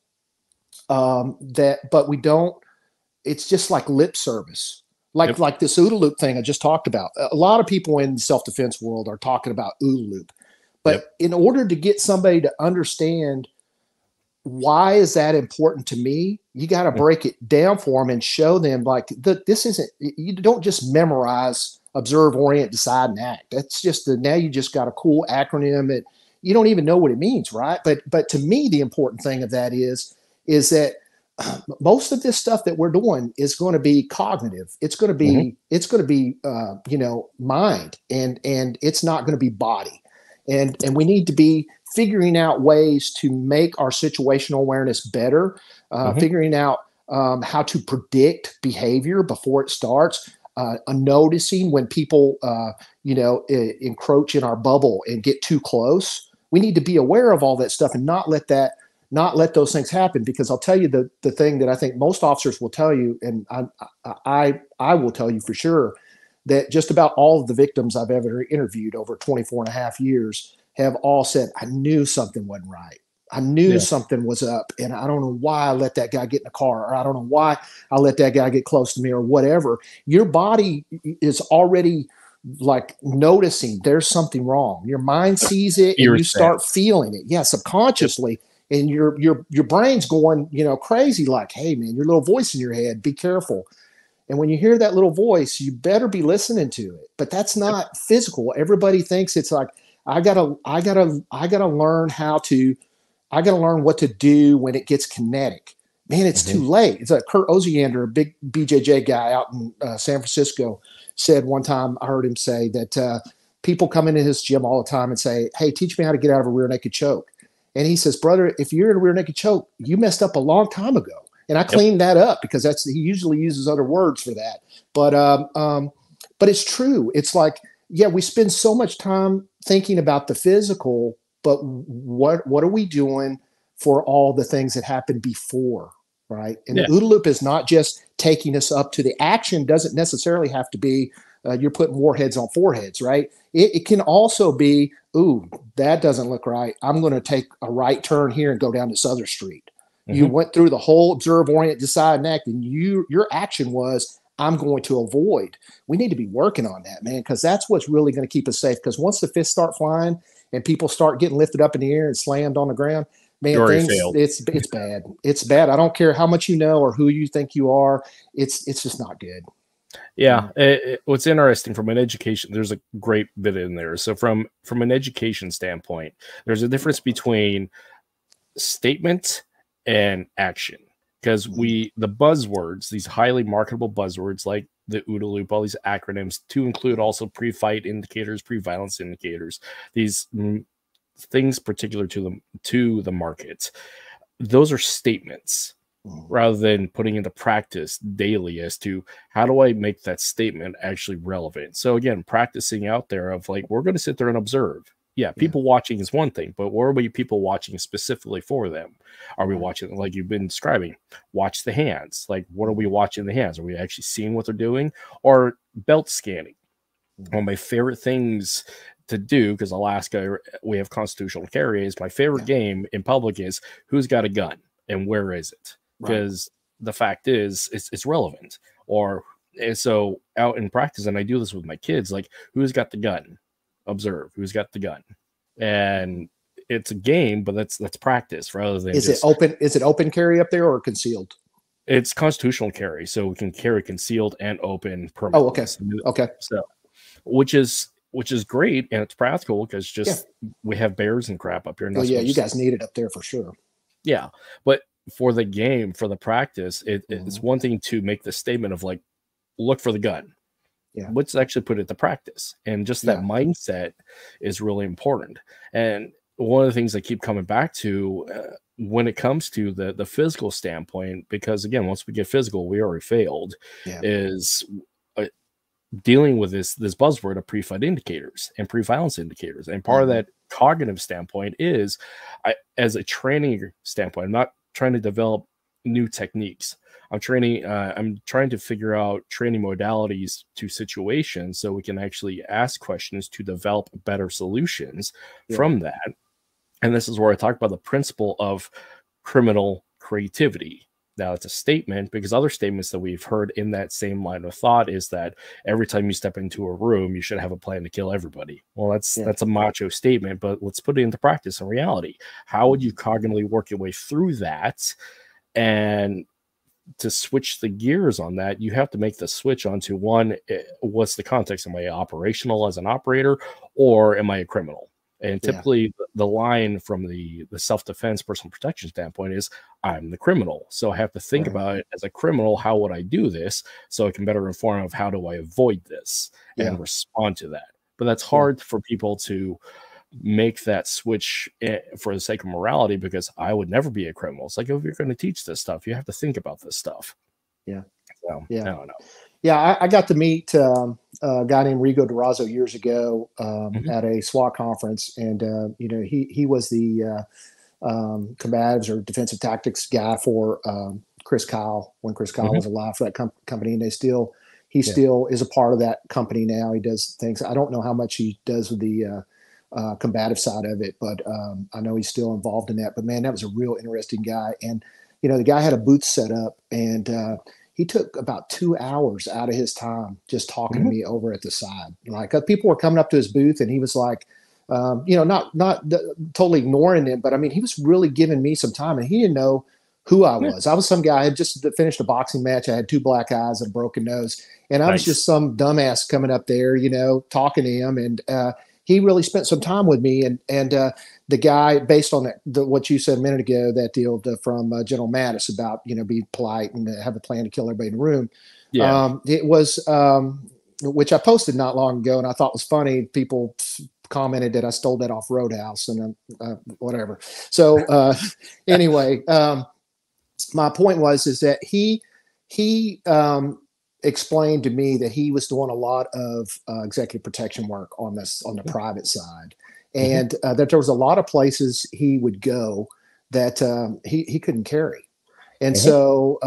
but we don't. It's just like lip service, like this OODA loop thing I just talked about. A lot of people in the self-defense world are talking about OODA loop, but in order to get somebody to understand why is that important to me, you got to break it down for them and show them this isn't, you don't just memorize, observe, orient, decide, and act. That's just now you just got a cool acronym that you don't even know what it means. Right. But to me, the important thing of that is that most of this stuff that we're doing is going to be cognitive. It's going to be, mind, and it's not going to be body. And we need to be figuring out ways to make our situational awareness better, figuring out how to predict behavior before it starts, noticing when people, encroach in our bubble and get too close. We need to be aware of all that stuff and not let those things happen. Because I'll tell you the thing that I think most officers will tell you, and I will tell you for sure, that just about all of the victims I've ever interviewed over 24 and a half years have all said, I knew something wasn't right. I knew something was up, and I don't know why I let that guy get in the car, or I don't know why I let that guy get close to me, or whatever. Your body is already like noticing there's something wrong. Your mind sees it and you start feeling it. Yeah, subconsciously. and your brain's going, crazy, like, hey man, your little voice in your head, be careful. And when you hear that little voice, you better be listening to it. But that's not physical. Everybody thinks it's like, I gotta learn I gotta learn what to do when it gets kinetic. Man, it's too late. It's like Kurt Osiander, a big BJJ guy out in San Francisco, said one time, I heard him say that people come into his gym all the time and say, hey, teach me how to get out of a rear naked choke. And he says, brother, if you're in a rear naked choke, you messed up a long time ago. And I cleaned that up because he usually uses other words for that. But it's true. It's like, yeah, we spend so much time thinking about the physical, but what are we doing for all the things that happened before, right? And the OODA loop is not just taking us up to the action. Doesn't necessarily have to be you're putting warheads on foreheads, right? It can also be, ooh, that doesn't look right. I'm going to take a right turn here and go down this other street. You went through the whole observe, orient, decide, and act, and your action was, I'm going to avoid. We need to be working on that, man, because that's what's really going to keep us safe. Because once the fists start flying and people start getting lifted up in the air and slammed on the ground, man, it's bad. It's bad. I don't care how much you know or who you think you are. It's just not good. Yeah, what's interesting from an education, there's a great bit in there. So from an education standpoint, there's a difference between statement and action, because the buzzwords, these highly marketable buzzwords like the OODA loop, all these acronyms, to include also pre-fight indicators, pre-violence indicators, these things particular to the market, those are statements rather than putting into practice daily as to how do I make that statement actually relevant. So again, practicing out there of like, we're going to sit there and observe. Yeah, people watching is one thing, but what are we people watching specifically for them? Are we watching, like you've been describing, watch the hands? Like, what are we watching the hands? Are we actually seeing what they're doing? Or belt scanning? One of my favorite things to do, because Alaska, we have constitutional carry, is my favorite game in public is who's got a gun and where is it? Because the fact is, it's relevant. And so out in practice, and I do this with my kids, like, who's got the gun? Observe who's got the gun. And it's a game, but that's practice rather than is it open carry up there or concealed? It's constitutional carry, so we can carry concealed and open permanently. Okay. So which is great, and it's practical because we have bears and crap up here. Oh yeah, you guys need it up there for sure. Yeah, but for the game, for the practice, it's one thing to make the statement of like, look for the gun. Yeah, let's actually put it to practice, and just that mindset is really important. And one of the things I keep coming back to when it comes to the physical standpoint, because again, once we get physical, we already failed, is dealing with this buzzword of pre-fight indicators and pre-violence indicators. And part of that cognitive standpoint is, as a training standpoint, I'm not trying to develop new techniques. I'm trying to figure out training modalities to situations so we can actually ask questions to develop better solutions from that. And this is where I talk about the principle of criminal creativity. Now, it's a statement, because other statements that we've heard in that same line of thought is that every time you step into a room, you should have a plan to kill everybody. Well, that's a macho statement, but let's put it into practice and reality. How would you cognitively work your way through that? And to switch the gears on that, you have to make the switch onto one, what's the context? Am I operational as an operator, or am I a criminal? And typically the line from the self-defense personal protection standpoint is, I'm the criminal. So I have to think about it as a criminal. How would I do this so I can better inform of how do I avoid this and respond to that? But that's hard for people to make that switch for the sake of morality, because I would never be a criminal. It's like, if you're going to teach this stuff, you have to think about this stuff. So, I don't know. Yeah, I got to meet a guy named Rigo Durazo years ago at a SWAT conference, and he was the combatives or defensive tactics guy for Chris Kyle when Chris Kyle was alive for that company, and he still is a part of that company now. He does things. I don't know how much he does with the combative side of it, but I know he's still involved in that. But man, that was a real interesting guy, and the guy had a booth set up, and he took about 2 hours out of his time just talking to me over at the side. Like, people were coming up to his booth, and he was like, not totally ignoring him, but I mean, he was really giving me some time, and he didn't know who I was. I was some guy. I had just finished a boxing match. I had 2 black eyes and a broken nose, and I was just some dumbass coming up there, talking to him, and he really spent some time with me. And the guy, based on what you said a minute ago, that deal from General Mattis about be polite and have a plan to kill everybody in the room. Yeah. It was which I posted not long ago, and I thought was funny. People commented that I stole that off Roadhouse and whatever. So anyway. My point is that he explained to me that he was doing a lot of executive protection work on the private side, and that there was a lot of places he would go that he couldn't carry, and so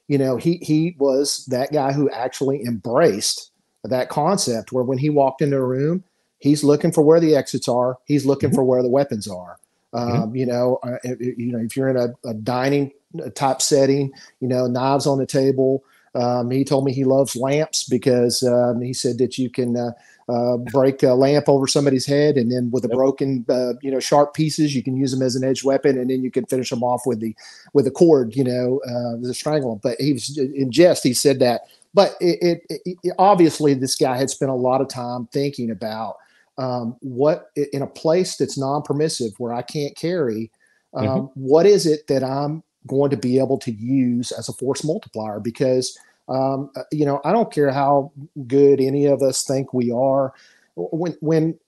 he was that guy who actually embraced that concept where when he walked into a room, he's looking for where the exits are, he's looking for where the weapons are. If you're in a dining type setting, knives on the table. He told me he loves lamps because he said that you can break a lamp over somebody's head, and then with the broken, sharp pieces, you can use them as an edged weapon, and then you can finish them off with the cord, the strangle. But he was in jest. He said that, but it obviously this guy had spent a lot of time thinking about what in a place that's non-permissive where I can't carry, what is it that I'm going to be able to use as a force multiplier? Because I don't care how good any of us think we are. When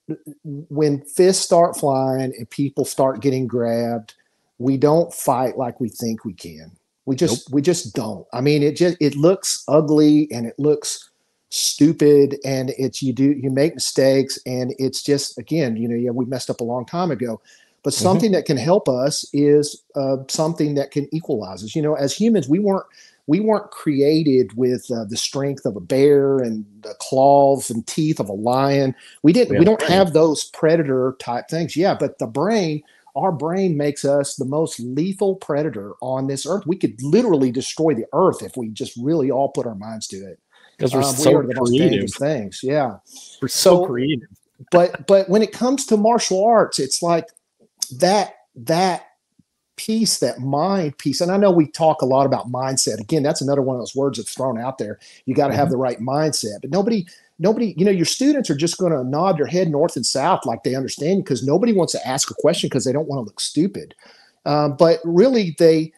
fists start flying and people start getting grabbed, we don't fight like we think we can. We just don't. I mean, it looks ugly and it looks stupid, and you make mistakes, and it's just, again, we messed up a long time ago. But something that can help us is something that can equalize us. As humans, we weren't created with the strength of a bear and the claws and teeth of a lion. We don't have those predator type things. Yeah, but our brain makes us the most lethal predator on this earth. We could literally destroy the earth if we just really all put our minds to it. Because we're we are the most dangerous things. Yeah, we're so creative. But when it comes to martial arts, it's like that piece, that mind piece. And I know we talk a lot about mindset. Again, that's another one of those words that's thrown out there. You got to have the right mindset. But nobody, your students are just going to nod their head north and south like they understand, because nobody wants to ask a question because they don't want to look stupid. But really, this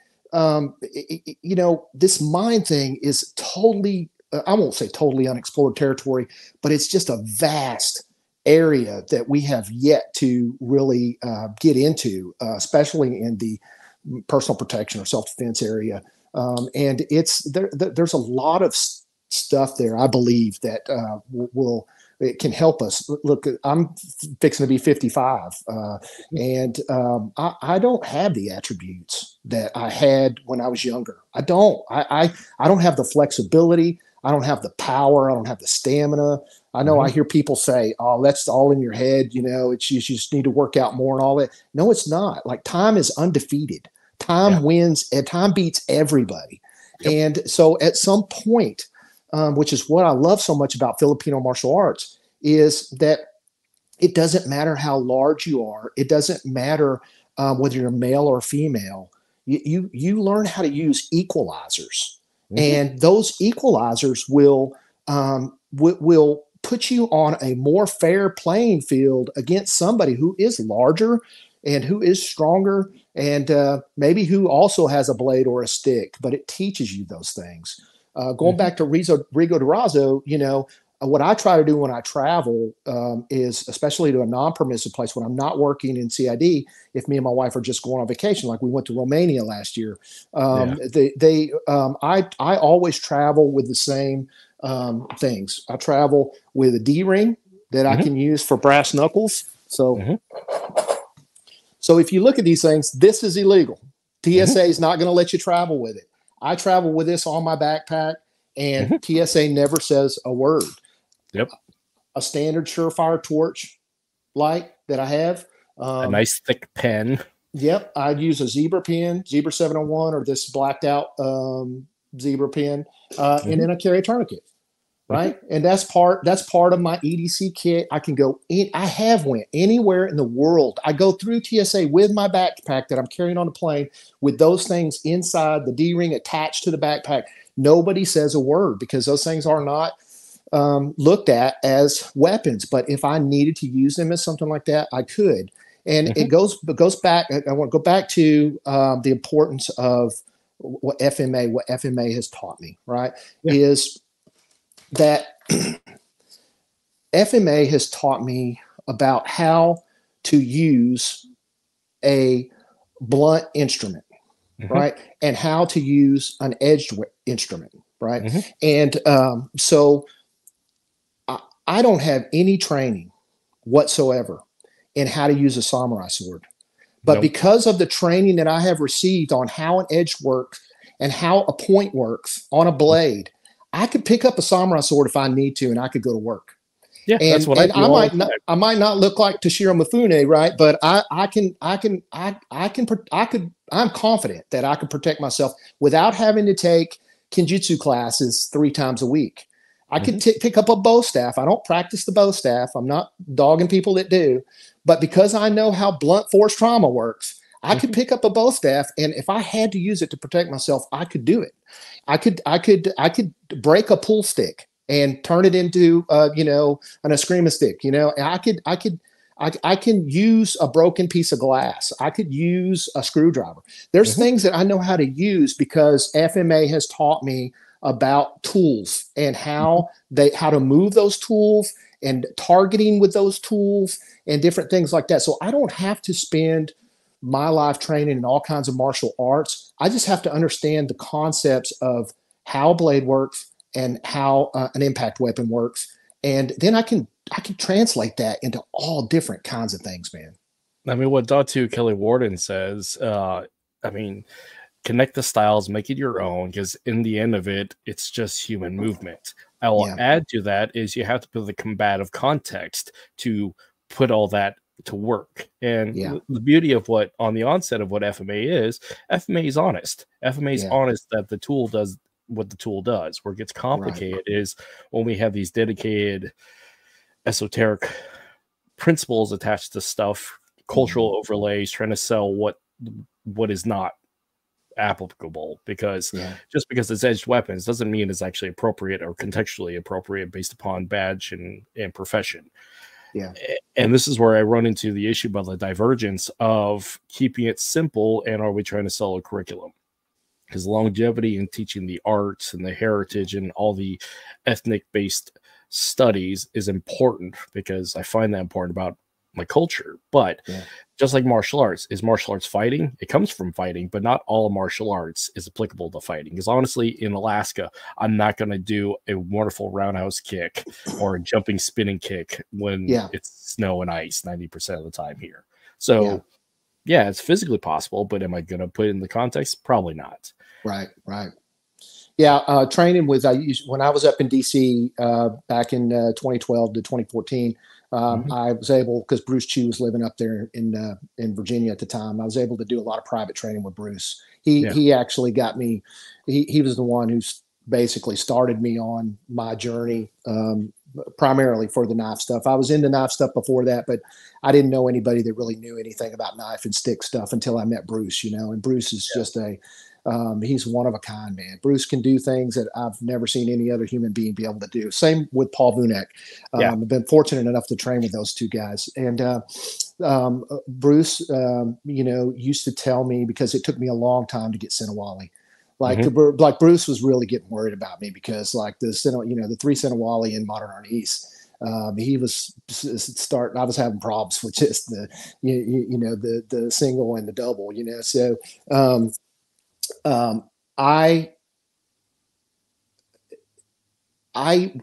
mind thing is totally, I won't say totally unexplored territory, but it's just a vast area that we have yet to really get into, especially in the personal protection or self-defense area. And there's a lot of stuff there, I believe, that it can help us. Look, I'm fixing to be 55, and I don't have the attributes that I had when I was younger. I don't. I don't have the flexibility. I don't have the power. I don't have the stamina. I know I hear people say, "Oh, that's all in your head." You just need to work out more and all that. No, it's not. Like, time is undefeated. Time wins, and time beats everybody. And so at some point, which is what I love so much about Filipino martial arts, is that it doesn't matter how large you are. It doesn't matter whether you're male or female. You learn how to use equalizers, and those equalizers will put you on a more fair playing field against somebody who is larger and who is stronger, and maybe who also has a blade or a stick. But it teaches you those things. Going back to Rigo Durazo, what I try to do when I travel is, especially to a non-permissive place when I'm not working in CID, if me and my wife are just going on vacation, like we went to Romania last year, I always travel with the same things. I travel with a D-ring that I can use for brass knuckles. So if you look at these things, this is illegal. TSA is not going to let you travel with it. I travel with this on my backpack, and TSA never says a word. Yep. A standard Surefire torch light that I have. A nice thick pen. Yep. I'd use a zebra pen, Zebra 701, or this blacked out zebra pen. And then I carry a tourniquet. right? And that's part of my EDC kit. I can go in, I have went anywhere in the world. I go through TSA with my backpack that I'm carrying on the plane with those things inside the D-ring attached to the backpack. Nobody says a word because those things are not looked at as weapons. But if I needed to use them as something like that, I could. And it goes back. I want to go back to the importance of what FMA has taught me, right? Is that FMA has taught me about how to use a blunt instrument, right? And how to use an edged instrument, right? And so I don't have any training whatsoever in how to use a samurai sword. But because of the training that I have received on how an edge works and how a point works on a blade, I could pick up a samurai sword if I need to, and I could go to work. Yeah, and, that's what and I might not look like Toshiro Mifune, right? But I'm confident that I can protect myself without having to take kenjutsu classes 3 times a week. I could pick up a bow staff. I don't practice the bow staff. I'm not dogging people that do, but because I know how blunt force trauma works, I could pick up a bow staff, and if I had to use it to protect myself, I could do it. I could break a pool stick and turn it into an eskrima stick. I can use a broken piece of glass. I could use a screwdriver. There's things that I know how to use because FMA has taught me about tools and how to move those tools and targeting with those tools and different things like that. So I don't have to spend my life training in all kinds of martial arts. I just have to understand the concepts of how a blade works and how an impact weapon works. And then I can translate that into all different kinds of things, man. I mean, what Datu Kelly Warden says, connect the styles, make it your own, because in the end of it, it's just human movement. I will add to that is you have to put the combative context to put all that to work. And the beauty of what on the onset of what FMA is honest. FMA is honest that the tool does what the tool does. Where it gets complicated is when we have these dedicated esoteric principles attached to stuff, cultural overlays, trying to sell what is not applicable, because just because it's edged weapons doesn't mean it's actually appropriate or contextually appropriate based upon badge and profession. And this is where I run into the issue about the divergence of keeping it simple, and are we trying to sell a curriculum? Because longevity in teaching the arts and the heritage and all the ethnic based studies is important, because I find that important about my culture. But just like martial arts, is martial arts fighting? It comes from fighting, but not all martial arts is applicable to fighting. Because honestly, in Alaska, I'm not going to do a wonderful roundhouse kick or a jumping spinning kick when it's snow and ice 90% of the time here. So it's physically possible, but am I going to put it in the context? Probably not. Right. Yeah, training when I was up in DC back in 2012 to 2014, I was able, because Bruce Chu was living up there in Virginia at the time, I was able to do a lot of private training with Bruce. He actually got me. He was the one who basically started me on my journey, primarily for the knife stuff. I was into knife stuff before that, but I didn't know anybody that really knew anything about knife and stick stuff until I met Bruce. And Bruce is just he's one of a kind, man. Bruce can do things that I've never seen any other human being be able to do. Same with Paul Vunek. I've been fortunate enough to train with those two guys. And Bruce, used to tell me, because it took me a long time to get Sinawali. Like Bruce was really getting worried about me, because like the 3 Sinawali in Modern Art East, he was I was having problems with just the single and the double, so I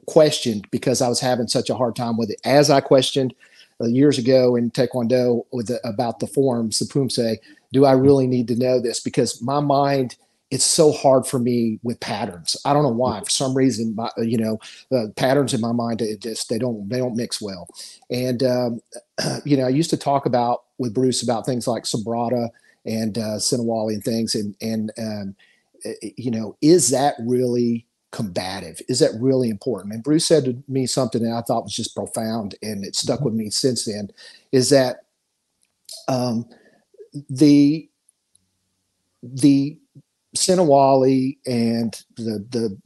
questioned, because I was having such a hard time with it, as I questioned years ago in Taekwondo about the forms, the Pumse. Do I really need to know this? Because my mind, it's so hard for me with patterns. I don't know why. For some reason, the patterns in my mind, they don't mix well. And I used to talk with Bruce about things like Sobrata and Sinawali and things, and is that really combative? Is that really important? And Bruce said to me something that I thought was just profound, and it stuck with me since then, is that the Senawali and the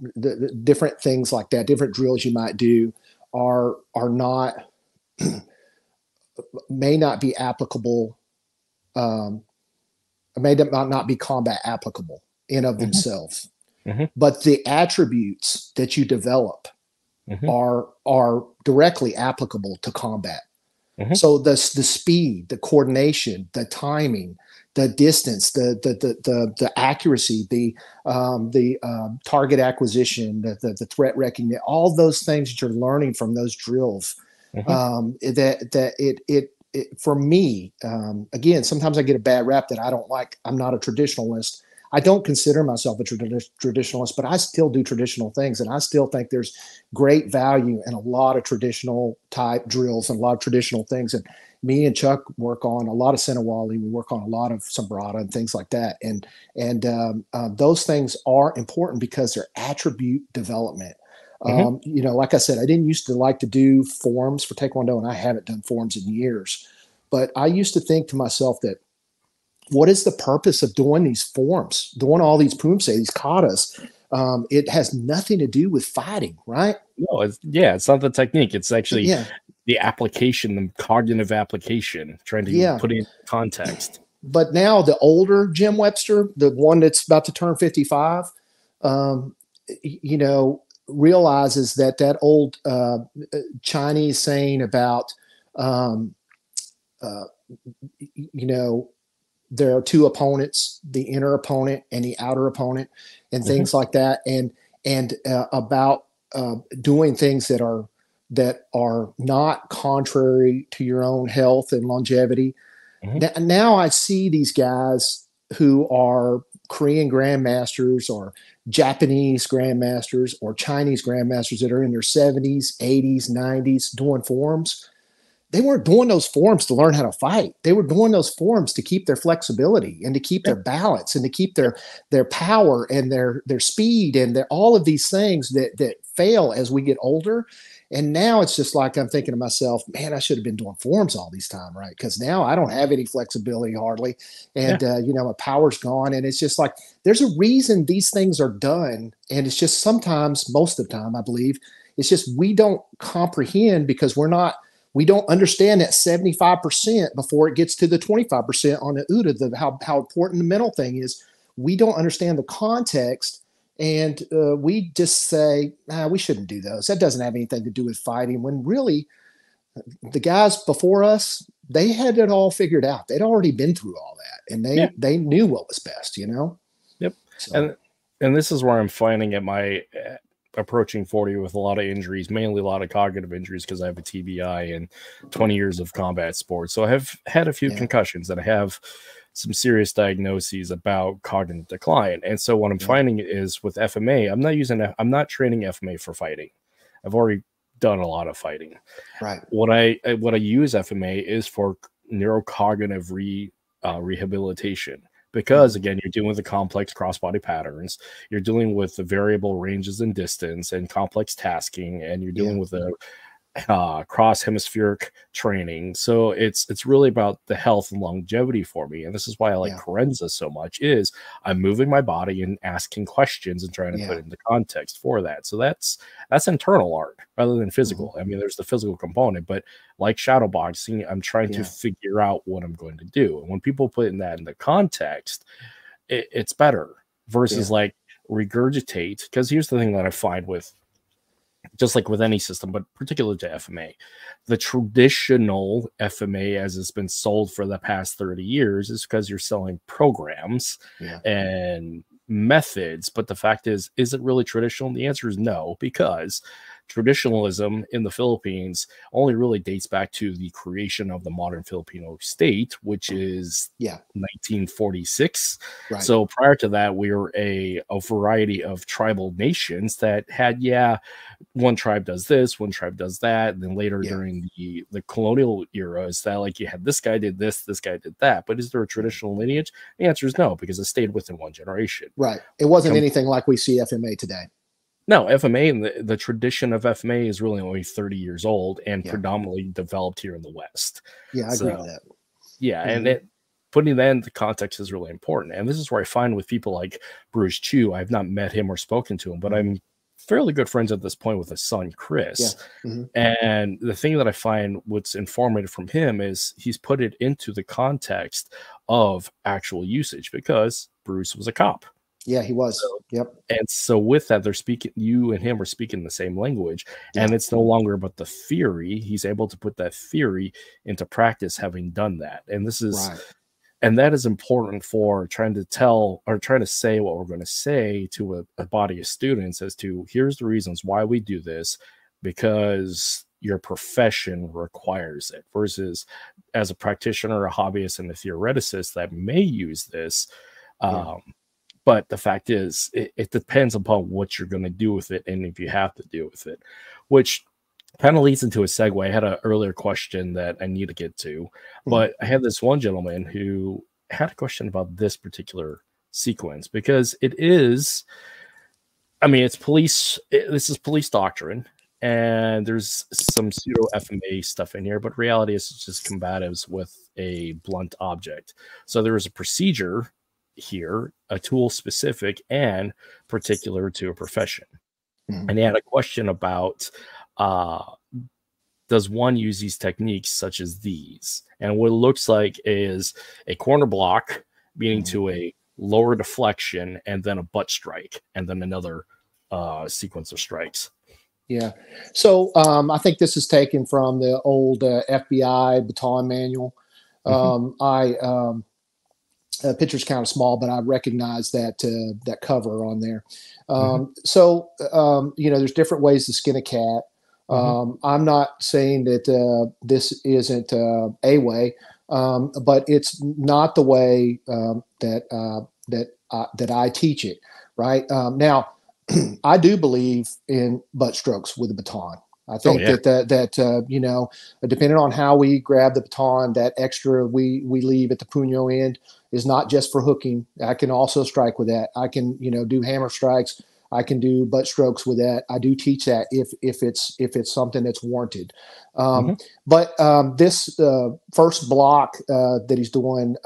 different things like that, different drills you might do are not may not be applicable, may not be combat applicable in of themselves. But the attributes that you develop are directly applicable to combat. So the speed, the coordination, the timing, the distance, the accuracy, the target acquisition, the threat recognition, all those things that you're learning from those drills. For me, again, sometimes I get a bad rap that I don't like. I'm not a traditionalist. I don't consider myself a traditionalist, but I still do traditional things, and I still think there's great value in a lot of traditional type drills and a lot of traditional things. And me and Chuck work on a lot of Senawali. We work on a lot of Sombrata and things like that. And those things are important because they're attribute development. You know, like I said, I didn't used to like to do forms for Taekwondo, and I haven't done forms in years. But I used to think to myself that, what is the purpose of doing these forms, doing all these pumse, these katas? It has nothing to do with fighting, right? No, it's not the technique. It's actually the application, the cognitive application, trying to put it in context. But now the older Jim Webster, the one that's about to turn 55, you know, realizes that old Chinese saying about, you know, there are two opponents, the inner opponent and the outer opponent, and things like that. And about doing things that are not contrary to your own health and longevity. Now I see these guys who are Korean grandmasters or Japanese grandmasters or Chinese grandmasters that are in their 70s, 80s, 90s doing forms. They weren't doing those forms to learn how to fight. They were doing those forms to keep their flexibility and to keep their balance and to keep their power and their speed and all of these things that fail as we get older. And now it's just like I'm thinking to myself, man, I should have been doing forms all these time, right? Because now I don't have any flexibility hardly. And, you know, my power's gone. And it's just like, there's a reason these things are done. And it's just sometimes, most of the time, I believe, it's just we don't comprehend because we don't understand that 75% before it gets to the 25% on the UDA, how important the mental thing is. We don't understand the context, and we just say, we shouldn't do those. That doesn't have anything to do with fighting, when really the guys before us, they had it all figured out. They'd already been through all that, and they knew what was best, you know? Yep. So. And this is where I'm finding at my approaching 40 with a lot of injuries, mainly a lot of cognitive injuries because I have a TBI and 20 years of combat sports. So I have had a few concussions and I have some serious diagnoses about cognitive decline. And so what I'm finding is with FMA, I'm not training FMA for fighting. I've already done a lot of fighting. Right. What I use FMA is for neurocognitive rehabilitation. Because again, you're dealing with the complex cross-body patterns, you're dealing with the variable ranges and distance and complex tasking, and you're dealing with a cross-hemispheric training. So it's really about the health and longevity for me. And this is why I like Carenza so much, is I'm moving my body and asking questions and trying to put it into context for that. So that's internal art rather than physical. I mean, there's the physical component, but like shadow boxing, I'm trying to figure out what I'm going to do. And when people put in that into context, it's better versus like regurgitate. Because here's the thing that I find with, just like with any system, but particularly to FMA, the traditional FMA as it's been sold for the past 30 years is because you're selling programs and methods. But the fact is it really traditional? And the answer is no, because traditionalism in the Philippines only really dates back to the creation of the modern Filipino state, which is 1946. Right. So prior to that, we were a variety of tribal nations that had, one tribe does this, one tribe does that. And then later during the colonial era, is that like you had this guy did this guy did that. But is there a traditional lineage? The answer is no, because it stayed within one generation. Right. It wasn't anything like we see FMA today. No, FMA and the tradition of FMA is really only 30 years old and Yeah. predominantly developed here in the West. Yeah, I agree with that. Yeah, and Mhm. putting that into context is really important. And this is where I find with people like Bruce Chu, I've not met him or spoken to him, but I'm fairly good friends at this point with his son, Yeah. Chris. Mhm. And the thing that I find what's informative from him is he's put it into the context of actual usage because Bruce was a cop. Yeah, he was. So, Yep. and so with that, they're speaking, you and him are speaking the same language, Yeah. and it's no longer about the theory. He's able to put that theory into practice, having done that. And this is, Right. and that is important for trying to tell or trying to say what we're going to say to a body of students as to here's the reasons why we do this, because your profession requires it, versus as a practitioner, a hobbyist, and a theoreticist that may use this. Yeah. But the fact is, it depends upon what you're going to do with it and if you have to deal with it, which kind of leads into a segue. I had an earlier question that I need to get to, Mhm. but I had this one gentleman who had a question about this particular sequence because it is, I mean, it's police, this is police doctrine, and there's some pseudo FMA stuff in here, but reality is it's just combatives with a blunt object. So there is a procedure here, a tool specific and particular to a profession. Mhm. And he had a question about uh, does one use these techniques such as these? And what it looks like is a corner block leading Mhm. to a lower deflection and then a butt strike and then another sequence of strikes. Yeah. So I think this is taken from the old FBI baton manual. Mhm. I picture's kind of small, but I recognize that cover on there. Mhm. There's different ways to skin a cat. Mhm. I'm not saying that this isn't a way, but it's not the way that I teach it. Right now, I do believe in butt strokes with a baton. I Oh think yeah. that depending on how we grab the baton, that extra we leave at the puño end is not just for hooking. I can also strike with that. I can do hammer strikes. I can do butt strokes with that. I do teach that if it's something that's warranted. Um, Mhm. but this first block that he's doing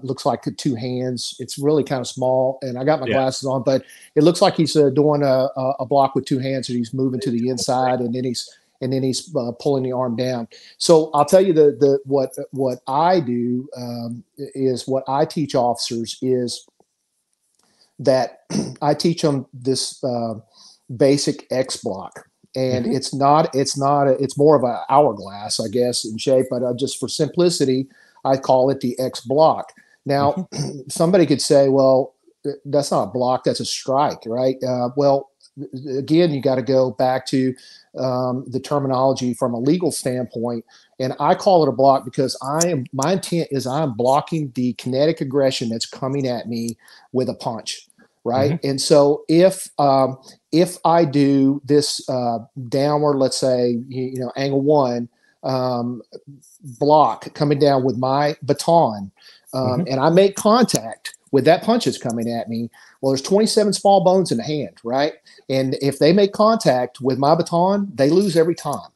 looks like two hands. It's really kind of small, and I got my Yeah. glasses on, but it looks like he's doing a block with two hands, and he's moving to the inside, and then he's pulling the arm down. So I'll tell you what I do is what I teach officers is that I teach them this basic X block. And Mhm. it's more of an hourglass, I guess, in shape. But just for simplicity, I call it the X block. Now, Mhm. somebody could say, well, that's not a block, that's a strike, right? Well, again, you got to go back to the terminology from a legal standpoint. And I call it a block because my intent is I'm blocking the kinetic aggression that's coming at me with a punch, right? Mhm. And so if I do this downward, let's say angle one block coming down with my baton, Mhm. and I make contact with that punch that's coming at me, well, there's 27 small bones in the hand, right? And if they make contact with my baton, they lose every time.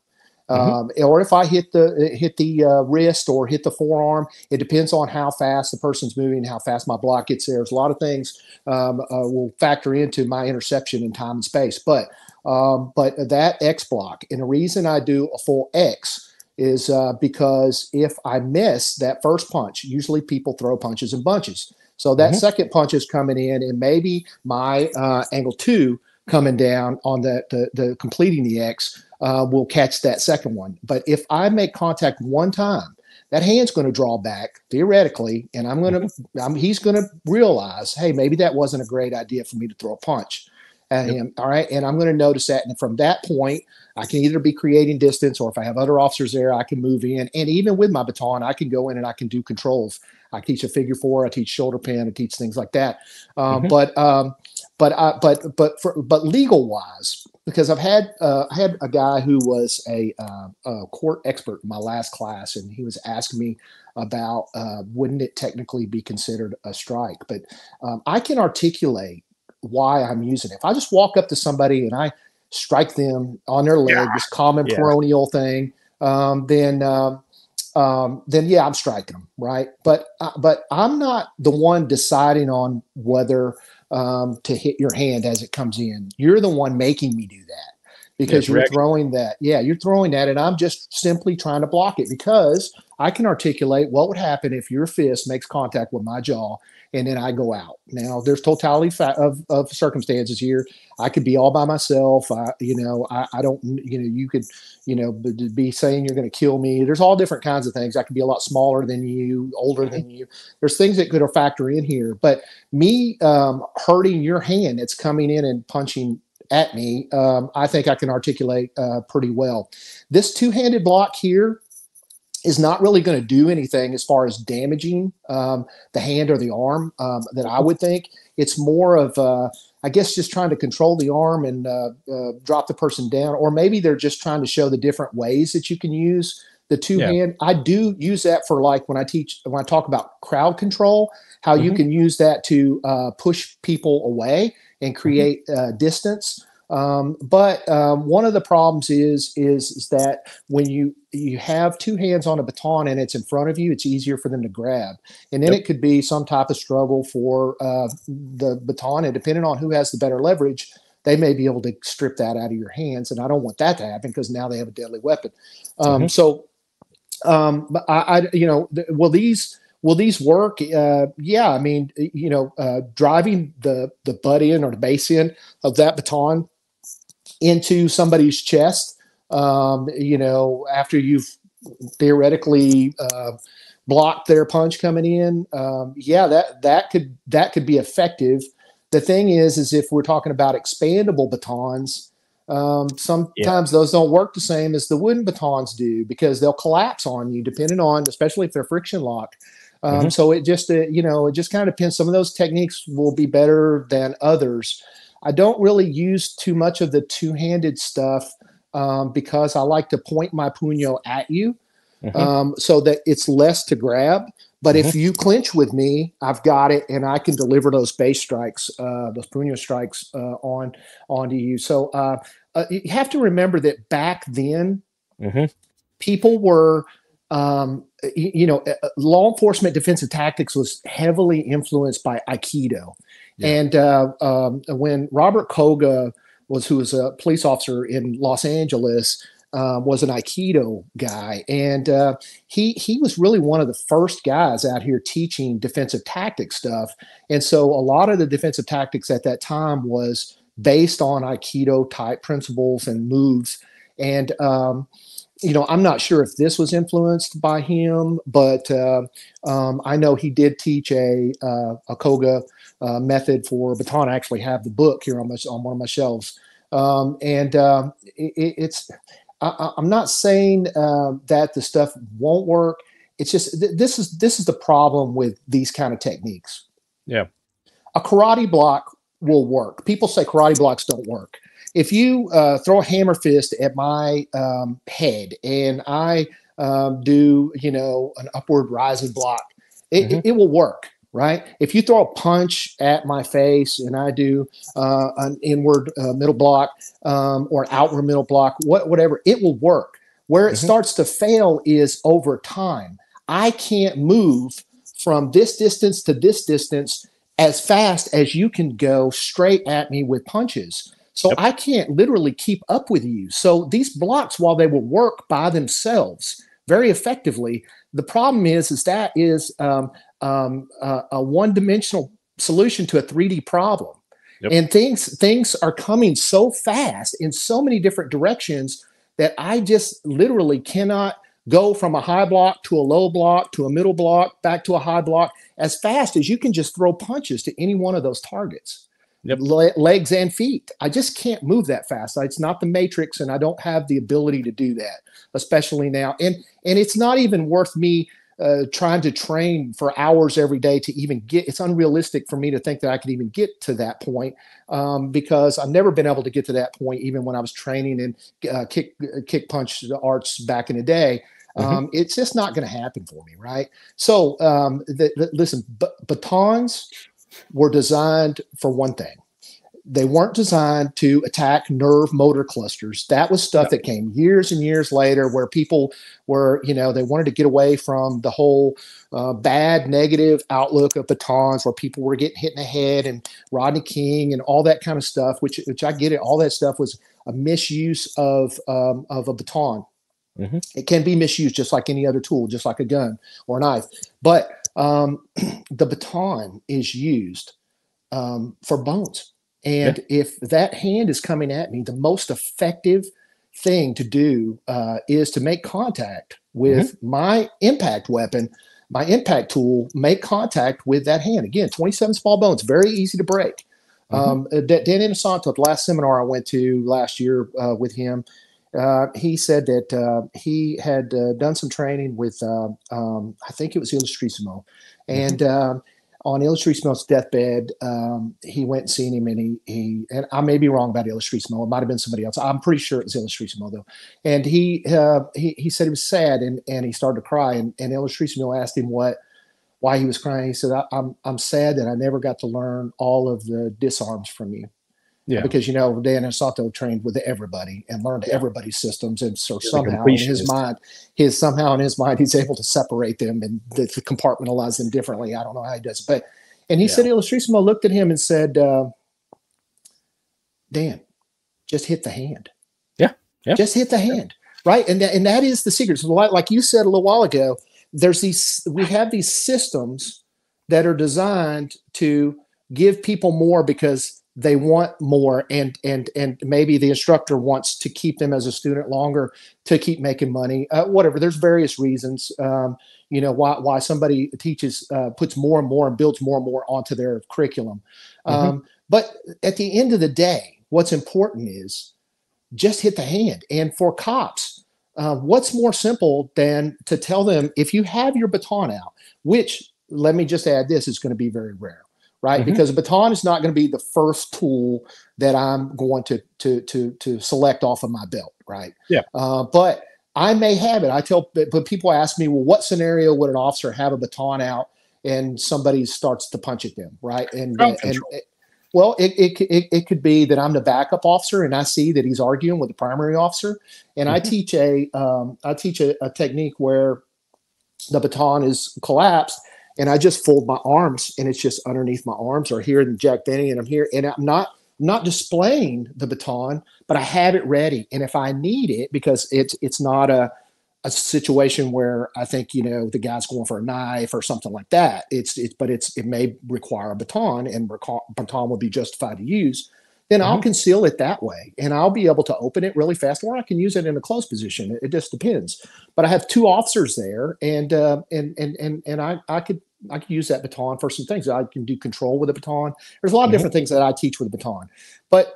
Mhm. Or if I hit the wrist or hit the forearm, it depends on how fast the person's moving, how fast my block gets there. There's a lot of things will factor into my interception in time and space. But that X block, and the reason I do a full X is because if I miss that first punch, usually people throw punches in bunches. So that Mhm. second punch is coming in, and maybe my angle two coming down on the completing the X will catch that second one. But if I make contact one time, that hand's going to draw back theoretically, and Mhm. he's going to realize, hey, maybe that wasn't a great idea for me to throw a punch at Yep. him. All right, and I'm going to notice that, and from that point, I can either be creating distance, or if I have other officers there, I can move in, and even with my baton, I can go in and I can do controls. I teach a figure four, I teach shoulder pin, I teach things like that. Um, Mhm. but um, but legal wise, because I had a guy who was a court expert in my last class, and he was asking me about wouldn't it technically be considered a strike? But I can articulate why I'm using it. If I just walk up to somebody and I strike them on their leg, this common peroneal thing, then yeah, I'm striking them, right? But I'm not the one deciding on whether to hit your hand as it comes in. You're the one making me do that because you're throwing that. Yeah, you're throwing that, and I'm just simply trying to block it because I can articulate what would happen if your fist makes contact with my jaw and then I go out. Now, there's totality of circumstances here. I could be all by myself. I don't, you could, be saying you're going to kill me. There's all different kinds of things. I could be a lot smaller than you, older than you. There's things that could factor in here. But me hurting your hand that's coming in and punching at me, I think I can articulate pretty well. This two-handed block here is not really going to do anything as far as damaging the hand or the arm that I would think. It's more of, I guess, just trying to control the arm and drop the person down. Or maybe they're just trying to show the different ways that you can use the two-hand. I do use that for, like, when I talk about crowd control, how you can use that to push people away and create distance. But one of the problems is that when you have two hands on a baton and it's in front of you, it's easier for them to grab. And then it could be some type of struggle for the baton. And depending on who has the better leverage, they may be able to strip that out of your hands. And I don't want that to happen because now they have a deadly weapon. But will these work? Yeah. I mean, driving the butt end or the base end of that baton into somebody's chest, after you've theoretically blocked their punch coming in, that could be effective. The thing is if we're talking about expandable batons, sometimes those don't work the same as the wooden batons do because they'll collapse on you, depending on, especially if they're friction locked. So it just kind of depends. Some of those techniques will be better than others. I don't really use too much of the two-handed stuff because I like to point my puño at you so that it's less to grab. But if you clinch with me, I've got it, and I can deliver those base strikes, those puño strikes onto you. So you have to remember that back then, people were law enforcement defensive tactics was heavily influenced by Aikido. And when Robert Koga who was a police officer in Los Angeles, was an Aikido guy. And he was really one of the first guys out here teaching defensive tactics stuff. And so a lot of the defensive tactics at that time was based on Aikido type principles and moves. And I'm not sure if this was influenced by him, but I know he did teach a Koga method for baton. I actually have the book here on one of my shelves. I'm not saying that the stuff won't work. It's just this is the problem with these kind of techniques. Yeah, a karate block will work. People say karate blocks don't work. If you throw a hammer fist at my head and I do, an upward rising block, it will work, right? If you throw a punch at my face and I do an inward middle block or outward middle block, whatever, it will work. Where it starts to fail is over time. I can't move from this distance to this distance as fast as you can go straight at me with punches. So I can't literally keep up with you. So these blocks, while they will work by themselves very effectively, the problem is that is a one-dimensional solution to a 3D problem. And things are coming so fast in so many different directions that I just literally cannot go from a high block to a low block to a middle block back to a high block as fast as you can just throw punches to any one of those targets. Legs and feet. I just can't move that fast. It's not the Matrix, and I don't have the ability to do that, especially now. And it's not even worth me trying to train for hours every day to even get. It's unrealistic for me to think that I could even get to that point because I've never been able to get to that point, even when I was training in kick punch arts back in the day. It's just not going to happen for me, right? So listen, batons were designed for one thing, They weren't designed to attack nerve motor clusters. That was stuff that came years and years later, where people were, they wanted to get away from the whole bad, negative outlook of batons, where people were getting hit in the head, and Rodney King and all that kind of stuff, which I get it. All that stuff was a misuse of a baton. It can be misused just like any other tool, just like a gun or a knife. But the baton is used for bones. And if that hand is coming at me, the most effective thing to do is to make contact with my impact weapon, my impact tool, make contact with that hand. Again, 27 small bones, very easy to break. Dan Inosanto, the last seminar I went to last year with him, he said that he had done some training with, I think it was Illustrissimo. And on Illustrissimo's deathbed, he went and seen him, and and I may be wrong about Illustrissimo. It might have been somebody else. I'm pretty sure it was Illustrissimo though. And he said he was sad, and he started to cry. And Illustrissimo asked him why he was crying. He said, I'm sad that I never got to learn all of the disarms from you. Yeah. Because, Dan Inosanto trained with everybody and learned everybody's systems. And so somehow in his mind, he's able to separate them and to compartmentalize them differently. I don't know how he does it. And he said, Illustrissimo looked at him and said, Dan, just hit the hand. Yeah. Just hit the hand. Right. And that is the secret. So like you said a little while ago, we have these systems that are designed to give people more because they want more, and maybe the instructor wants to keep them as a student longer to keep making money. Whatever. There's various reasons. Why somebody teaches, puts more and more and builds more and more onto their curriculum. But at the end of the day, what's important is just hit the hand. And for cops, what's more simple than to tell them, if you have your baton out, which, let me just add, this is going to be very rare. Right, because a baton is not going to be the first tool that I'm going to select off of my belt. Right. Yeah. But I may have it. But people ask me, well, what scenario would an officer have a baton out and somebody starts to punch at them? Right. Well, it could be that I'm the backup officer and I see that he's arguing with the primary officer, and I teach a technique where the baton is collapsed. And I just fold my arms, and it's just underneath my arms, or here in Jack Benny, and I'm here, and I'm not displaying the baton, but I have it ready. And if I need it, because it's not a situation where I think the guy's going for a knife or something like that. It may require a baton, and baton will be justified to use. Then I'll conceal it that way, and I'll be able to open it really fast, or I can use it in a closed position. It just depends. But I have two officers there, and I could use that baton for some things. I can do control with a baton. There's a lot of different things that I teach with a baton. But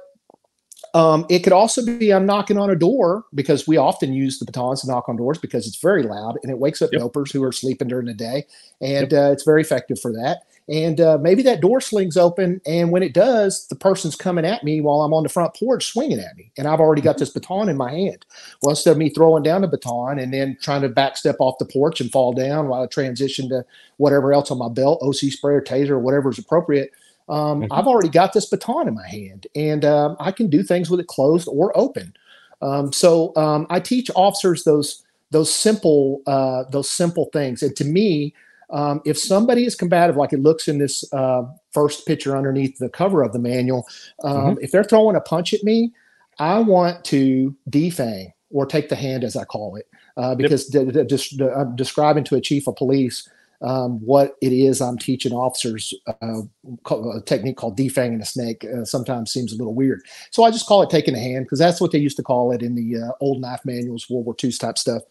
it could also be I'm knocking on a door, because we often use the batons to knock on doors because it's very loud and it wakes up dopers who are sleeping during the day, and it's very effective for that. And maybe that door slings open, and when it does, the person's coming at me while I'm on the front porch swinging at me, and I've already got this baton in my hand. Well, instead of me throwing down the baton and then trying to back step off the porch and fall down while I transition to whatever else on my belt, OC spray or taser or whatever is appropriate, I've already got this baton in my hand, and I can do things with it closed or open. So I teach officers those simple things. And to me, if somebody is combative, like it looks in this first picture underneath the cover of the manual, if they're throwing a punch at me, I want to defang, or take the hand, as I call it, because I'm describing to a chief of police what it is I'm teaching officers. A technique called defanging a snake sometimes seems a little weird. So I just call it taking a hand, because that's what they used to call it in the old knife manuals, World War II type stuff.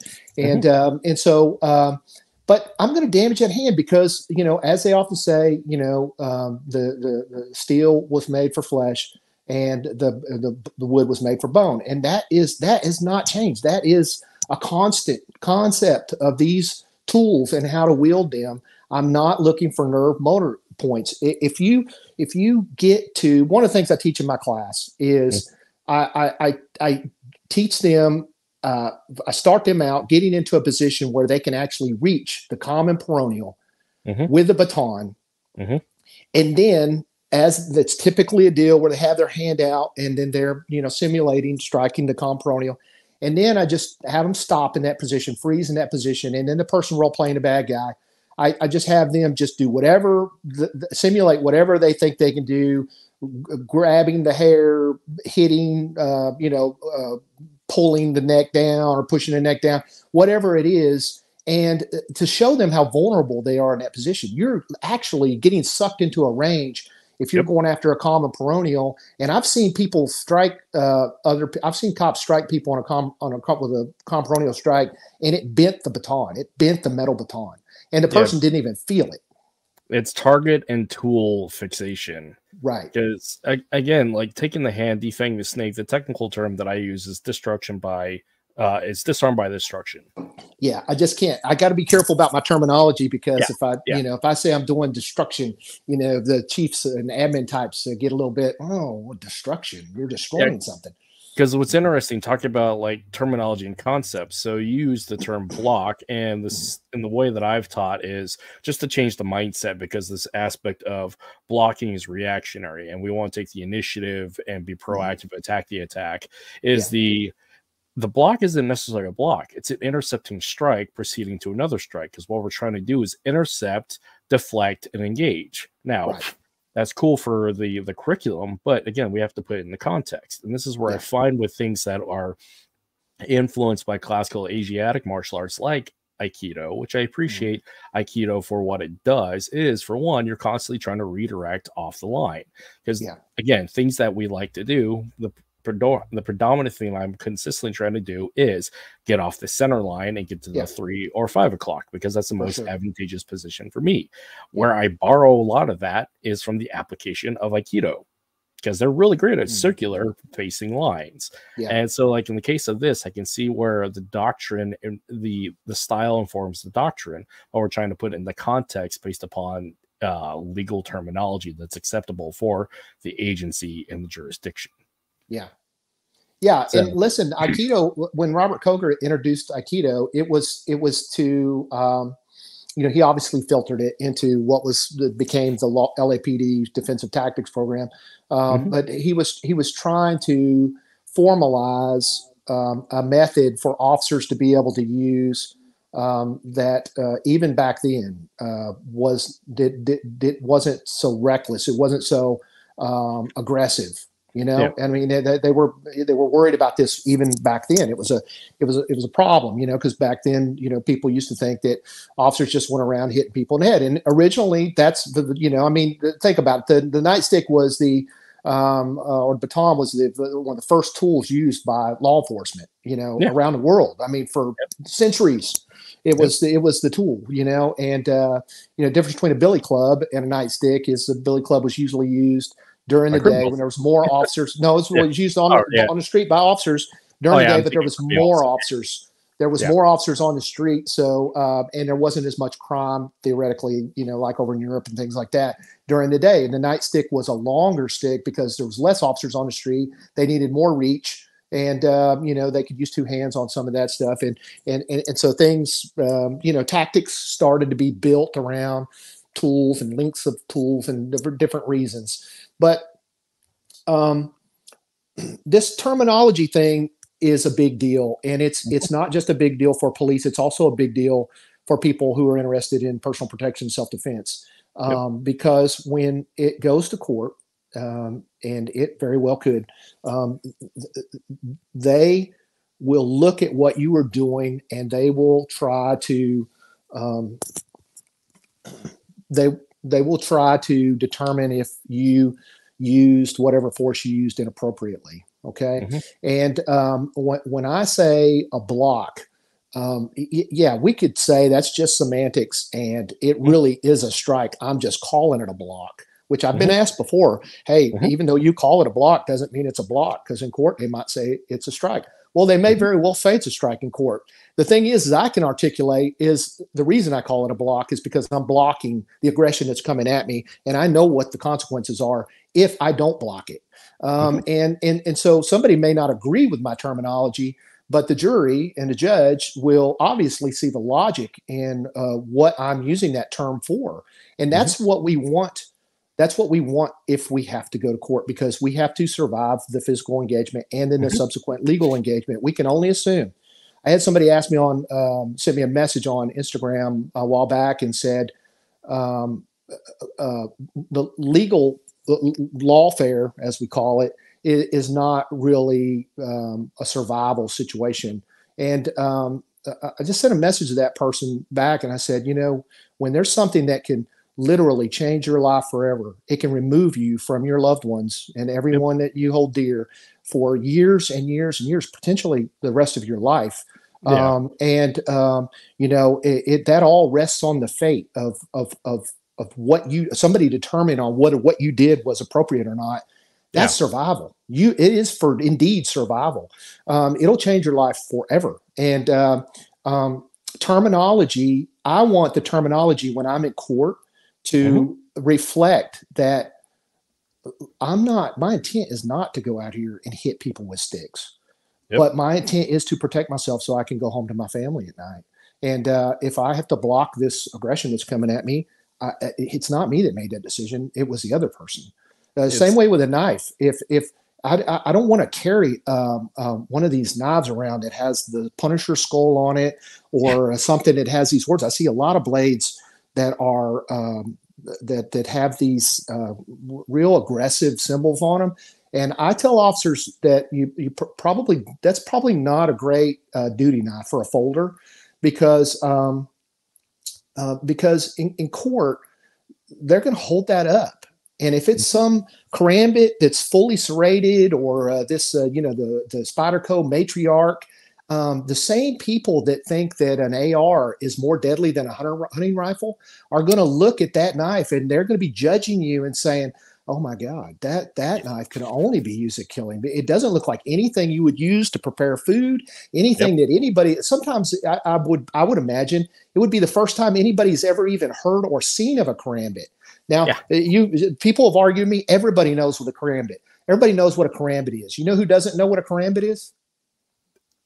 But I'm going to damage that hand because, as they often say, the steel was made for flesh and the wood was made for bone. And that has not changed. That is a constant concept of these tools and how to wield them. I'm not looking for nerve motor points. If you get to, one of the things I teach in my class is I teach them, I start them out getting into a position where they can actually reach the common peroneal with the baton. And then as that's typically a deal where they have their hand out and then they're, simulating striking the compronio. And then I just have them stop in that position, freeze in that position. And then the person role playing the bad guy, I just have them just do whatever, simulate whatever they think they can do, grabbing the hair, hitting, pulling the neck down or pushing the neck down, whatever it is. And to show them how vulnerable they are in that position. You're actually getting sucked into a range if you're going after a common peroneal. And I've seen people strike I've seen cops strike people with a common peroneal strike, and it bent the baton. It bent the metal baton, and the person didn't even feel it. It's target and tool fixation. Right. Because again, like taking the hand, defanging the snake, the technical term that I use is destruction by it's disarmed by destruction. Yeah, I just can't. I got to be careful about my terminology because if I, if I say I'm doing destruction, the chiefs and admin types get a little bit, destruction. You're destroying something. Because what's interesting, talking about like terminology and concepts. So you use the term block, and this, in the way that I've taught, is just to change the mindset, because this aspect of blocking is reactionary, and we want to take the initiative and be proactive, attack the attack. The block isn't necessarily a block. It's an intercepting strike proceeding to another strike, because what we're trying to do is intercept, deflect, and engage. Now, that's cool for the curriculum, but again, we have to put it in the context. And this is where I find with things that are influenced by classical Asiatic martial arts like Aikido, which I appreciate Aikido for what it does, is, for one, you're constantly trying to redirect off the line. Because, again, things that we like to do, the predominant thing I'm consistently trying to do is get off the center line and get to the 3 or 5 o'clock, because that's the most advantageous position for me. Where I borrow a lot of that is from the application of Aikido, because they're really great at circular facing lines. And so, like in the case of this, I can see where the doctrine and the style informs the doctrine, while we're trying to put it in the context based upon legal terminology that's acceptable for the agency and the jurisdiction. And listen, Aikido, when Robert Koger introduced Aikido, it was to, he obviously filtered it into what became the LAPD defensive tactics program. But he was trying to formalize a method for officers to be able to use that even back then wasn't so reckless. It wasn't so aggressive. I mean, they were worried about this even back then. It was a problem, because back then, people used to think that officers just went around hitting people in the head. And originally, that's think about it. The nightstick was or baton was one of the first tools used by law enforcement, around the world. I mean, for centuries, it was the tool, and difference between a billy club and a nightstick is the billy club was usually used during the day when there was more officers. No, it was used on the street by officers during the day, but there was more officers. There was more officers on the street. So, and there wasn't as much crime theoretically, like over in Europe and things like that during the day. And the nightstick was a longer stick because there was less officers on the street. They needed more reach, and, they could use two hands on some of that stuff. And so things, tactics started to be built around tools and links of tools and different reasons. But this terminology thing is a big deal, and it's not just a big deal for police. It's also a big deal for people who are interested in personal protection, self-defense, because when it goes to court, and it very well could, they will look at what you are doing, and they will try to they will try to determine if you used whatever force you used inappropriately. Okay. And when I say a block, we could say that's just semantics, and it really is a strike. I'm just calling it a block, which I've been asked before. Hey, even though you call it a block doesn't mean it's a block, because in court they might say it's a strike. Well, they may very well say it's a strike in court. The thing is I can articulate is the reason I call it a block is because I'm blocking the aggression that's coming at me, and I know what the consequences are if I don't block it. And so somebody may not agree with my terminology, but the jury and the judge will obviously see the logic in what I'm using that term for. And that's what we want That's what we want if we have to go to court, because we have to survive the physical engagement and then the subsequent legal engagement. We can only assume. I had somebody ask me sent me a message on Instagram a while back and said, the lawfare, as we call it, is not really a survival situation. And I just sent a message to that person back, and I said, when there's something that can literally change your life forever, it can remove you from your loved ones and everyone that you hold dear for years and years and years, potentially the rest of your life. That all rests on the fate of what somebody determined on what you did was appropriate or not. That's survival. It is indeed survival. It'll change your life forever. And terminology, I want the terminology when I'm in court to reflect that my intent is not to go out here and hit people with sticks, but my intent is to protect myself so I can go home to my family at night. And if I have to block this aggression that's coming at me, it's not me that made that decision. It was the other person. Same way with a knife. If I don't want to carry one of these knives around that has the Punisher skull on it, or something that has these words. I see a lot of blades that are that have these real aggressive symbols on them, and I tell officers that that's probably not a great duty knife for a folder, because in court they're going to hold that up. And if it's some karambit that's fully serrated, or the Spyderco matriarch, the same people that think that an AR is more deadly than a hunting rifle are going to look at that knife, and they're going to be judging you and saying, oh my God, that knife can only be used at killing. It doesn't look like anything you would use to prepare food, anything that anybody, sometimes I would imagine it would be the first time anybody's ever even heard or seen of a karambit. Now, people have argued with me. Everybody knows what a karambit. Everybody knows what a karambit is. You know who doesn't know what a karambit is?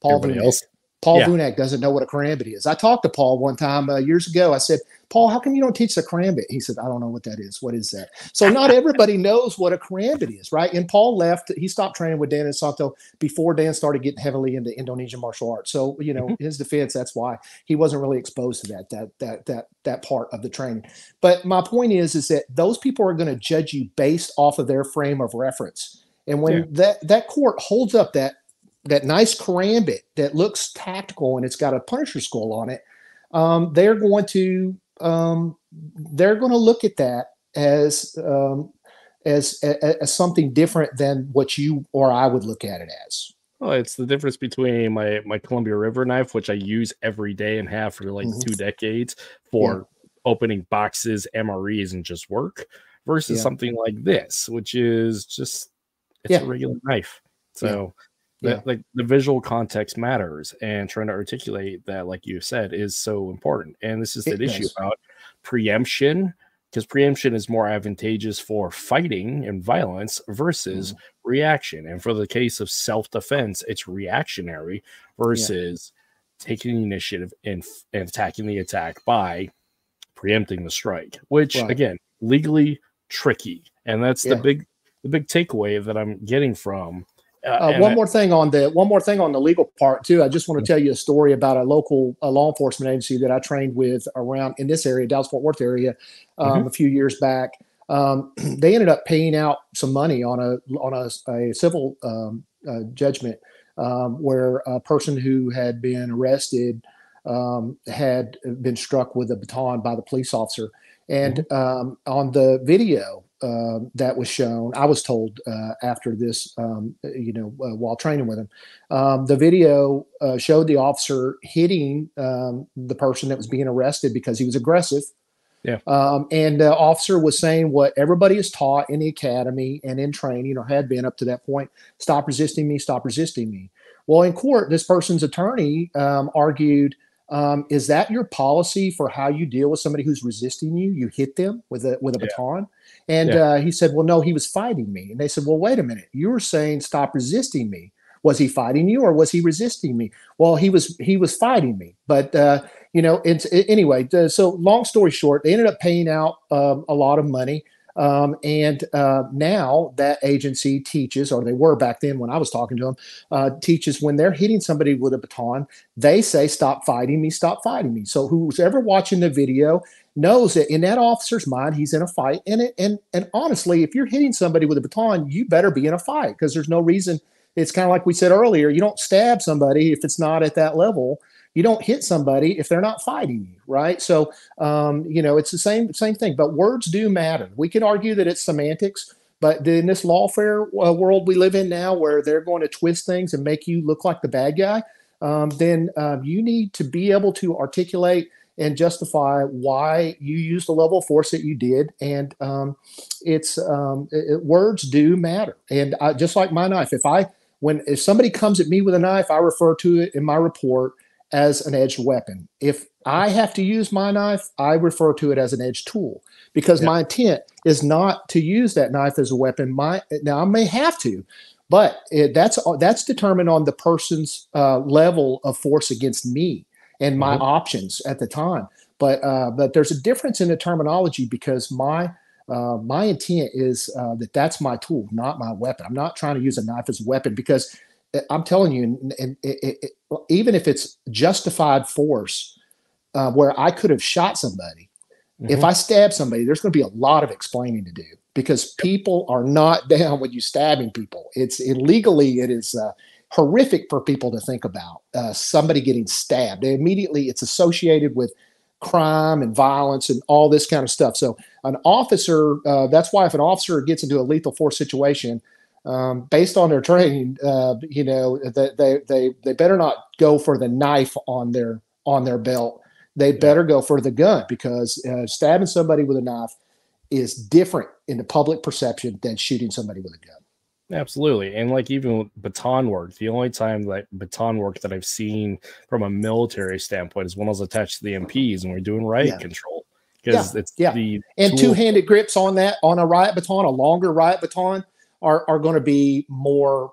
Paul Vunak. Paul Vunak doesn't know what a karambit is. I talked to Paul one time years ago. I said, Paul, how come you don't teach the karambit? He said, I don't know what that is. What is that? So not everybody knows what a karambit is, right? And Paul left. He stopped training with Dan and Santo before Dan started getting heavily into Indonesian martial arts. So, his defense, that's why he wasn't really exposed to that part of the training. But my point is that those people are going to judge you based off of their frame of reference. And when that court holds up that nice karambit that looks tactical and it's got a Punisher skull on it, they're going to look at that as something different than what you or I would look at it as. Well, it's the difference between my Columbia River knife, which I use every day and have for like 2 decades for opening boxes, MREs, and just work, versus something like this, which is just a regular knife. So. Like the visual context matters, and trying to articulate that, like you said, is so important. And this is the issue about preemption, because preemption is more advantageous for fighting and violence versus reaction. And for the case of self-defense, it's reactionary versus taking the initiative and attacking the attack by preempting the strike, which again, legally tricky. And that's the big takeaway that I'm getting from. One more thing on the legal part too. I just want to tell you a story about a local law enforcement agency that I trained with around in this area, Dallas-Fort Worth area, a few years back. They ended up paying out some money on a civil judgment where a person who had been arrested had been struck with a baton by the police officer, and on the video that was shown, I was told after this, while training with him, the video showed the officer hitting the person that was being arrested because he was aggressive. And the officer was saying what everybody is taught in the academy and in training, or had been up to that point: stop resisting me, stop resisting me. Well, in court, this person's attorney argued, is that your policy for how you deal with somebody who's resisting you? You hit them with a baton? And he said, well, no, he was fighting me. And they said, well, wait a minute. You were saying stop resisting me. Was he fighting you, or was he resisting me? Well, he was fighting me. But, anyway, so long story short, they ended up paying out a lot of money. Now that agency teaches, or they were back then when I was talking to them, teaches when they're hitting somebody with a baton, they say, stop fighting me, stop fighting me. So who's ever watching the video knows that in that officer's mind, he's in a fight. And honestly, if you're hitting somebody with a baton, you better be in a fight, because there's no reason. It's kind of like we said earlier, you don't stab somebody if it's not at that level. You don't hit somebody if they're not fighting you, right? So, it's the same thing. But words do matter. We could argue that it's semantics, but in this lawfare world we live in now, where they're going to twist things and make you look like the bad guy, then you need to be able to articulate and justify why you used the level of force that you did. And words do matter. And just like my knife, if somebody comes at me with a knife, I refer to it in my report as an edged weapon. If I have to use my knife, I refer to it as an edged tool, because my intent is not to use that knife as a weapon. Now I may have to, but that's determined on the person's level of force against me and my options at the time. But there's a difference in the terminology, because my intent is that's my tool, not my weapon. I'm not trying to use a knife as a weapon, because I'm telling you, even if it's justified force, where I could have shot somebody, if I stab somebody, there's going to be a lot of explaining to do, because people are not down with you stabbing people. It's illegally, it is horrific for people to think about somebody getting stabbed. Immediately, it's associated with crime and violence and all this kind of stuff. So an officer, that's why if an officer gets into a lethal force situation, based on their training, they better not go for the knife on their belt. They better go for the gun, because stabbing somebody with a knife is different in the public perception than shooting somebody with a gun. Absolutely. And like even with baton work, the only time that baton work that I've seen from a military standpoint is when I was attached to the MPs and we're doing riot control. Because it's the two-handed grips on a riot baton, a longer riot baton, are going to be more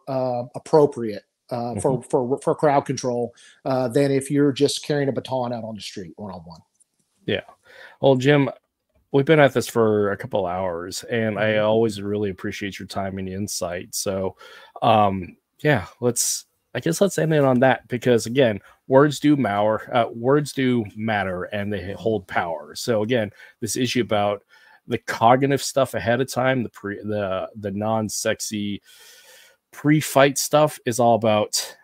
appropriate for crowd control than if you're just carrying a baton out on the street one-on-one. Yeah. Well, Jim, we've been at this for a couple hours, and I always really appreciate your time and insight. So, let's end it on that, because again, words do matter, and they hold power. So again, this issue about the cognitive stuff ahead of time, the non-sexy pre-fight stuff, is all about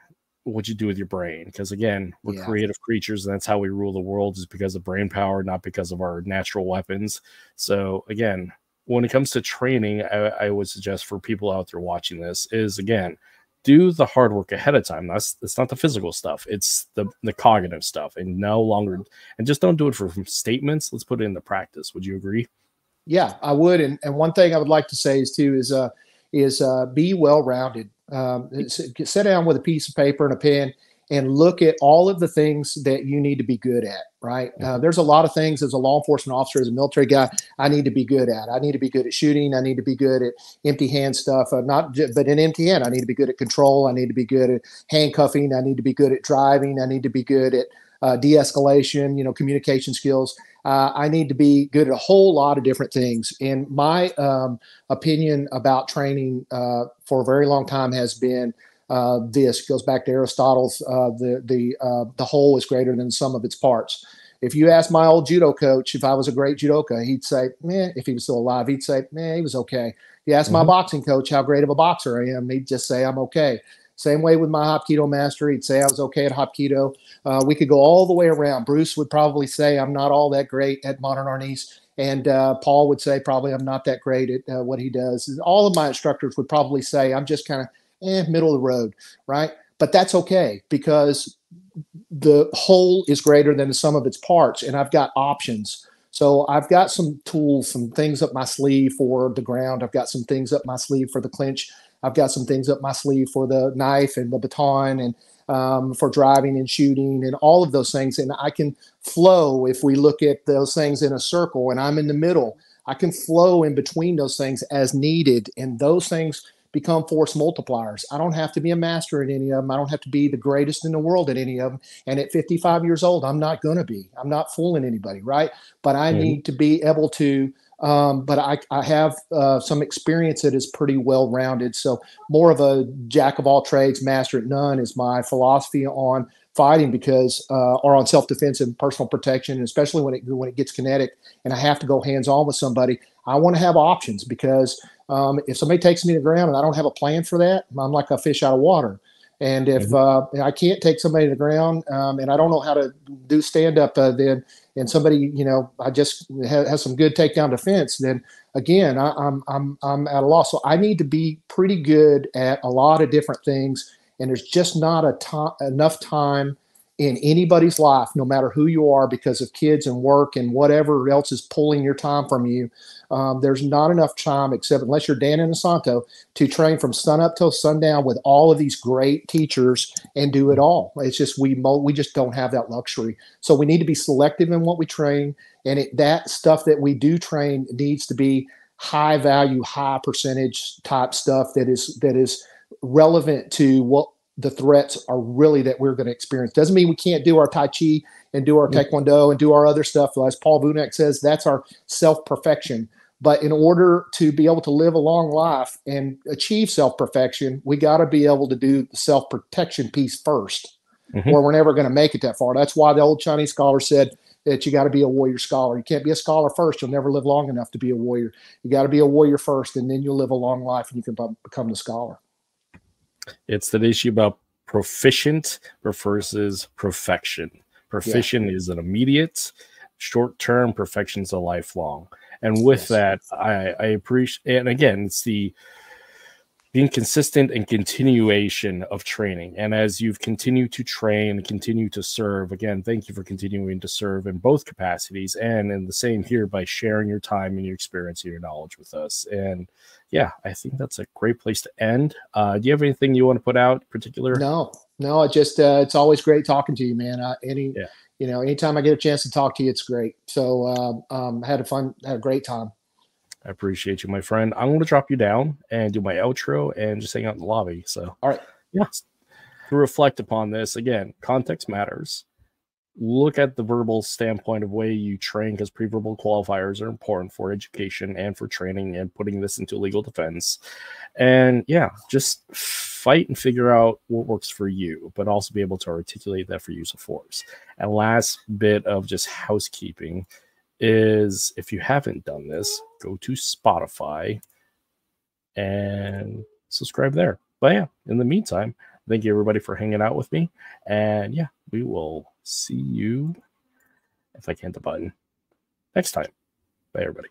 what you do with your brain. Because again, we're creative creatures, and that's how we rule the world, is because of brain power, not because of our natural weapons. So again, when it comes to training, I would suggest for people out there watching this is, again, do the hard work ahead of time. It's not the physical stuff, it's the cognitive stuff, and just don't do it for statements. Let's put it into practice. Would you agree? Yeah, I would. And one thing I would like to say is be well-rounded. Sit down with a piece of paper and a pen and look at all of the things that you need to be good at, right? There's a lot of things as a law enforcement officer, as a military guy, I need to be good at. I need to be good at shooting. I need to be good at empty hand stuff, but in empty hand, I need to be good at control. I need to be good at handcuffing. I need to be good at driving. I need to be good at de-escalation, communication skills. I need to be good at a whole lot of different things. And my opinion about training for a very long time has been this goes back to Aristotle's, the whole is greater than the sum of its parts. If you ask my old judo coach if I was a great judoka, he'd say, man, if he was still alive, he'd say, man, he was okay. If you ask my boxing coach how great of a boxer I am, he'd just say I'm okay. Same way with my Hapkido master. He'd say I was okay at Hapkido. We could go all the way around. Bruce would probably say I'm not all that great at modern arnis. And Paul would say probably I'm not that great at what he does. All of my instructors would probably say I'm just kind of middle of the road, right? But that's okay, because the whole is greater than the sum of its parts, and I've got options. So I've got some tools, some things up my sleeve for the ground. I've got some things up my sleeve for the clinch. I've got some things up my sleeve for the knife and the baton, and for driving and shooting and all of those things. And I can flow, if we look at those things in a circle and I'm in the middle, I can flow in between those things as needed. And those things become force multipliers. I don't have to be a master at any of them. I don't have to be the greatest in the world at any of them. And at 55 years old, I'm not going to be. I'm not fooling anybody, right? But I need to be able to but I have some experience that is pretty well-rounded. So more of a jack of all trades, master at none is my philosophy on fighting, because or on self-defense and personal protection, and especially when it gets kinetic and I have to go hands-on with somebody. I want to have options, because if somebody takes me to the ground and I don't have a plan for that, I'm like a fish out of water. And if I can't take somebody to the ground and I don't know how to do stand-up, then and somebody, I just has some good takedown defense, then again, I'm at a loss. So I need to be pretty good at a lot of different things, and there's just not enough time in anybody's life, no matter who you are, because of kids and work and whatever else is pulling your time from you. There's not enough time, except unless you're Dan Inosanto, to train from sun up till sundown with all of these great teachers and do it all. It's just we just don't have that luxury. So we need to be selective in what we train, and that stuff that we do train needs to be high value, high percentage type stuff that is relevant to what the threats are really that we're going to experience. Doesn't mean we can't do our Tai Chi and do our Taekwondo and do our other stuff. As Paul Vunak says, that's our self-perfection. But in order to be able to live a long life and achieve self-perfection, we got to be able to do the self-protection piece first, or we're never going to make it that far. That's why the old Chinese scholar said that you got to be a warrior scholar. You can't be a scholar first. You'll never live long enough to be a warrior. You got to be a warrior first, and then you'll live a long life and you can become the scholar. It's the issue about proficient versus perfection. Proficient is an immediate, short-term. Perfection is a lifelong. And with that, I appreciate, and again, it's the being consistent and continuation of training. And as you've continued to train and continue to serve, again, thank you for continuing to serve in both capacities, and in the same here by sharing your time and your experience and your knowledge with us. And yeah, I think that's a great place to end. Do you have anything you want to put out in particular? No, it just, it's always great talking to you, man. Anytime I get a chance to talk to you, it's great. So had a great time. I appreciate you, my friend. I'm going to drop you down and do my outro and just hang out in the lobby. So, all right. Yeah. To reflect upon this, again, context matters. Look at the verbal standpoint of way you train, because pre-verbal qualifiers are important for education and for training and putting this into legal defense. And yeah, just fight and figure out what works for you, but also be able to articulate that for use of force. And last bit of just housekeeping is, if you haven't done this, go to Spotify and subscribe there. But yeah, in the meantime, thank you everybody for hanging out with me. And yeah, we will see you, if I can't the button, next time. Bye, everybody.